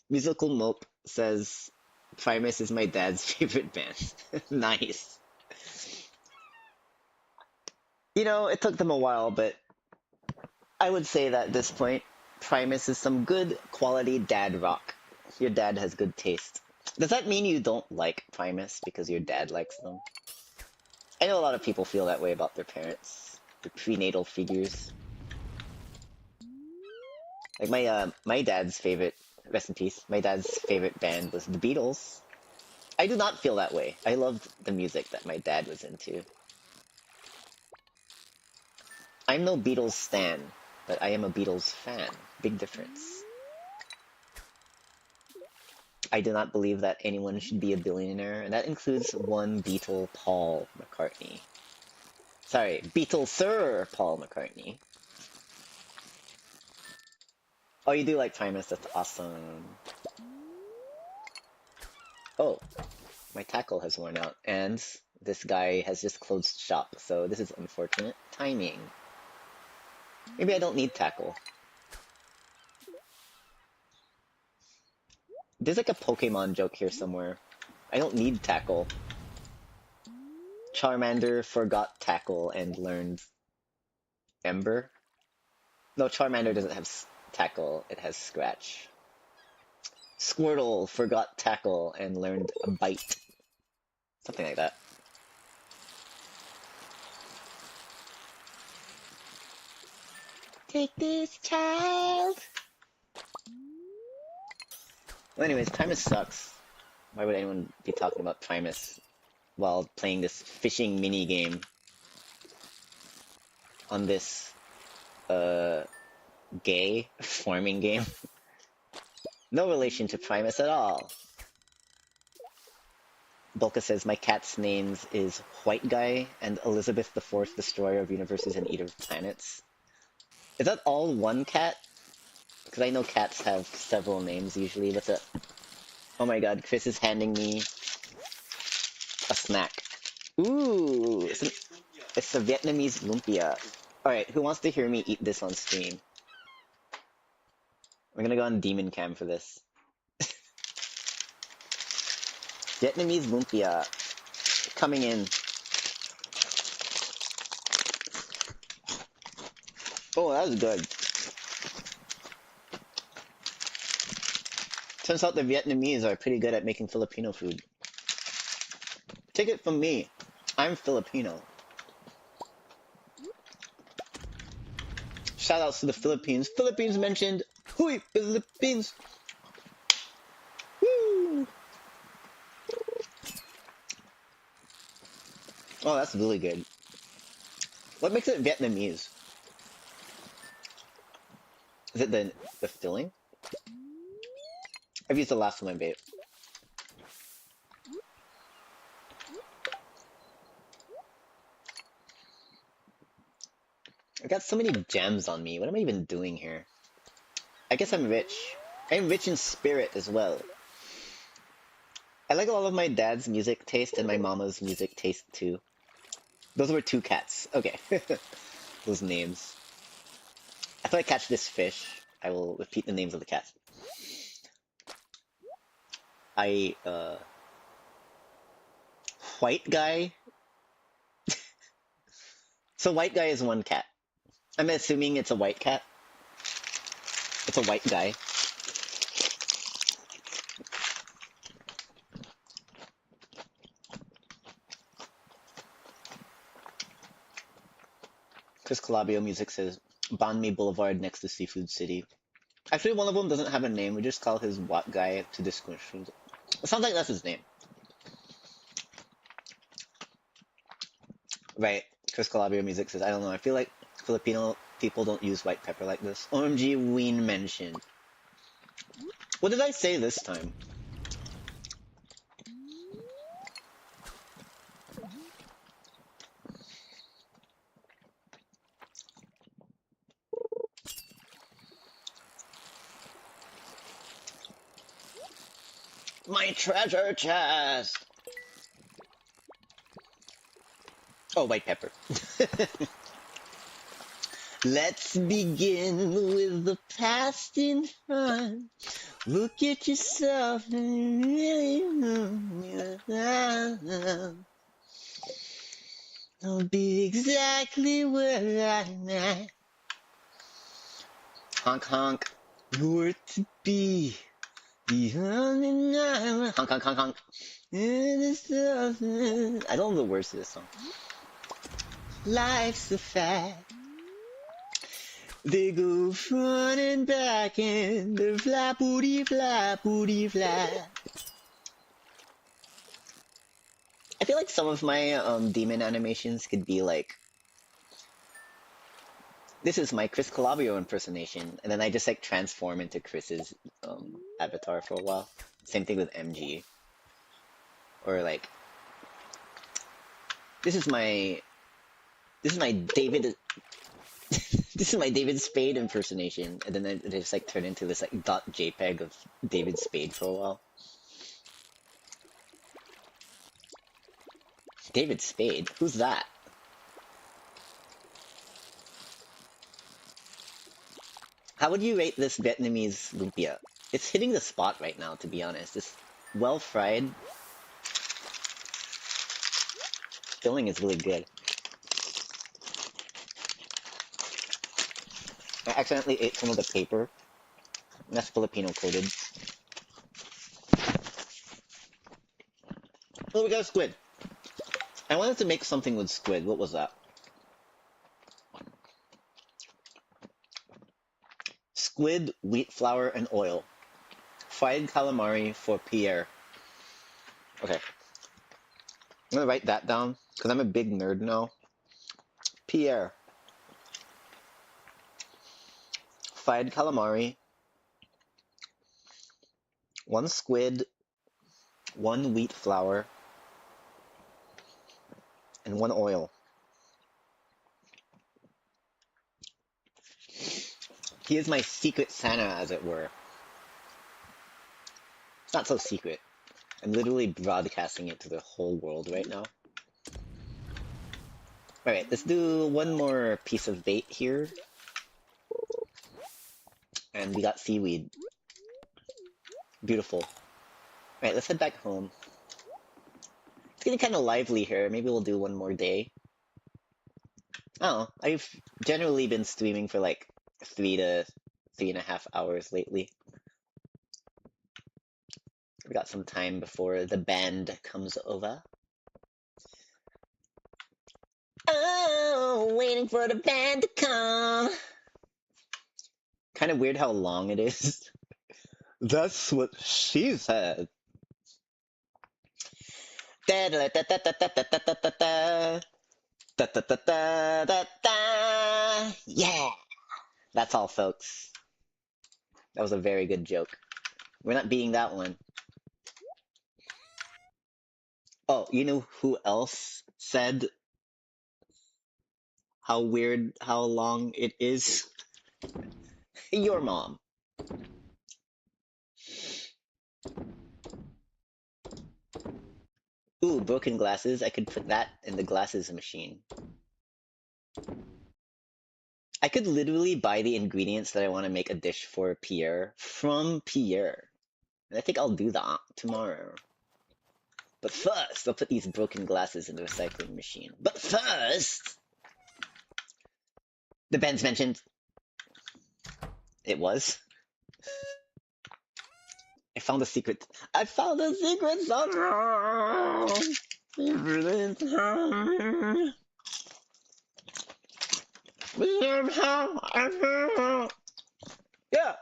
Musical Mope says, Primus is my dad's favorite band. Nice. You know, it took them a while, but I would say that at this point, Primus is some good quality dad rock. Your dad has good taste. Does that mean you don't like Primus because your dad likes them? I know a lot of people feel that way about their parents, their prenatal figures. Like my dad's favorite, rest in peace, my dad's favorite band was the Beatles. I do not feel that way. I loved the music that my dad was into. I'm no Beatles stan, but I am a Beatles fan. Big difference. I do not believe that anyone should be a billionaire, and that includes one Beatle, Paul McCartney. Sorry, Beatle Sir Paul McCartney. Oh, you do like Primus, that's awesome. Oh, my tackle has worn out, and this guy has just closed shop, so this is unfortunate timing. Maybe I don't need tackle. There's like a Pokemon joke here somewhere. I don't need tackle. Charmander forgot tackle and learned Ember. No, Charmander doesn't have tackle, it has scratch. Squirtle forgot tackle and learned a bite. Something like that. Take this, child. Well, anyways, Primus sucks. Why would anyone be talking about Primus while playing this fishing mini game on this gay farming game? No relation to Primus at all. Bulka says my cat's names is White Guy and Elizabeth the Fourth, Destroyer of Universes and Eater of Planets. Is that all one cat? Because I know cats have several names usually. What's up? Oh my god, Chris is handing me a snack. Ooh, it's a Vietnamese lumpia. Alright, who wants to hear me eat this on stream? We're gonna go on Demon Cam for this. Vietnamese lumpia. Coming in. Oh, that was good. Turns out the Vietnamese are pretty good at making Filipino food. Take it from me. I'm Filipino. Shoutouts to the Philippines. Philippines mentioned. Hui, Philippines. Woo! Oh, that's really good. What makes it Vietnamese? Is it the filling? I've used the last one, babe. I got so many gems on me. What am I even doing here? I guess I'm rich. I'm rich in spirit as well. I like a lot of my dad's music taste and my mama's music taste too. Those were two cats. Okay. Those names. After I catch this fish, I will repeat the names of the cats. White Guy. So White Guy is one cat. I'm assuming it's a white cat. It's a white guy. Chris Calabio Music says, Banh Mi Boulevard next to Seafood City. Actually, one of them doesn't have a name. We just call his white guy to distinguish. It sounds like that's his name. Right. Chris Calabio Music says, I don't know. I feel like Filipino people don't use white pepper like this. OMG Ween mentioned. What did I say this time? My treasure chest! Oh, white pepper. Let's begin with the past in front. Look at yourself and really I'll be exactly where I'm at. Honk honk, you're to be honk honk honk honk. I don't know the words to this song. Life's a fact. They go front and back and they're flappooty flap. I feel like some of my demon animations could be like, this is my Chris Calabrio impersonation, and then I just like transform into Chris's avatar for a while. Same thing with MG. Or like, this is my David this is my David Spade impersonation, and then it just like turned into this like .jpeg of David Spade for a while. David Spade? Who's that? How would you rate this Vietnamese lumpia? It's hitting the spot right now, to be honest. It's well fried. Filling is really good. I accidentally ate some of the paper. That's Filipino coded. Oh, we got a squid. I wanted to make something with squid. What was that? squid, wheat flour, and oil. Fried calamari for Pierre. Okay, I'm gonna write that down because I'm a big nerd now. Pierre. Fried calamari, one squid, one wheat flour, and one oil. He is my secret Santa, as it were. It's not so secret. I'm literally broadcasting it to the whole world right now. Alright, let's do one more piece of bait here. And we got seaweed. Beautiful. Alright, let's head back home. It's getting kind of lively here. Maybe we'll do one more day. Oh, I've generally been streaming for like 3 to 3.5 hours lately. We got some time before the band comes over. Oh, waiting for the band to come. Kind of weird how long it is. That's what she said. Da da da da da da da da da da da da da da da da. Yeah, that's all, folks. That was a very good joke. We're not beating that one. Oh, you know who else said how weird how long it is? Your mom. Ooh, broken glasses. I could put that in the glasses machine. I could literally buy the ingredients that I want to make a dish for Pierre from Pierre. And I think I'll do that tomorrow. But first, I'll put these broken glasses in the recycling machine. But first, the band's mentioned. It was. I found a secret. I found a secret song. Yeah.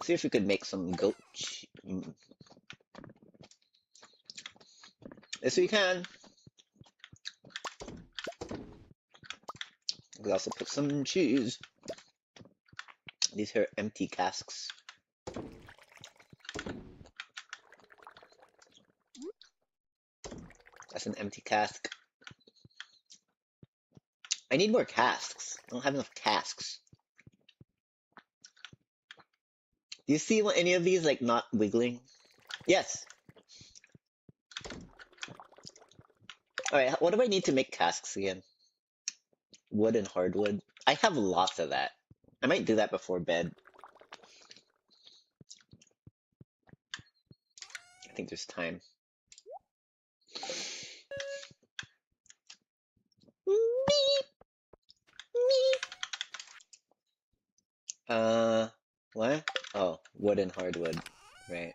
See if we could make some goat cheese. Yes, we can. We also put some cheese. These are empty casks. That's an empty cask. I need more casks. I don't have enough casks. Do you see any of these like not wiggling? Yes. Alright, what do I need to make casks again? Wood and hardwood. I have lots of that. I might do that before bed. I think there's time. What? Oh, wood and hardwood. Right.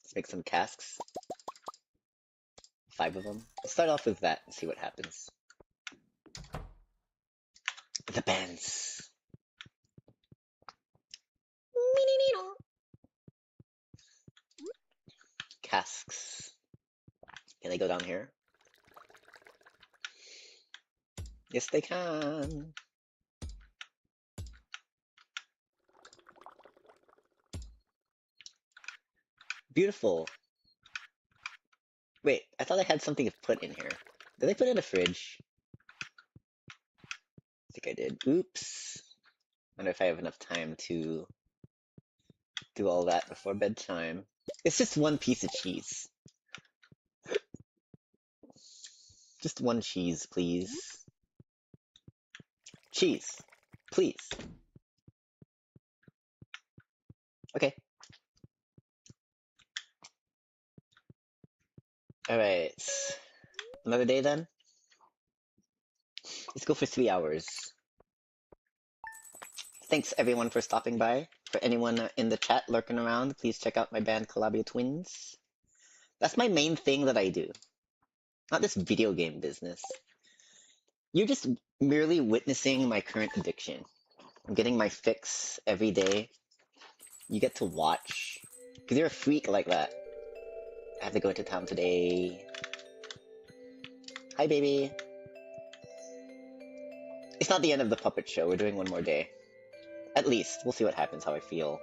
Let's make some casks. 5 of them. Let's start off with that and see what happens. The bands. Casks. Can they go down here? Yes, they can. Beautiful. Wait, I thought I had something to put in here. Did I put it in a fridge? I think I did. Oops. Wonder if I have enough time to do all that before bedtime. It's just one piece of cheese. Just one cheese, please. Cheese. Please. Okay. Alright. Another day then? Let's go for 3 hours. Thanks everyone for stopping by. For anyone in the chat lurking around, please check out my band Calabria Twins. That's my main thing that I do. Not this video game business. You're just merely witnessing my current addiction. I'm getting my fix every day. You get to watch. Because you're a freak like that. I have to go into town today. Hi, baby. It's not the end of the puppet show. We're doing one more day. At least. We'll see what happens, how I feel.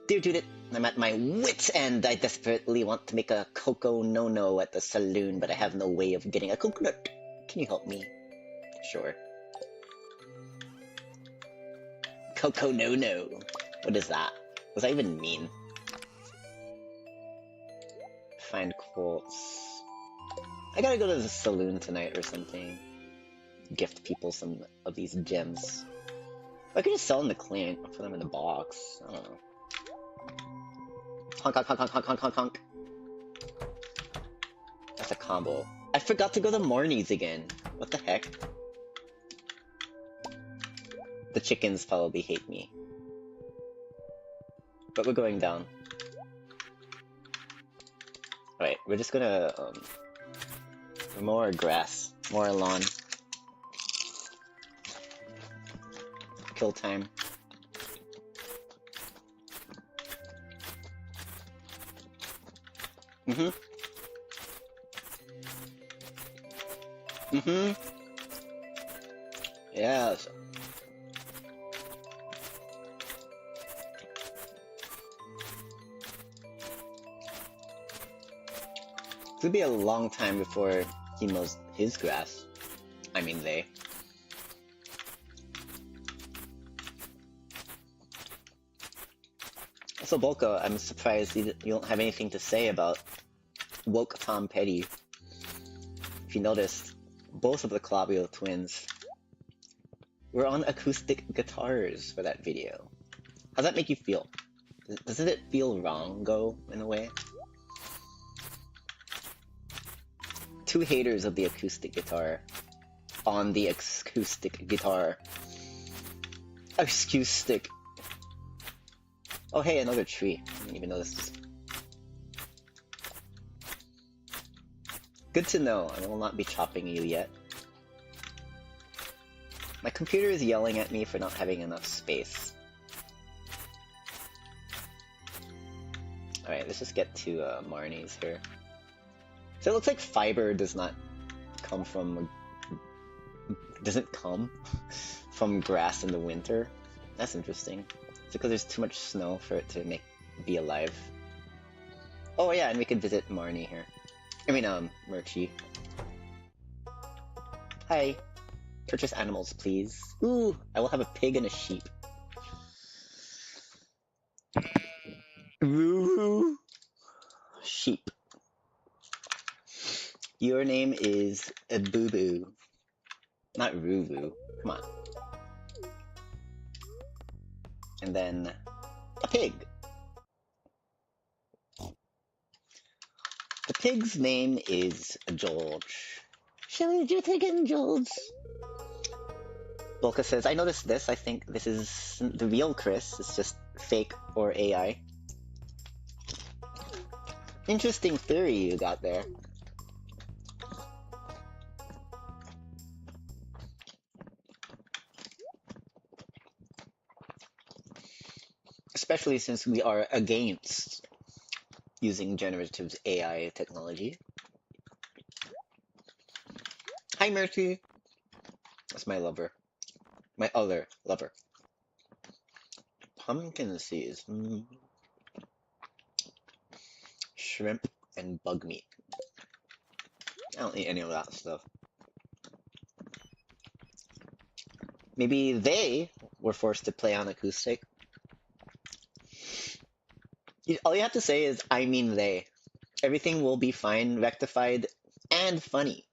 Dear Judith, I'm at my wit's end. I desperately want to make a cocoa no-no at the saloon, but I have no way of getting a coconut. Can you help me? Sure. Cocoa no-no. What does that? What does that even mean? Find quartz. I gotta go to the saloon tonight or something. Gift people some of these gems. I could just sell them to Clint, put them in the box. I don't know. Honk, honk, honk, honk, honk, honk, honk, honk. That's a combo. I forgot to go to Marnie's again. What the heck? The chickens probably hate me. But we're going down. Alright, we're just gonna, mow our grass. Mow our lawn. Kill time. Mm-hmm. Mm-hmm. Yes. It'll be a long time before he mows his grass. I mean they. So Bolka, I'm surprised you don't have anything to say about woke Tom Petty. If you noticed, both of the Calabrio twins were on acoustic guitars for that video. How's that make you feel? Doesn't it feel wrong, Go, in a way? Two haters of the acoustic guitar on the acoustic guitar. Acoustic. Oh hey, another tree. I didn't even notice this. Good to know. I will not be chopping you yet. My computer is yelling at me for not having enough space. Alright, let's just get to Marnie's here. So it looks like fiber does not come from... doesn't come from grass in the winter. That's interesting. It's because there's too much snow for it to be alive. Oh yeah, and we could visit Marnie here. I mean, Murchie. Hi. Purchase animals, please. Ooh, I will have a pig and a sheep. Ooh. Sheep. Your name is a Boo Boo. Not Ruru. Come on. And then a pig. The pig's name is George. Shall we do it again, George? Bolka says, I noticed this. I think this is the real Chris. It's just fake or AI. Interesting theory you got there. Especially since we are against using generative AI technology. Hi, Murphy. That's my lover. My other lover. Pumpkin seeds. Shrimp and bug meat. I don't eat any of that stuff. Maybe they were forced to play on acoustic. All you have to say is, I mean they. Everything will be fine, rectified, and funny.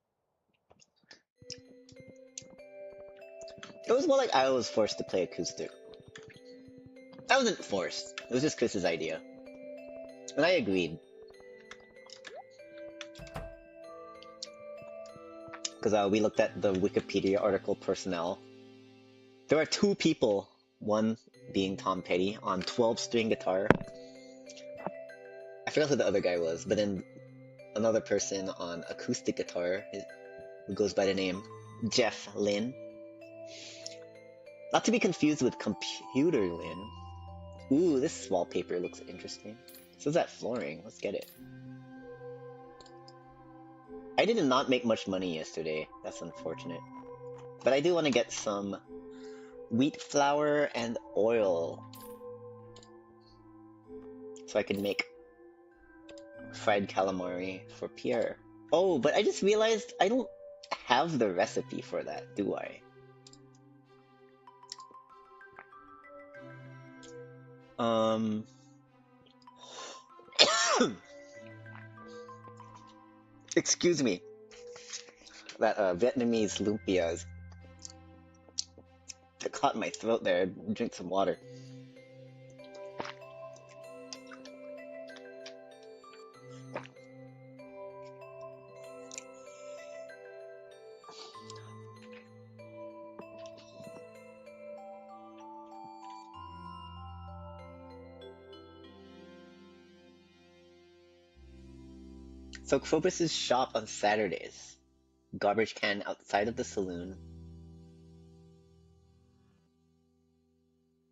It was more like I was forced to play acoustic. I wasn't forced. It was just Chris's idea. And I agreed. Because we looked at the Wikipedia article personnel. There are two people, one being Tom Petty, on 12-string guitar. I forgot who the other guy was, but then another person on acoustic guitar who goes by the name Jeff Lynn. Not to be confused with Computer Lynn. Ooh, this wallpaper looks interesting. So is that flooring. Let's get it. I did not make much money yesterday. That's unfortunate. But I do want to get some wheat flour and oil, so I can make fried calamari for Pierre. Oh, but I just realized I don't have the recipe for that, do I? Excuse me. That Vietnamese lumpia is caught in my throat there. Drink some water. So Krobus's shop on Saturdays. Garbage can outside of the saloon.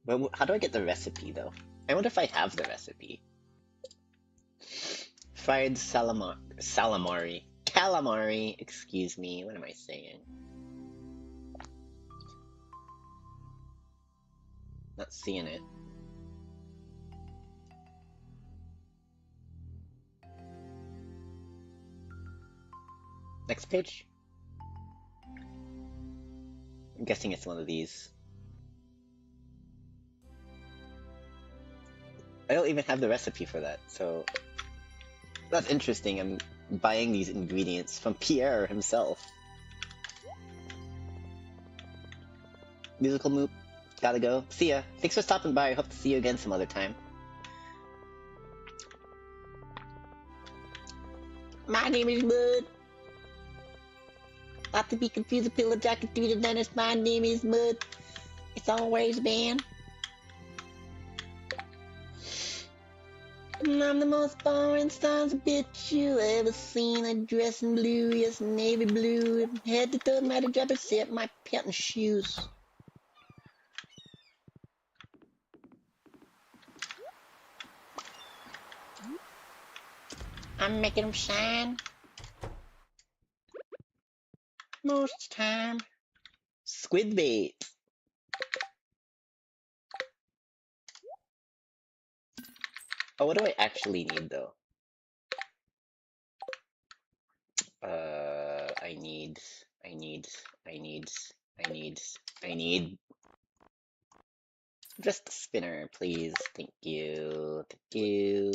But how do I get the recipe though? I wonder if I have the recipe. Fried calamari, excuse me, what am I saying? Not seeing it. Next page? I'm guessing it's one of these. I don't even have the recipe for that, so that's interesting. I'm buying these ingredients from Pierre himself. Musical Moop, gotta go. See ya. Thanks for stopping by. Hope to see you again some other time. My name is Mud. Not to be confused with Pillow Jacket through the dentist. My name is Mud. It's always been. I'm the most boring sons of bitch you ever seen. I dress in blue, yes, navy blue. Head to toe, matter drop except my patent shoes. I'm making them shine. Most time. Squid bait. Oh, what do I actually need though? I need just a spinner, please. Thank you. Thank you.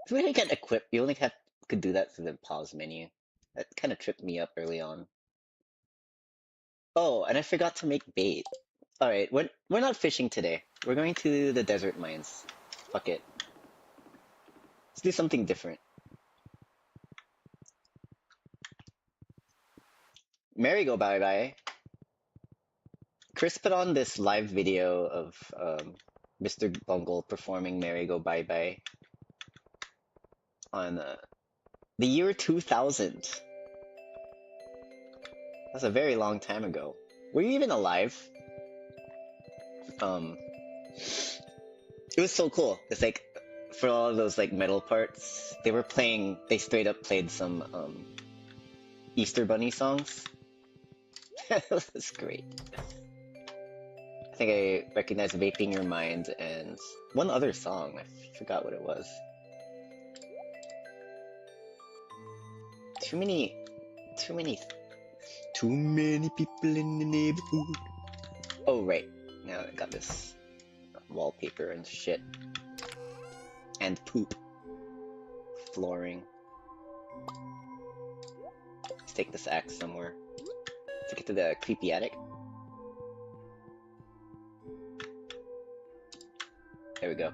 So when you get equipped, you only could do that through the pause menu. That kind of tripped me up early on. Oh, and I forgot to make bait. Alright, we're not fishing today. We're going to the desert mines. Fuck it. Let's do something different. Merry go bye bye. Chris put on this live video of Mr. Bungle performing Merry Go Bye Bye on the year 2000. That's a very long time ago. Were you even alive? It was so cool. It's like, for all of those like metal parts, they straight up played some Easter Bunny songs. That was great. I think I recognize Vaping Your Mind and one other song. I forgot what it was. Too many people in the neighborhood. Oh, right. Now I got this wallpaper and shit. And poop. Flooring. Let's take this axe somewhere. Take it to the creepy attic. There we go.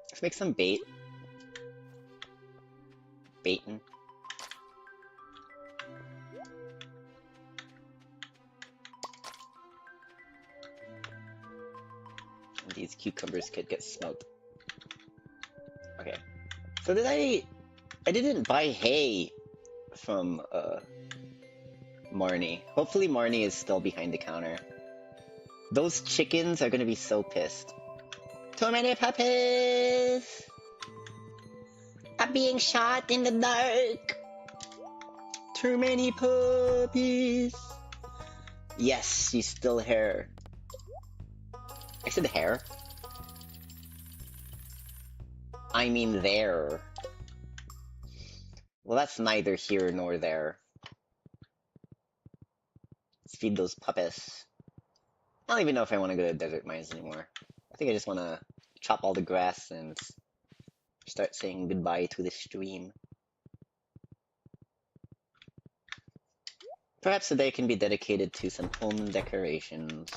Let's make some bait. Baitin'. these cucumbers could get smoked. Okay. So did I didn't buy hay from Marnie. Hopefully Marnie is still behind the counter. Those chickens are gonna be so pissed. Too many puppies! I'm being shot in the dark! Too many puppies! Yes, she's still hair. I said hair. I mean there. Well, that's neither here nor there. Let's feed those puppies. I don't even know if I want to go to desert mines anymore. I think I just want to chop all the grass and start saying goodbye to the stream. Perhaps the day can be dedicated to some home decorations.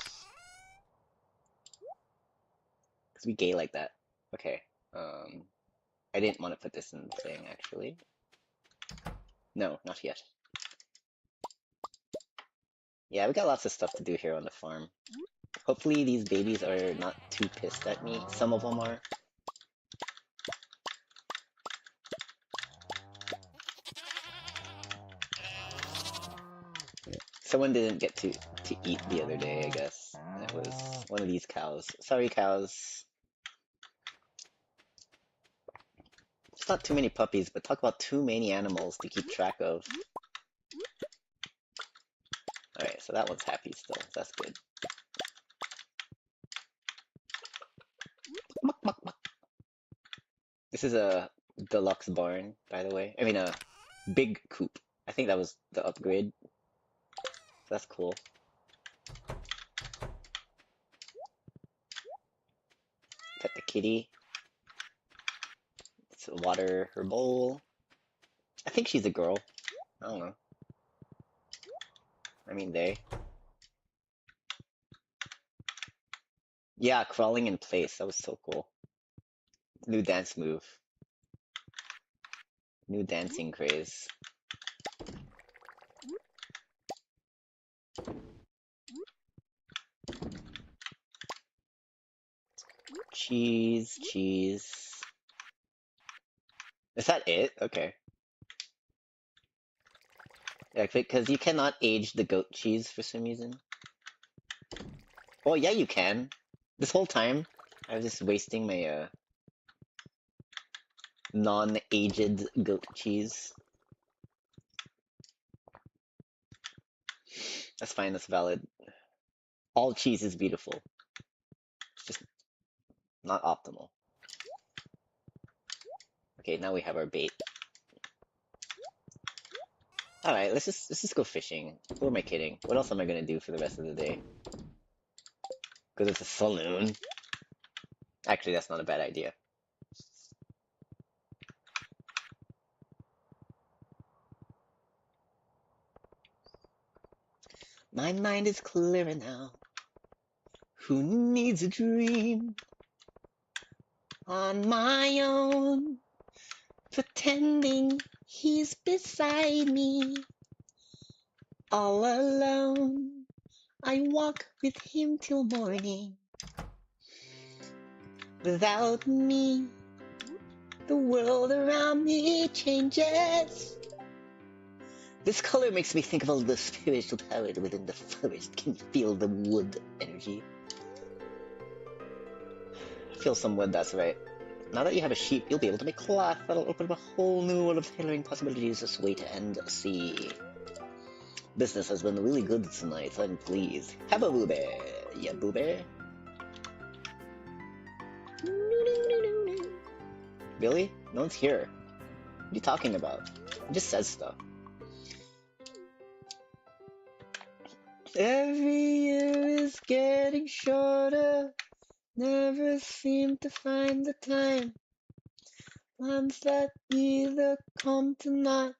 Because we gay like that. Okay. I didn't want to put this in the thing, actually. No, not yet. Yeah, we got lots of stuff to do here on the farm. Hopefully these babies are not too pissed at me. Some of them are. Someone didn't get to eat the other day, I guess. It was one of these cows. Sorry, cows. It's not too many puppies, but talk about too many animals to keep track of. Alright, so that one's happy still. That's good. This is a deluxe barn, by the way. I mean, a big coop. I think that was the upgrade. So that's cool. Pet the kitty. Let's water her bowl. I think she's a girl. I don't know. I mean, they. Yeah, crawling in place. That was so cool. New dance move. New dancing craze. Cheese, cheese. Is that it? Okay. Yeah, because you cannot age the goat cheese for some reason. Oh, yeah, you can. This whole time, I was just wasting my, non-aged goat cheese. That's fine, that's valid. All cheese is beautiful. It's just not optimal. Okay, now we have our bait. Alright, let's just go fishing. Who am I kidding? What else am I gonna do for the rest of the day? Because it's a saloon. Actually, that's not a bad idea. My mind is clearer now. Who needs a dream? On my own, pretending he's beside me. All alone, I walk with him till morning. Without me, the world around me changes. This color makes me think of all the spiritual power within the forest. Can you feel the wood energy? Feel some wood, that's right. Now that you have a sheep, you'll be able to make cloth. That'll open up a whole new world of tailoring possibilities. Just wait and see. Business has been really good tonight. I'm pleased. Have a booby. Yeah, booby. Really? No one's here. What are you talking about? It just says stuff. Every year is getting shorter. Never seem to find the time. Plans that either come to naught.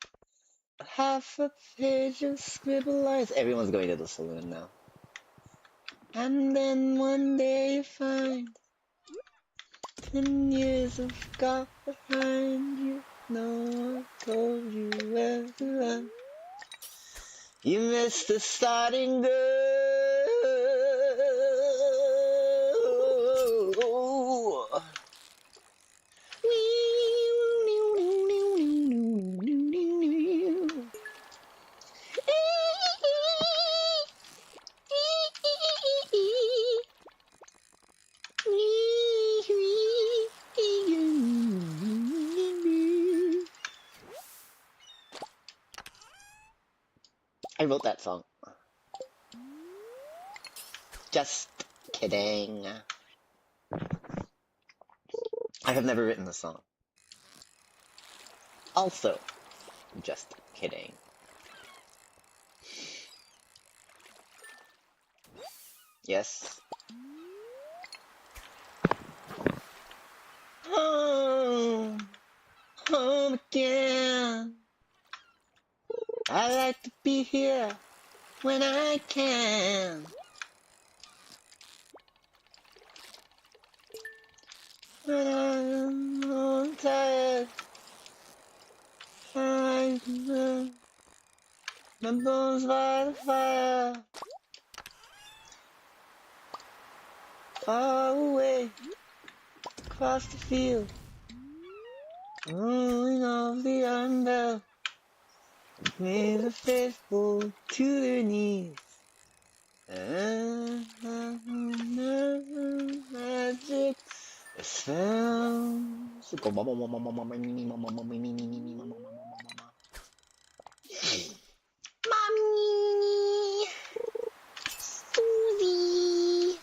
Half a page of scribble lines. Everyone's going to the saloon now. And then one day you find 10 years of got behind you. No one told you where to run. You missed the starting gun. I wrote that song. Just kidding. I have never written the song. Also, just kidding. Yes. Home, home again. I like to be here when I can. When I'm tired, I my bones by the fire, far away, across the field, rolling off the iron bell, made the faithful to their knees. Magic sounds. Mommy, Susie.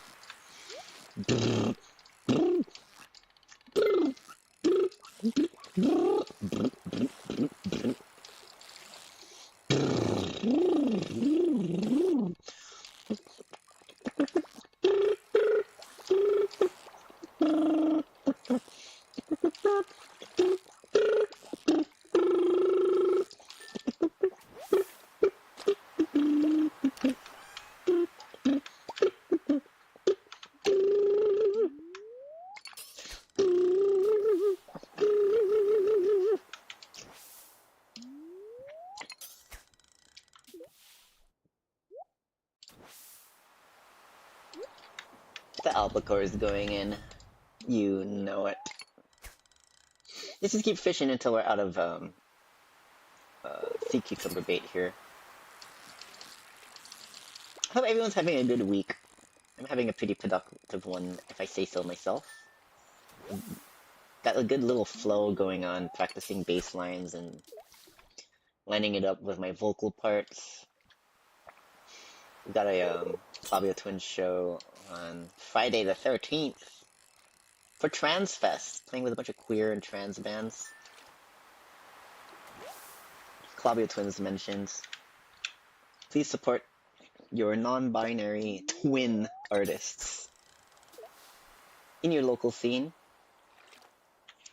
The albacore is going in. You know it. Let's just keep fishing until we're out of sea cucumber bait here. I hope everyone's having a good week. I'm having a pretty productive one, if I say so myself. Got a good little flow going on, practicing bass lines and lining it up with my vocal parts. We got a Fabio Twins show on Friday the 13th for Trans Fest, playing with a bunch of queer and trans bands. Fabio Twins mentions. Please support your non-binary twin artists in your local scene,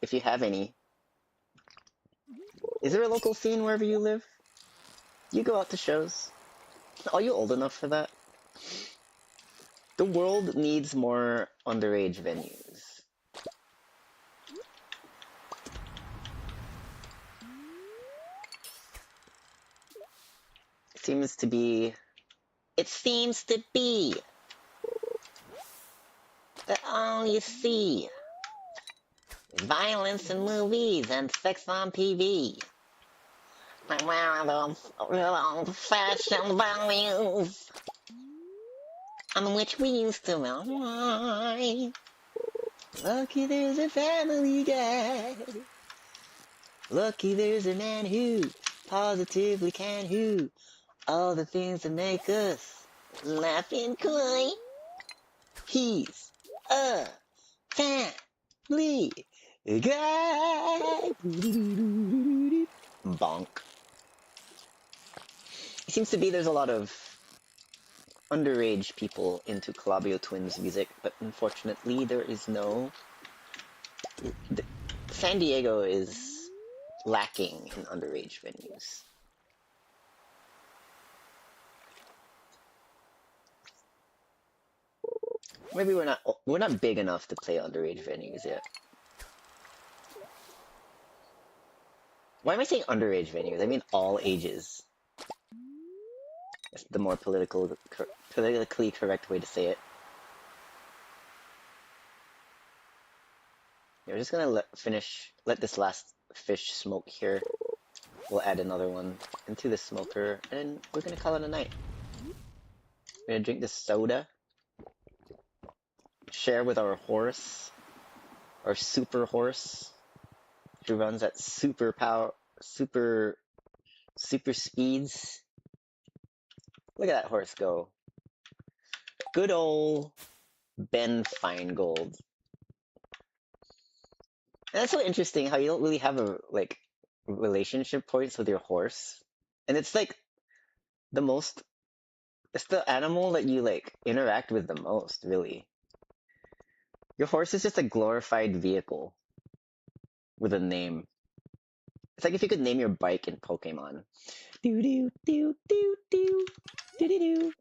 if you have any. Is there a local scene wherever you live? You go out to shows. Are you old enough for that? The world needs more underage venues. It seems to be that all you see is violence in movies and sex on TV. Where are those real old-fashioned values on which we used to rely? Lucky there's a Family Guy. Lucky there's a man who positively can who all the things that make us laugh and cry. He's a family guy. Bonk. It seems to be there's a lot of underage people into Calabio Twins music, but unfortunately there is no... San Diego is lacking in underage venues. Maybe we're not big enough to play underage venues yet. Why am I saying underage venues? I mean all ages. That's the more politically correct way to say it. We're just gonna let this last fish smoke here. We'll add another one into the smoker, and we're gonna call it a night. We're gonna drink this soda. Share with our horse. Our super horse. Who runs at super speeds. Look at that horse go. Good old Ben Feingold. And that's so interesting how you don't really have a like relationship points with your horse. And it's like the most it's the animal that you like interact with the most, really. Your horse is just a glorified vehicle with a name. It's like if you could name your bike in Pokemon. Do do do do do do do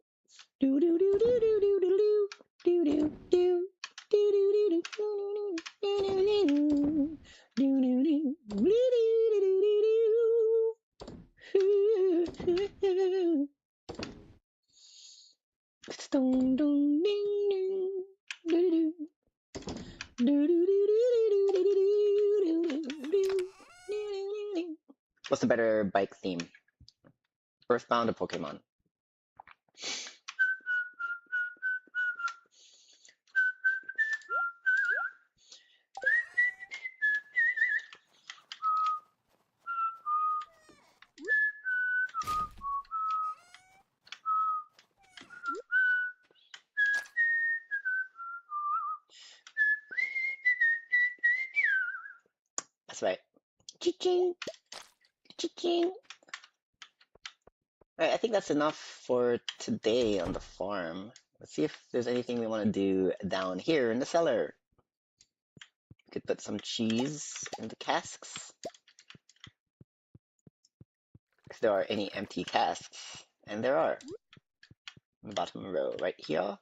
do do do do do do do do do do What's the better bike theme? Earthbound or Pokemon? That's right. Cha-ching, cha-ching. Alright, I think that's enough for today on the farm. Let's see if there's anything we want to do down here in the cellar. We could put some cheese in the casks. If there are any empty casks. And there are. Bottom row right here.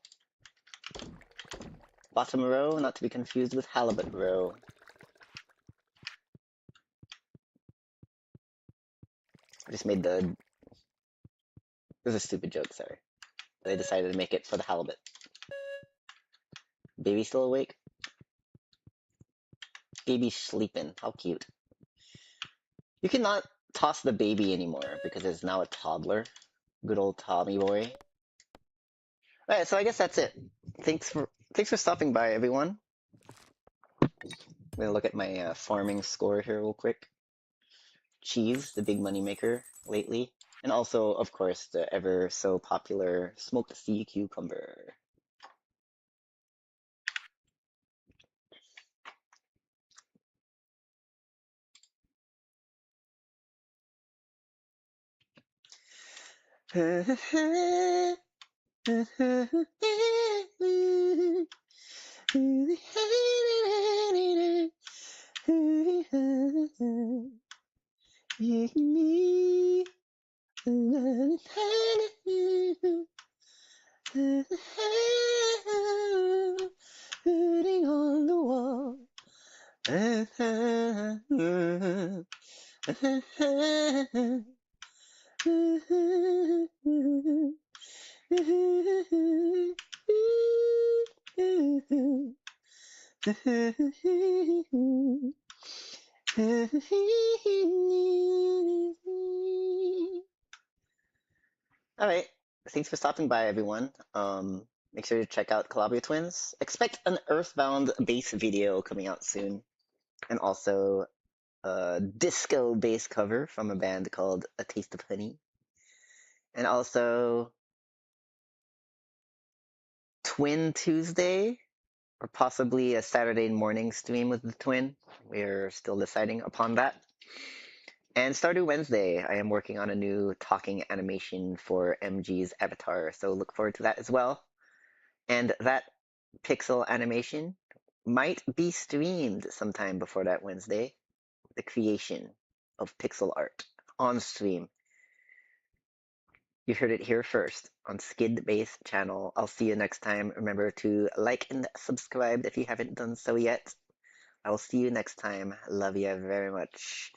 Bottom row, not to be confused with halibut row. I just made the... It was a stupid joke, sorry. But I decided to make it for the halibut. Baby still awake? Baby's sleeping. How cute. You cannot toss the baby anymore because it's now a toddler. Good old Tommy boy. Alright, so I guess that's it. Thanks for stopping by, everyone. I'm gonna look at my farming score here real quick. Cheese, the big money maker lately. And also, of course, the ever so popular smoked sea cucumber. Putting on the wall. All right. Thanks for stopping by, everyone. Make sure to check out Calabria Twins. Expect an Earthbound bass video coming out soon, and also a disco bass cover from a band called A Taste of Honey, and also Twin Tuesday, or possibly a Saturday morning stream with the Twin. We're still deciding upon that. And Stardew Wednesday, I am working on a new talking animation for MG's avatar, so look forward to that as well. And that pixel animation might be streamed sometime before that Wednesday. The creation of pixel art on stream. You heard it here first on Skid Base channel. I'll see you next time. Remember to like and subscribe if you haven't done so yet. I will see you next time. Love you very much.